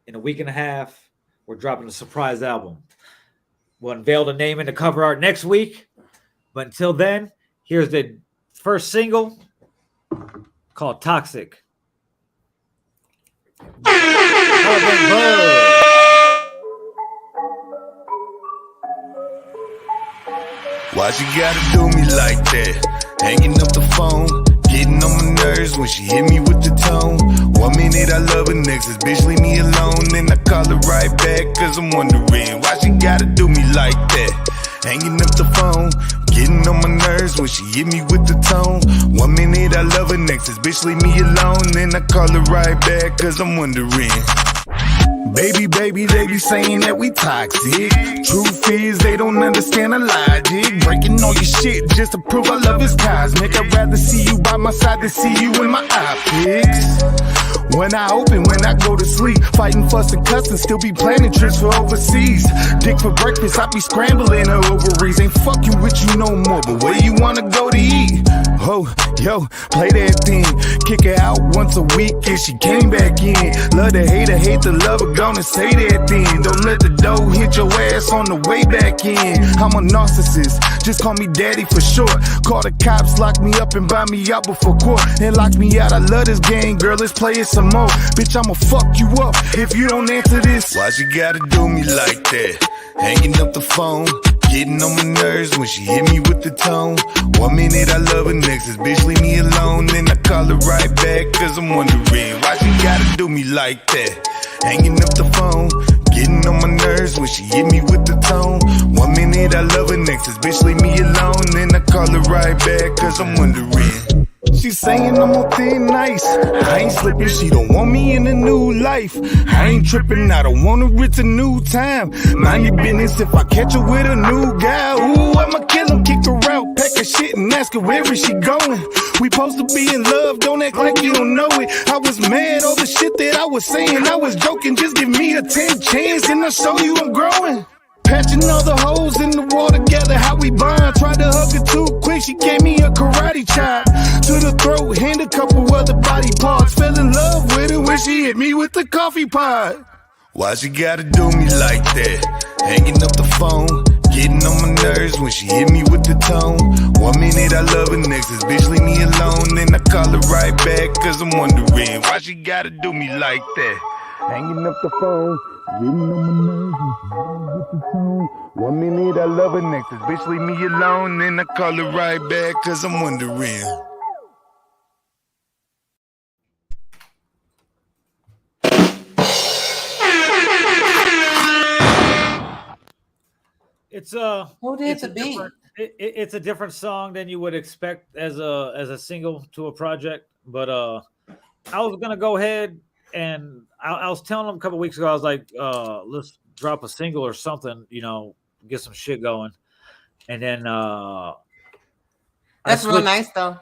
In a week and a half, we're dropping a surprise album. We'll unveil the name and the cover art next week. But until then, here's the first single called Toxic. Why she gotta do me like that? Hanging up the phone, getting on my nerves when she hit me with the tone. 1 minute I love her, next is bitch leave me alone. Then I call her right back, cause I'm wondering why she gotta do me like that. Hanging up the phone, getting on my nerves when she hit me with the tone. 1 minute I love her, next is bitch leave me alone. Then I call her right back, cause I'm wondering. Baby, they be saying that we toxic. Truth is, they don't understand the logic. Breaking all your shit just to prove our love is cosmic. I'd rather see you by my side than see you in my optics. When I open, when I go to sleep, fighting, fussing, cussing, still be planning trips for overseas. Dick for breakfast, I be scrambling her ovaries. Ain't fucking with you no more, but where you wanna go to eat? Oh, yo, play that thing. Kick her out once a week and she came back in. Love to hate her, hate the lover, gonna say that thing. Don't let the dough hit your ass on the way back in. I'm a narcissist, just call me daddy for short. Call the cops, lock me up and buy me out before court. And lock me out, I love this game, girl, let's play it some more. Bitch, I'ma fuck you up if you don't answer this. Why she gotta do me like that? Hanging up the phone, getting on my nerves when she hit me with the tone. 1 minute I love her, next is bitch leave me alone. Then I call her right back, cause I'm wondering why she gotta do me like that. Hanging up the phone, getting on my nerves when she hit me with the tone. 1 minute I love her, next is bitch leave me alone. Then I call her right back, cause I'm wondering. She's saying I'm on thin ice. I ain't slipping, she don't want me in a new life. I ain't tripping, I don't want her, it's a new time. Mind your business if I catch her with a new guy. Ooh, I'ma kill him, kick her out, pack her shit and ask her where is she going. We supposed to be in love, don't act like you don't know it. I was mad, all the shit that I was saying, I was joking. Just give me a 10 chance and I'll show you I'm growing. Patching all the holes in the wall together, how we bond. Tried to hug her too quick, she gave me a karate chop to the throat, hand a couple other body parts. Fell in love with her when she hit me with the coffee pot. Why she gotta do me like that? Hanging up the phone, getting on my nerves when she hit me with the tone. 1 minute I love her, next is bitch leave me alone. Then I call her right back, cause I'm wondering why she gotta do me like that. Hanging up the phone, getting on my nerves when she hit me with the tone. 1 minute I love her, next is bitch leave me alone. Then I call her right back, cause I'm wondering. It's Who did it's the a beat? different it's a different song than you would expect as a single to a project. But I was gonna go ahead and I was telling them a couple weeks ago, I was like, let's drop a single or something, get some shit going. And then That's real nice though.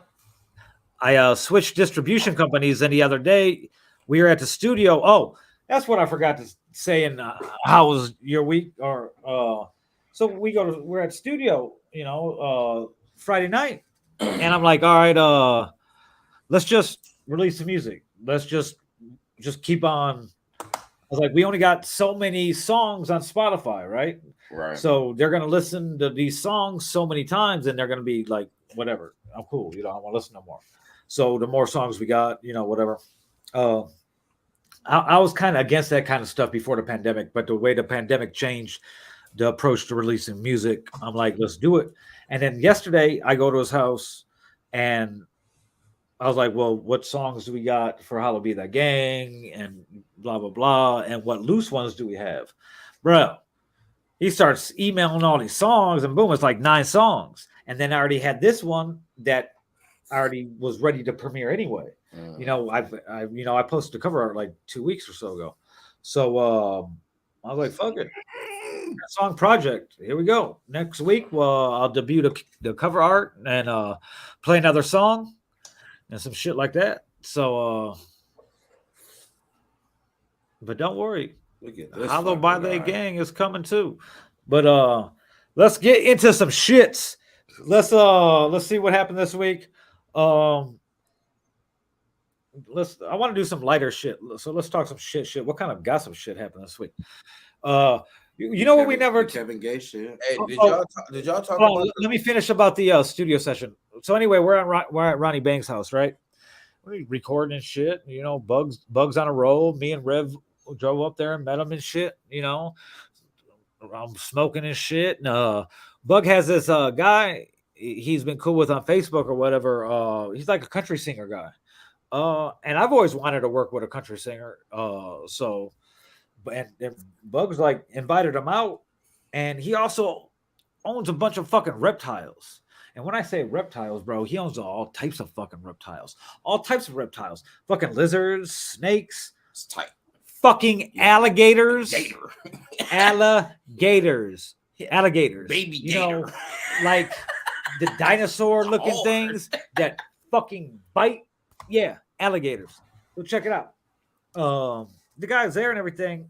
I switched distribution companies, and the other day we were at the studio. Oh, that's what I forgot to say. And how was your week? Or so we're at the studio, Friday night, and I'm like, all right, let's just release the music. Let's just keep on. I was like, we only got so many songs on Spotify, right? Right. So they're gonna listen to these songs so many times, and they're gonna be like, whatever. I'm cool. I don't want to listen no more. So the more songs we got, whatever. I was kind of against that kind of stuff before the pandemic, but the way the pandemic changed the approach to releasing music, I'm like, let's do it. And then yesterday I go to his house and I was like, well, what songs do we got for Hollow Be That Gang and blah, blah, blah. And what loose ones do we have? Bro, he starts emailing all these songs and boom, it's like 9 songs. And then I already had this one that I already was ready to premiere anyway. I posted the cover art like 2 weeks or so ago. So I was like, fuck it. Song project. Here we go. Next week, I'll debut the cover art and play another song and some shit like that. So, but don't worry. Hollow by the Gang is coming too. But let's get into some shits. Let's see what happened this week. I want to do some lighter shit. So let's talk some shit. What kind of gossip shit happened this week? What we never Kevin Gay shit. Hey, did y'all talk about? Let me finish about the studio session. So anyway, we're at Ronnie Banks' house, right? We're recording and shit. Bugs on a roll. Me and Rev drove up there and met him and shit. I'm smoking and shit. And Bug has this guy he's been cool with on Facebook or whatever. He's like a country singer guy. And I've always wanted to work with a country singer. And Bugs like invited him out, and he also owns a bunch of fucking reptiles. And when I say reptiles, bro, he owns all types of fucking reptiles. All types of reptiles. Fucking lizards, snakes, It's tight. fucking alligators. Gator. Alligators. Alligators. Baby you gator. know, like the dinosaur looking Hard. things that fucking bite. Yeah, alligators. Go check it out. The guy's there and everything.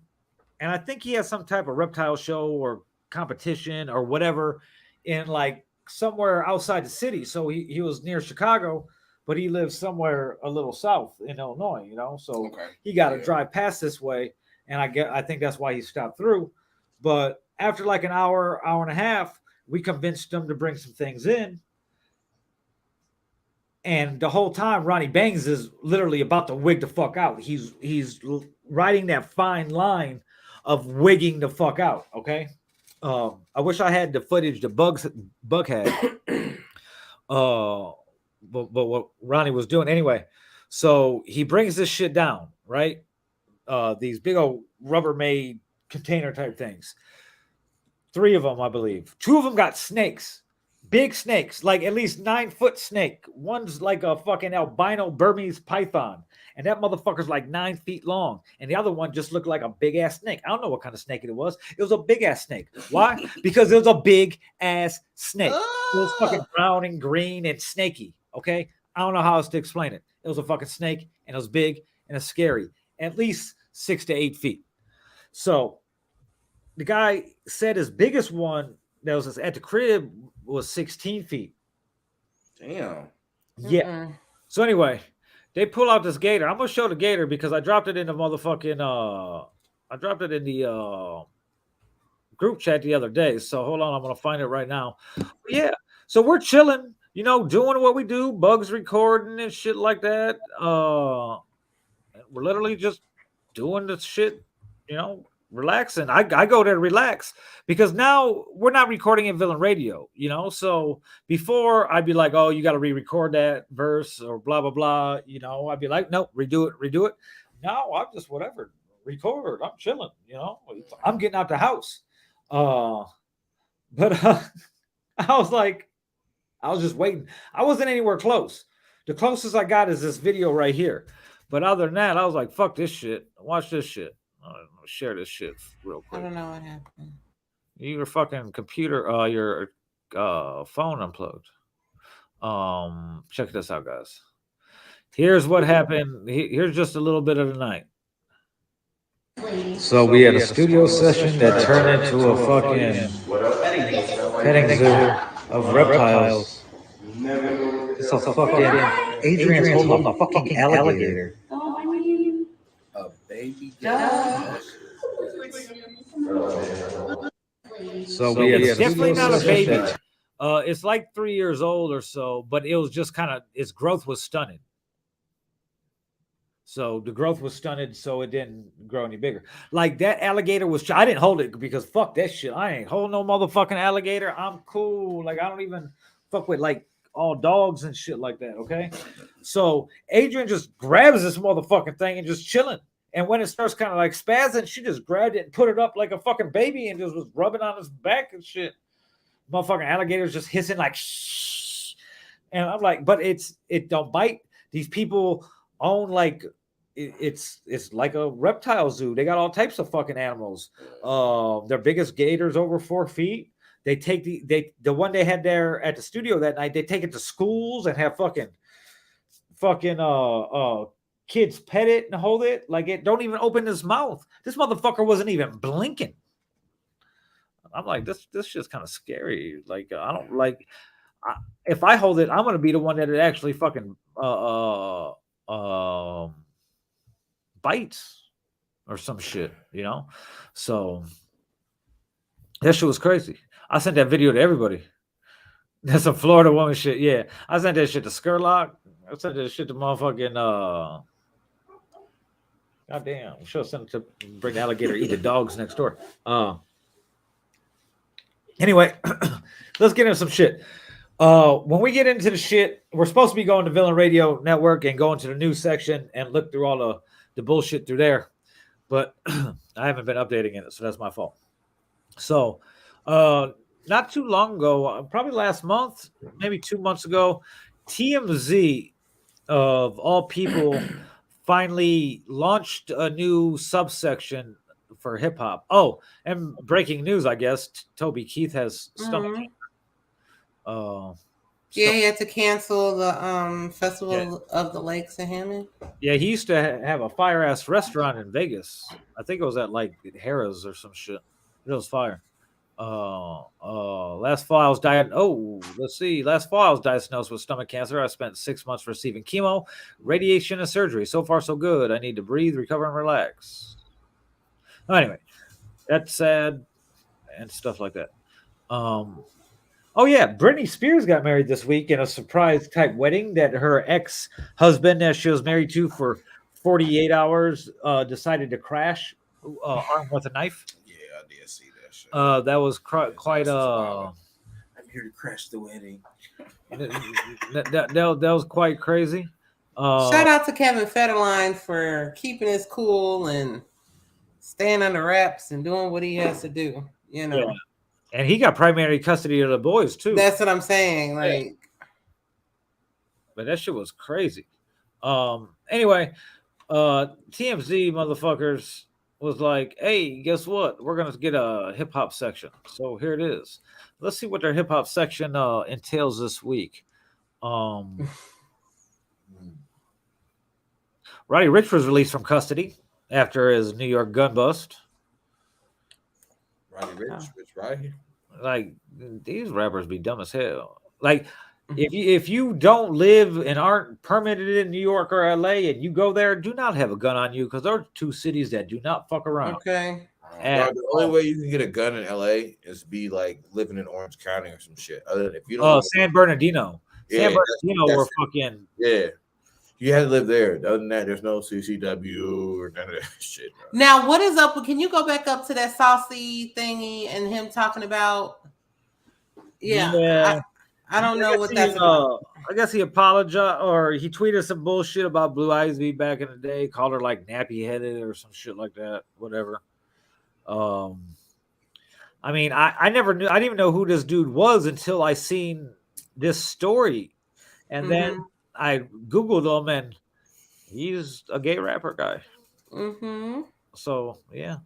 And I think he has some type of reptile show or competition or whatever in like somewhere outside the city. So he was near Chicago, but he lives somewhere a little south in Illinois, you know. So Okay. he got to Yeah. drive past this way. And I think that's why he stopped through. But after like an hour and a half, we convinced him to bring some things in. And the whole time, Ronnie Bangs is literally about to wig the fuck out. He's riding that fine line of wigging the fuck out. Okay. I wish I had the footage the Bug had. But what Ronnie was doing anyway. So he brings this shit down, right? These big old Rubbermaid container type things. 3 of them, I believe. 2 of them got snakes. Big snakes, like at least 9-foot snake. One's like a fucking albino Burmese python, and that motherfucker's like 9 feet long. And the other one just looked like a big ass snake. I don't know what kind of snake it was. It was a big ass snake. Why? Because it was a big ass snake. It was fucking brown and green and snaky. Okay, I don't know how else to explain it. It was a fucking snake, and it was big and it's scary. At least 6 to 8 feet. So the guy said his biggest one that was at the crib was 16 feet. Damn. Yeah. Mm-mm. So anyway, they pull out this gator. I'm gonna show the gator because I dropped it in the motherfucking I dropped it in the group chat the other day. So hold on, I'm gonna find it right now. But yeah. So we're chilling, you know, doing what we do, Bugs recording and shit like that. We're literally just doing this shit, you know, relaxing. I go there to relax because now we're not recording in Villain Radio, you know. So before I'd be like, oh, you got to re-record that verse or blah blah blah, you know. I'd be like, no, redo it. Now I'm just whatever, record. I'm chilling, you know. I'm getting out the house. But I was just waiting. I wasn't anywhere close. The closest I got is this video right here. But other than that, I was like, fuck this shit. Watch this shit. Share this shit real I quick. don't know what happened. Your fucking computer, your phone unplugged. Check this out, guys. Here's what happened. Here's just a little bit of the night. So we had a studio session that turned into a fucking petting zoo of reptiles. It's a fucking Adrian's holding a fucking alligator. A baby gator. So we had definitely not a baby. It's like 3 years old or so, but it was just kind of its growth was stunted. So the growth was stunted, so it didn't grow any bigger. Like that alligator was. I didn't hold it because fuck that shit. I ain't holding no motherfucking alligator. I'm cool. Like I don't even fuck with like all dogs and shit like that. Okay. So Adrian just grabs this motherfucking thing and just chilling. And when it starts kind of like spazzing, she just grabbed it and put it up like a fucking baby and just was rubbing on his back and shit. Motherfucking alligators just hissing like shh. And I'm like, but it don't bite. These people own like it's like a reptile zoo. They got all types of fucking animals. Their biggest gator's over 4 feet. They take the one they had there at the studio that night. They take it to schools and have fucking kids pet it and hold it. Like it don't even open his mouth. This motherfucker wasn't even blinking. I'm like, this shit's kind of scary. Like I don't like. If I hold it, I'm gonna be the one that it actually fucking bites or some shit, you know. So that shit was crazy. I sent that video to everybody. That's some Florida woman shit. Yeah, I sent that shit to Skurlock. I sent that shit to motherfucking goddamn. Should have sent it to bring the alligator eat the dogs next door. Anyway, let's get into some shit. When we get into the shit, we're supposed to be going to Villain Radio Network and going to the news section and look through all the bullshit through there. But I haven't been updating it, so that's my fault. So, not too long ago, probably last month, maybe 2 months ago, TMZ, of all people, finally launched a new subsection for hip hop. Oh, and breaking news, I guess, Toby Keith has stomach cancer. Yeah, he had to cancel the Festival of the Lakes in Hammond. Yeah, he used to have a fire ass restaurant in Vegas. I think it was at like Harrah's or some shit. It was fire. Last fall I was Last fall I was diagnosed with stomach cancer. I spent 6 months receiving chemo, radiation, and surgery. So far, so good. I need to breathe, recover, and relax. Anyway, that's sad and stuff like that. Oh yeah, Britney Spears got married this week in a surprise type wedding that her ex-husband, that she was married to for 48 hours, decided to crash armed with a knife. Yeah, I did see that shit. That was quite I'm here to crash the wedding. that was quite crazy. Shout out to Kevin Federline for keeping his cool and staying under wraps and doing what he has to do. You know. Yeah. And he got primary custody of the boys too. That's what I'm saying. Like, but that shit was crazy. Anyway, TMZ motherfuckers was like, "Hey, guess what? We're gonna get a hip hop section." So here it is. Let's see what their hip hop section entails this week. Roddy Ricch was released from custody after his New York gun bust. Roddy Ricch, Roddy. Like, these rappers be dumb as hell. Like, if you don't live and aren't permitted in New York or LA and you go there, do not have a gun on you, because those are two cities that do not fuck around. Okay. And the only way you can get a gun in LA is be like living in Orange County or some shit. Other than if you don't. San Bernardino. San Bernardino were fucking. Yeah. You had to live there. Other than that, there's no CCW or none of that shit. Bro. Now, what is up? Can you go back up to that saucy thingy and him talking about? Yeah. I don't know what that's about. I guess he apologized, or he tweeted some bullshit about Blue Ivy back in the day, called her like nappy headed or some shit like that. Whatever. I mean, I never knew. I didn't even know who this dude was until I seen this story, and then I Googled him, and he's a gay rapper guy. So yeah,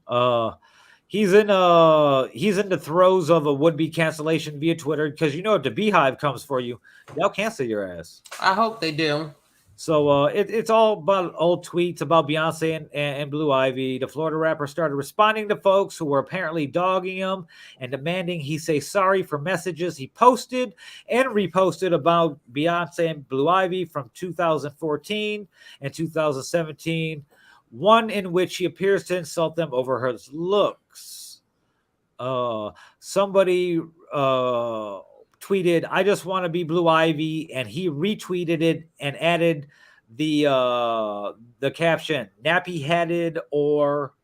he's in the throes of a would-be cancellation via Twitter, because you know if the Beehive comes for you, they'll cancel your ass. I hope they do. So it's all about old tweets about Beyonce and Blue Ivy. The Florida rapper started responding to folks who were apparently dogging him and demanding he say sorry for messages he posted and reposted about Beyonce and Blue Ivy from 2014 and 2017, one in which he appears to insult them over her looks. Somebody tweeted, "I just want to be Blue Ivy," and he retweeted it and added the caption, "nappy headed" or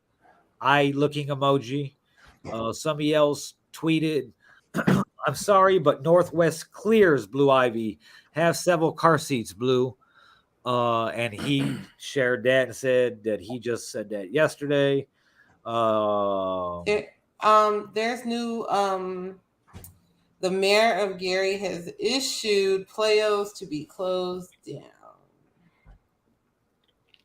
eye looking emoji. Somebody else tweeted, "I'm sorry, but Northwest clears Blue Ivy. Have several car seats, Blue." And he shared that and said that he just said that yesterday. There's new the mayor of Gary has issued playos to be closed down.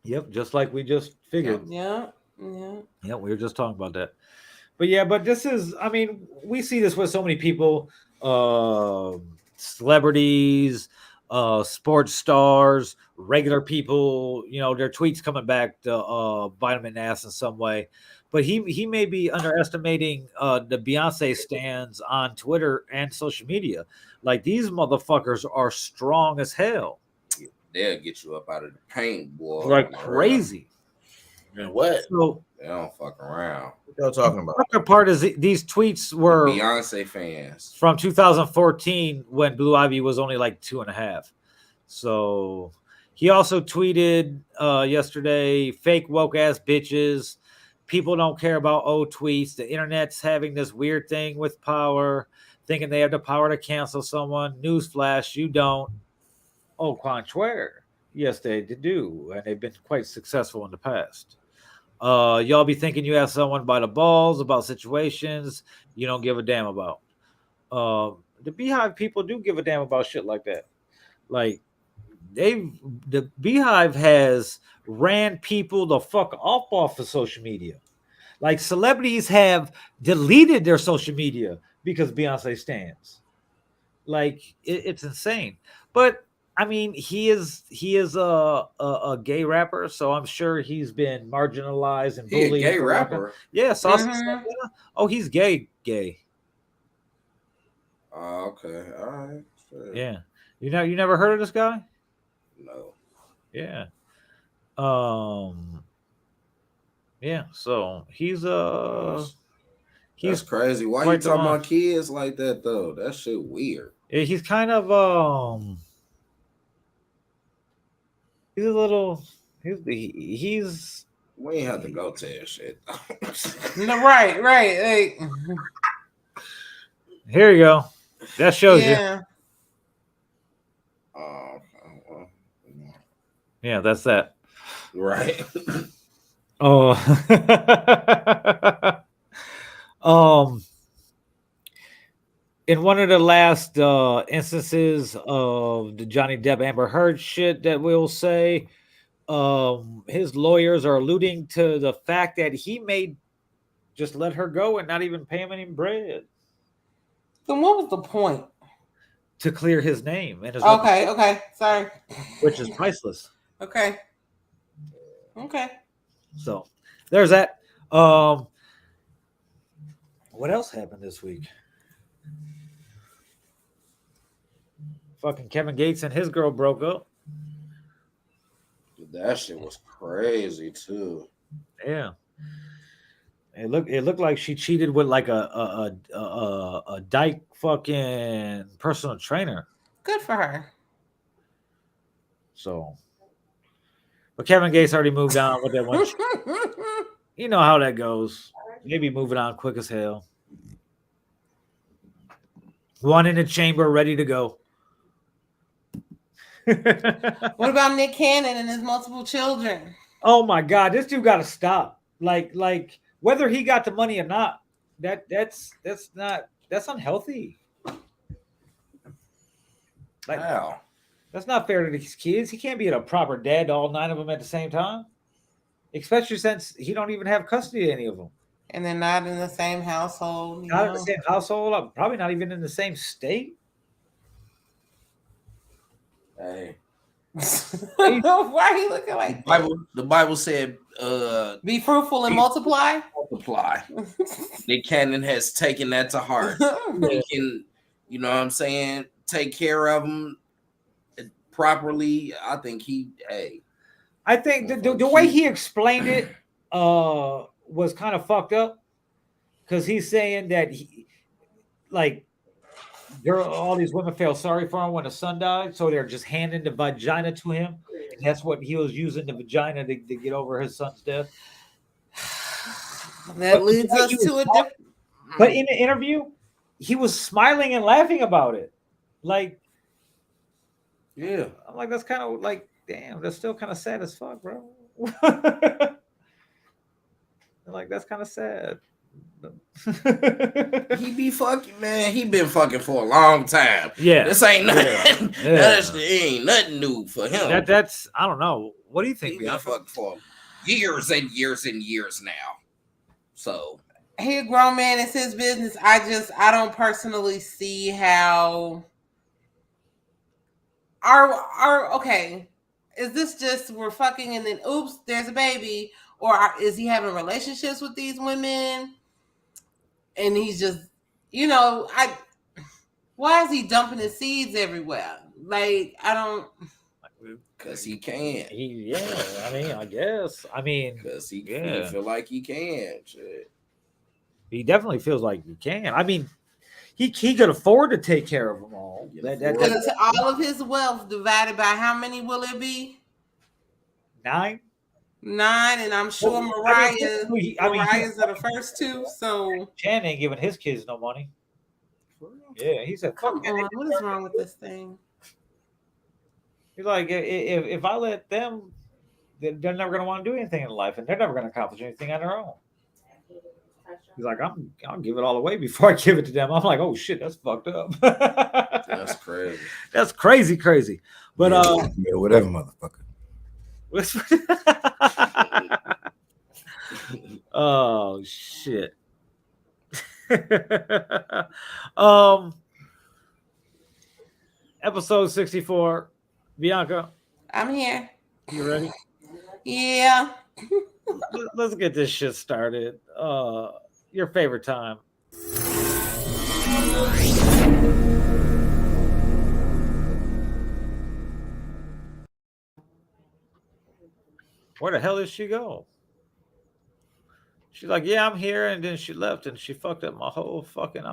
Yep, just like we just figured. Yeah, we were just talking about that. But this is, I mean, we see this with so many people, celebrities, sports stars, regular people, you know, their tweets coming back to bite them in the ass in some way. But he may be underestimating the Beyonce stans on Twitter and social media. Like, these motherfuckers are strong as hell. They'll get you up out of the paint, boy. Like crazy. And what? So, they don't fuck around. What y'all talking about? The other part is these tweets were Beyonce fans from 2014 when Blue Ivy was only like 2.5. So he also tweeted yesterday, "fake woke ass bitches. people don't care about old tweets. The internet's having this weird thing with power, thinking they have the power to cancel someone. Newsflash, you don't. Au contraire. Yes, they do, and they've been quite successful in the past. Y'all be thinking you have someone by the balls about situations you don't give a damn about. The Beehive people do give a damn about shit like that. Like the Beehive has ran people the fuck off of social media. Like celebrities have deleted their social media because Beyonce stands. Like it's insane. But I mean, he is a gay rapper, so I'm sure he's been marginalized and He a bullied. gay for rapping. rapper. Yeah, Saucy Santana. Oh, he's gay. Oh, okay. All right. Sure. Yeah. You never heard of this guy? No. Yeah. Yeah, so he's That's crazy. Why you talking about kids like that though? That shit weird. Yeah, he's kind of he's a little he's we ain't have to go to that shit. No, right. Like, here you go. That shows you. Yeah, that's that. Right. In one of the last instances of the Johnny Depp Amber Heard shit that we'll say, his lawyers are alluding to the fact that he may just let her go and not even pay him any bread. Then what was the point? To clear his name and his okay, sorry. Which is priceless. Okay. So there's that. What else happened this week? Fucking Kevin Gates and his girl broke up. That shit was crazy too. Yeah. It looked like she cheated with like a dyke fucking personal trainer. Good for her. So, but Kevin Gates already moved on with that one. You know how that goes. Maybe moving on quick as hell. One in the chamber, ready to go. What about Nick Cannon and his multiple children? Oh my God, this dude got to stop. Like whether he got the money or not, that's unhealthy. Like, how? That's not fair to these kids. He can't be a proper dad to all 9 of them at the same time, especially since he don't even have custody of any of them. And they're not in the same household. Not in the same household. Probably not even in the same state. Hey. Why are you looking like the Bible said be fruitful and multiply. Nick Cannon has taken that to heart. He can, you know what I'm saying, take care of them properly. I think I think the way he explained it was kind of fucked up, because he's saying that all these women felt sorry for him when his son died, so they're just handing the vagina to him. And that's what he was using, the vagina, to get over his son's death. That leads us to a different. But in the interview, he was smiling and laughing about it. Like, yeah, I'm like, that's kind of like, damn, that's still kind of sad as fuck, bro. Like, that's kind of sad. He be fucking, man. He been fucking for a long time. Yeah, this ain't nothing. Yeah. Ain't nothing new for him. That's I don't know. What do you think? He been fucking for years and years and years now. So he a grown man. It's his business. I don't personally see how. Okay, is this just we're fucking and then oops, there's a baby, or is he having relationships with these women? And he's just, why is he dumping his seeds everywhere? Like, I don't. Because he can. I guess. Because he feel like he can. Shit. He definitely feels like he can. I mean, he could afford to take care of them all. Because all of his wealth divided by how many will it be? 9. 9, and I'm sure Well, Mariah's are the first two. So Chan ain't giving his kids no money. Yeah, he said, come "Fuck on, what is wrong with this thing?" He's like, if I let them, they're never gonna want to do anything in life, and they're never gonna accomplish anything on their own." He's like, I'll give it all away before I give it to them. I'm like, oh shit, that's fucked up. That's crazy. That's crazy. But yeah, whatever, motherfucker. Oh shit. Episode 64. Bianca, I'm here. you ready? Yeah. Let's get this shit started. Your favorite time. Where the hell did she go? She's like, yeah, I'm here, and then she left, and she fucked up my whole fucking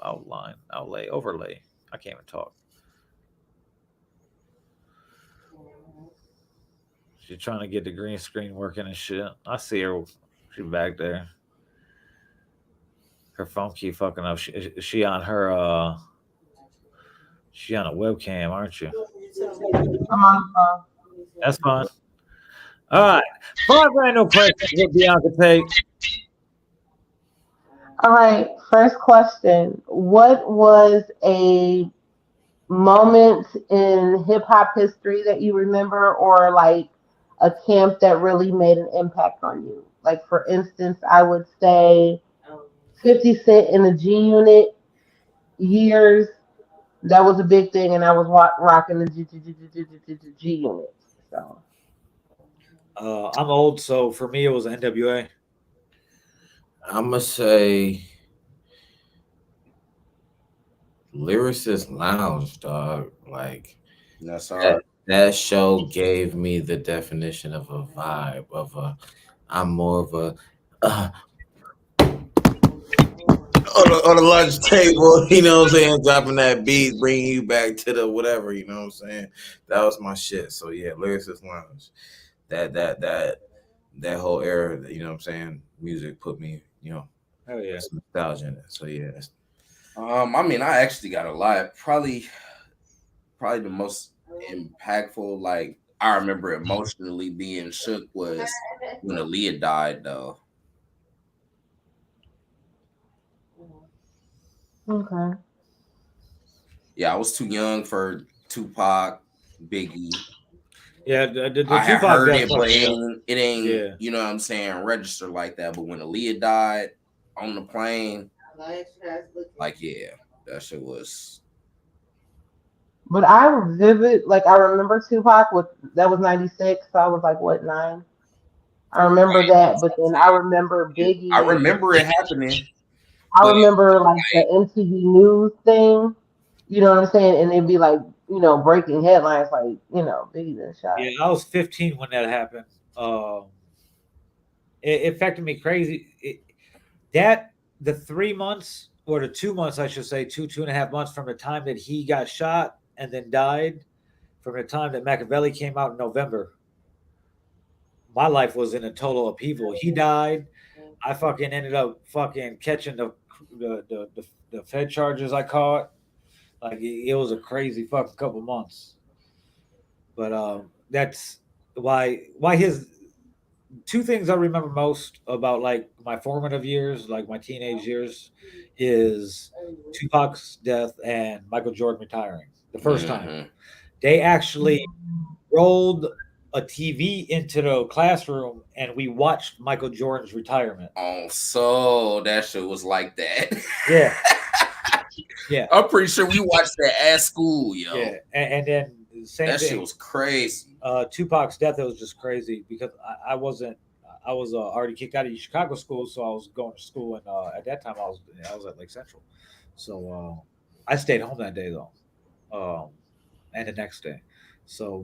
overlay. I can't even talk. She's trying to get the green screen working and shit. I see her. She's back there. Her phone keep fucking up. She on her she on a webcam, aren't you? I'm on the phone. That's fine. All right. 5 random questions with Bianca take. All right, first question. What was a moment in hip hop history that you remember, or like a camp that really made an impact on you? Like, for instance, I would say 50 Cent in the G Unit years. That was a big thing, and I was rocking the G Unit. So, I'm old, so for me it was NWA. I'm gonna say Lyricist Lounge, dog. Like That's all right. that show gave me the definition of a vibe of a. I'm more of a on the lunch table, you know what I'm saying, dropping that beat, bringing you back to the whatever, you know what I'm saying. That was my shit. So yeah, Lyricist Lounge. That whole era, you know what I'm saying, music put me, Oh yeah. some nostalgia in it. So yeah. I mean, I actually got a lot. Probably the most impactful. Like, I remember emotionally being shook was when Aaliyah died, though. okay. Yeah, I was too young for Tupac, Biggie. Yeah, the I had Tupac heard death it, but fucked me up. it ain't, Yeah. you know what I'm saying, register like that. But when Aaliyah died on the plane, like, yeah, that shit was. But I vivid, like I remember Tupac that was 96, so I was like, what, 9? I remember that, but then I remember I Biggie. remember it happening, I but remember like the MTV News thing, you know what I'm saying? And it'd be like, breaking headlines like, Biggie been shot. Yeah, I was 15 when that happened. It affected me crazy. The 3 months, or the 2 months, I should say, 2.5 months from the time that he got shot and then died, from the time that Machiavelli came out in November, my life was in a total upheaval. He died. I fucking ended up fucking catching the Fed charges I caught. Like, it was a crazy fucking couple months. But that's why his 2 things I remember most about, like, my formative years, like my teenage years, is Tupac's death and Michael Jordan retiring. The first time they actually rolled a TV into the classroom and we watched Michael Jordan's retirement. Oh, so that shit was like that. Yeah. Yeah. I'm pretty sure we watched that at school, yo. Yeah. And then the same that thing. Shit was crazy. Tupac's death, it was just crazy because I was already kicked out of Chicago school, so I was going to school, and at that time I was at Lake Central, so I stayed home that day though, and the next day. So,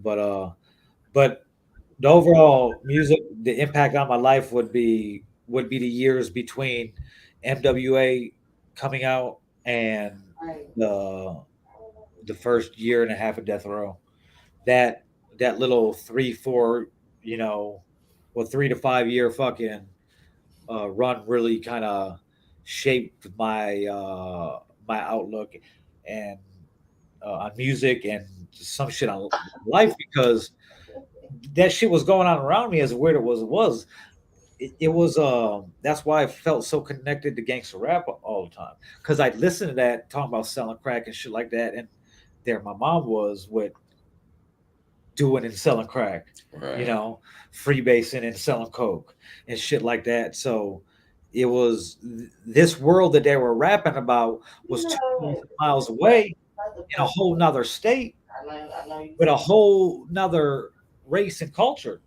but the overall music, the impact on my life would be the years between MWA coming out and the first year and a half of Death Row. That little 3-4, 3 to 5 year fucking run really kind of shaped my my outlook and on music and some shit on life, because that shit was going on around me, as weird it was. It was that's why I felt so connected to gangster rap all the time, because I'd listen to that talking about selling crack and shit like that, and there my mom was with doing and selling crack, Right. you know, freebasing and selling coke and shit like that. So it was this world that they were rapping about was 2,000 miles away in a whole nother state with a whole nother race and culture.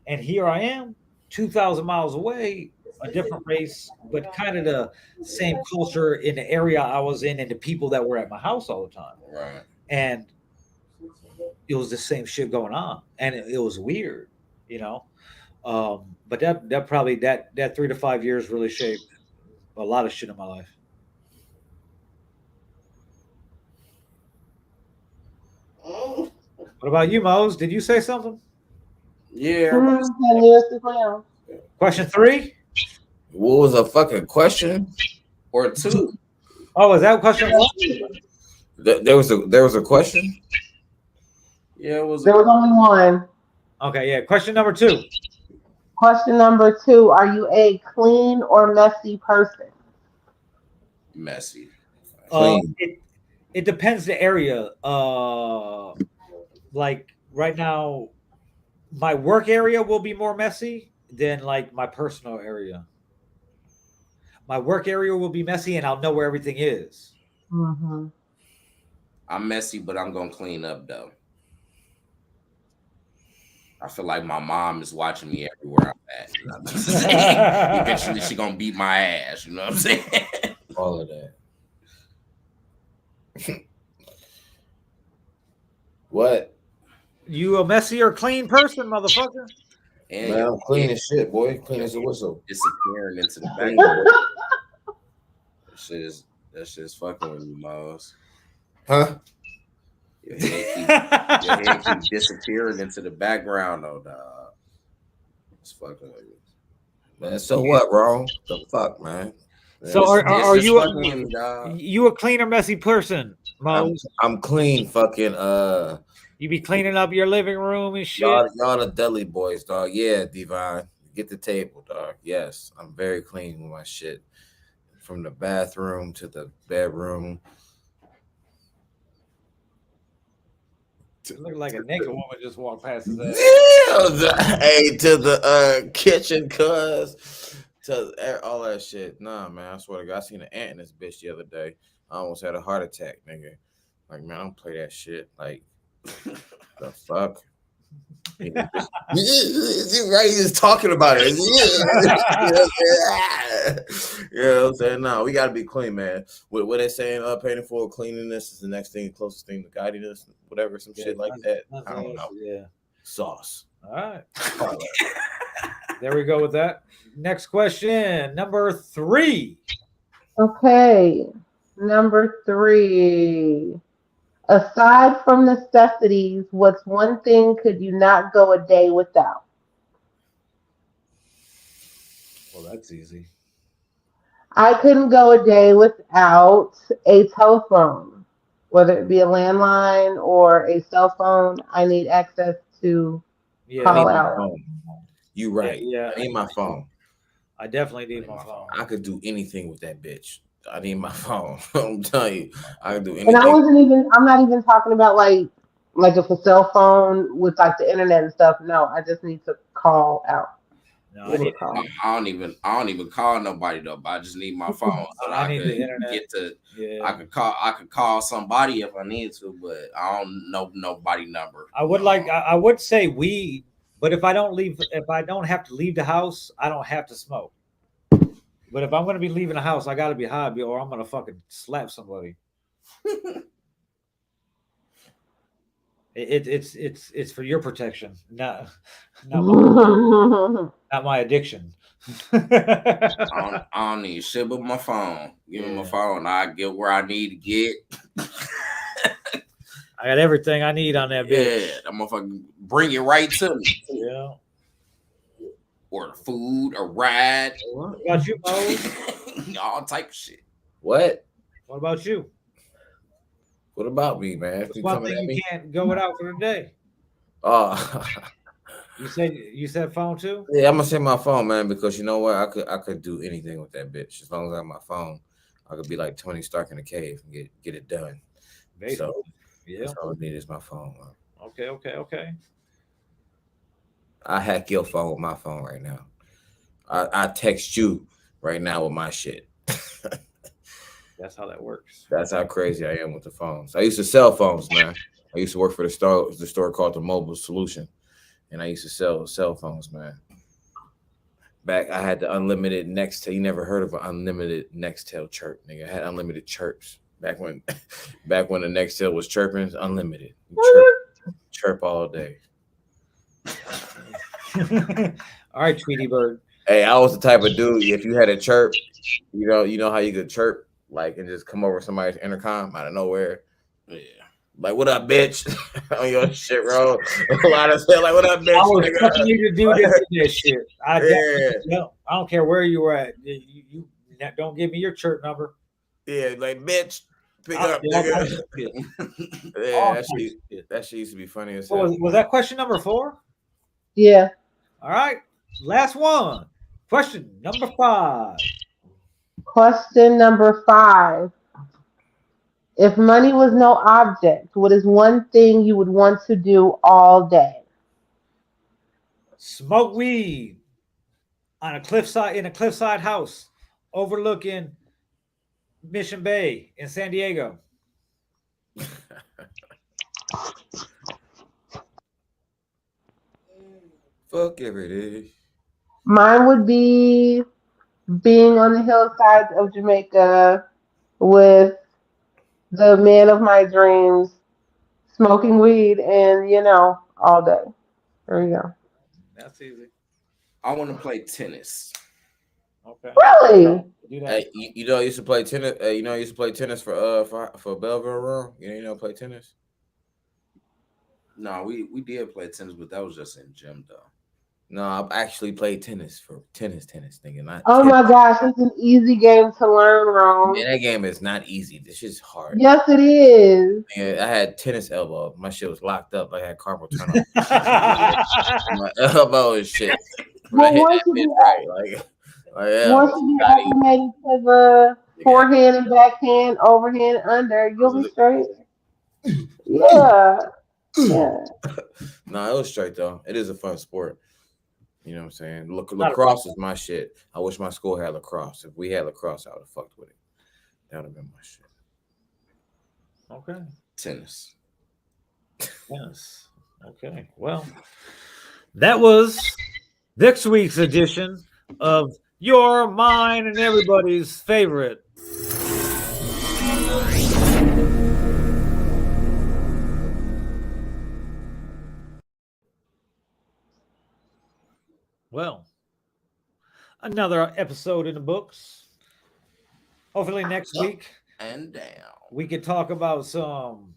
And here I am, 2,000 miles away, a different race, but kind of the same culture in the area I was in and the people that were at my house all the time. Right. And it was the same shit going on. And it was weird, you know. But that probably that 3 to 5 years really shaped a lot of shit in my life. What about you, Mose? Did you say something? Yeah. Yes, ma'am. Question 3? What was a fucking question? Or 2. Oh, is that question 1? There was a question. Yeah, it was. There was only one. Okay, yeah. Question number 2. Question number 2: are you a clean or messy person? Messy. It depends the area. Like right now, my work area will be more messy than like my personal area. My work area will be messy, and I'll know where everything is. Mm-hmm. I'm messy, but I'm gonna clean up though. I feel like my mom is watching me everywhere I'm at. You know what I'm saying? Eventually, she gonna beat my ass. You know what I'm saying? All of that. What? You a messy or clean person, motherfucker? And Man, I'm clean as shit, boy. Clean as a whistle. disappearing into the background. That shit is fucking with me, Mose. Huh? Your head keep disappearing into the background, though, dog. It's fucking with me. Man, so what, bro? The fuck, man. So are It's you fucking with me, dog. you a clean or messy person, Mose? I'm clean, fucking You be cleaning up your living room and shit. y'all the deli boys, dog. Yeah, Divine. Get the table, dog. Yes, I'm very clean with my shit. From the bathroom to the bedroom. You look like a naked woman just walked past his ass. Yeah, hey, to the kitchen, cuz to all that shit. Nah, man, I swear to God, I seen an ant in this bitch the other day. I almost had a heart attack, nigga. Like, man, I don't play that shit. Like, the fuck? Right, he's just talking about it. You know what I'm saying? No, we gotta be clean, man. What they saying? Paying for cleanliness is the next thing, closest thing to godliness, whatever, some shit like that. I don't know. Yeah. Sauce. All right. There we go with that. Next question, number 3. Okay, number 3. Aside from necessities, what's one thing could you not go a day without? Well, that's easy. I couldn't go a day without a telephone, whether it be a landline or a cell phone. I need access to call out. You right. Yeah. I need my phone. I definitely need my phone. I could do anything with that bitch. I need my phone. I'm telling you, I can do anything. And I'm not even talking about like if a cell phone with like the internet and stuff. No, I just need to call out. No, I don't even call nobody though. But I just need my phone so that I need could the internet. get to. Yeah. I could call somebody if I need to, but I don't know nobody number. I would say weed, but if I don't have to leave the house, I don't have to smoke. But if I'm gonna be leaving the house, I gotta be high, or I'm gonna fucking slap somebody. It's for your protection, not my addiction. I don't need shit but my phone. Give me my phone, I get where I need to get. I got everything I need on that bitch. Yeah, that motherfucker bring it right to me. Yeah. order food, a ride. What about you, Mo? All type of shit. What? What about you? What about me, man? What's one thing you can't go without for the day? Oh, you said phone too? yeah, I'm gonna say my phone, man, because you know what? I could do anything with that bitch as long as I have my phone. I could be like Tony Stark in the cave and get it done. Basically. So yeah, that's all I need is my phone. Man. Okay. I hack your phone with my phone right now. I text you right now with my shit. That's how that works. That's how crazy I am with the phones. I used to sell phones, man. I used to work for the store called the Mobile Solution, and I used to sell cell phones, man. Back, I had the unlimited Nextel. You never heard of an unlimited Nextel chirp, nigga? I had unlimited chirps back when the Nextel was chirping. Unlimited, chirp all day. All right, Tweety Bird. Hey, I was the type of dude. If you had a chirp, you know how you could chirp like and just come over somebody's intercom out of nowhere. Yeah. Like, what up, bitch? On your shit, bro. A lot of stuff. Like, what up, bitch? I was fucking you to do this shit. I don't care where you were at. You don't give me your chirp number. Yeah, like, bitch, pick up, nigga. Yeah, that shit used to be funny as hell. Was that question number 4? Yeah. All right. Last one. Question number 5. Question number 5. If money was no object, what is one thing you would want to do all day? Smoke weed on a cliffside house overlooking Mission Bay in San Diego. Fuckery. Mine would be being on the hillsides of Jamaica with the man of my dreams, smoking weed, and all day. There you go. That's easy. I want to play tennis. Okay. Really? Hey, you know I used to play tennis. I used to play tennis for Belleville Room. You know play tennis. No, we did play tennis, but that was just in gym though. No, I've actually played tennis for tennis, nigga. Not oh tennis. my gosh, it's an easy game to learn, Rome. Man, that game is not easy. This shit's hard. Yes, it is. Yeah, I had tennis elbow. My shit was locked up. I had carpal tunnel. My elbow and shit. Well, once you get acclimated to the forehand and backhand, overhand, under, you'll be straight. Yeah. No, it was straight though. It is a fun sport. You know what I'm saying? Lacrosse is my shit. I wish my school had lacrosse. If we had lacrosse, I would have fucked with it. That would have been my shit. Okay. Tennis. Okay. Well, that was this week's edition of Your, Mine, and Everybody's Favorite. Well, another episode in the books. Hopefully next week and down we can talk about some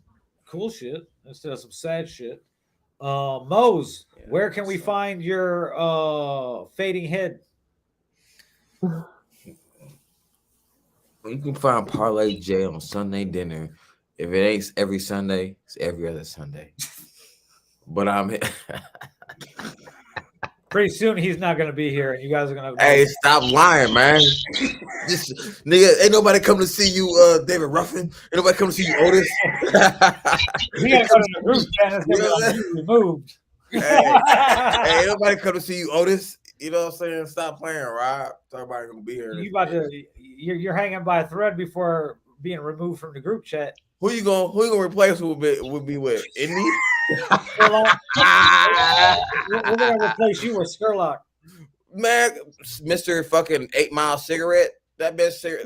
cool shit instead of some sad shit. Mose, where can we find your fading head? You can find Parlay J on Sunday dinner. If it ain't every Sunday, it's every other Sunday. But I'm pretty soon he's not gonna be here, and you guys are gonna. Hey, stop lying, man! Just nigga, ain't nobody come to see you, David Ruffin. Ain't nobody come to see you, Otis. We gotta go to the group chat. It's gonna be like, you removed. Hey, ain't nobody come to see you, Otis. You know what I'm saying? Stop playing, Rob. Everybody gonna be here. You're hanging by a thread before being removed from the group chat. Who you gonna replace with Indy? We're gonna replace you with Skurlock. Man, Mr. fucking 8 Mile cigarette. That bitch the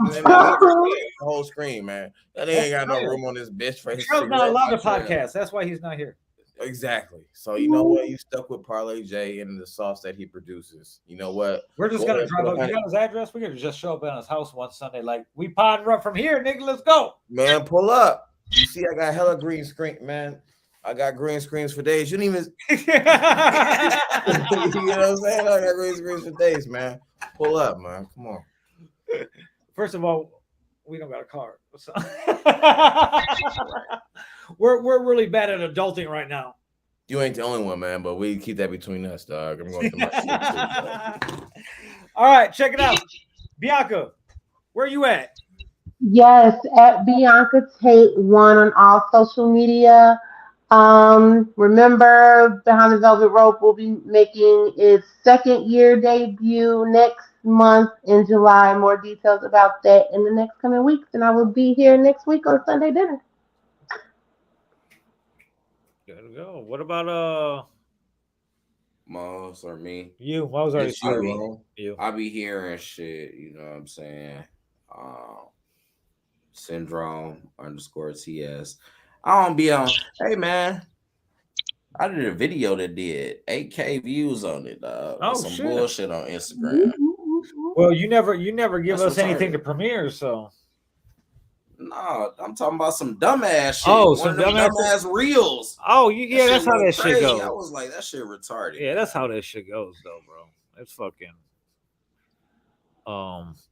whole screen, man. That ain't got no room on this bitch for his Skurlock's not allowed to podcast. That's why he's not here. Exactly. So you know what? You stuck with Parlay J and the sauce that he produces. You know what? We're just gonna drive up. You got his address? We're gonna just show up at his house one Sunday. Like, we podding up from here, nigga. Let's go. Man, pull up. You see, I got hella green screen, man. I got green screens for days. You didn't even. You know what I'm saying? I got green screens for days, man. Pull up, man. Come on. First of all, we don't got a car. So we're really bad at adulting right now. You ain't the only one, man, but we keep that between us, dog. I'm going through my shit too, dog. All right, check it out. Bianca, where you at? Yes, at Bianca Tate 1 on all social media. Remember, Behind the Velvet Rope will be making its second year debut next month in July. More details about that in the next coming weeks, and I will be here next week on Sunday dinner. There we go. What about Mos or me? you? What was already It's you. you? I be hearing shit, you know what I'm saying? Syndrome_TS. I don't be on. Hey man, I did a video that did 8K views on it, dog. Oh, some shit. bullshit on Instagram. Well, you never give That's us what's anything hard. to premiere, so No, I'm talking about some dumbass shit. Oh, One some of them dumbass reels. yeah, that's how that shit crazy. goes. I was like, that shit retarded. Yeah, that's how that shit goes, though, bro. It's fucking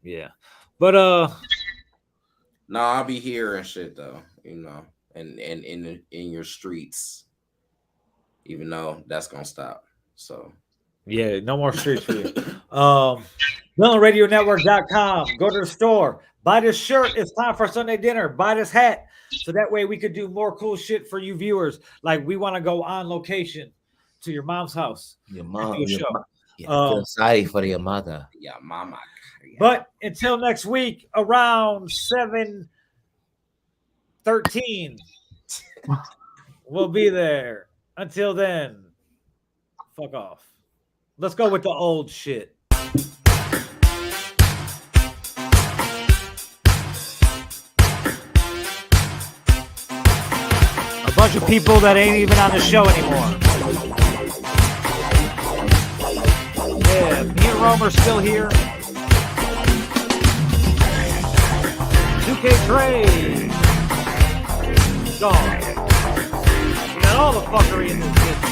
yeah. But No, I'll be hearing shit though, you know, and in your streets, even though that's gonna stop. So yeah, no more streets for you. MillenRadioNetwork.com. Go to the store. Buy this shirt. It's time for Sunday dinner. Buy this hat. So that way we could do more cool shit for you viewers. Like we want to go on location to your mom's house. Your and mom. do a Your show. feel sorry for your mother. yeah, mama. But until next week, around 7:13, we'll be there. Until then, fuck off. Let's go with the old shit. A bunch of people that ain't even on the show anymore. Yeah, me and Rome are still here. 2K Trade. Gone. We got all the fuckery in this bitch.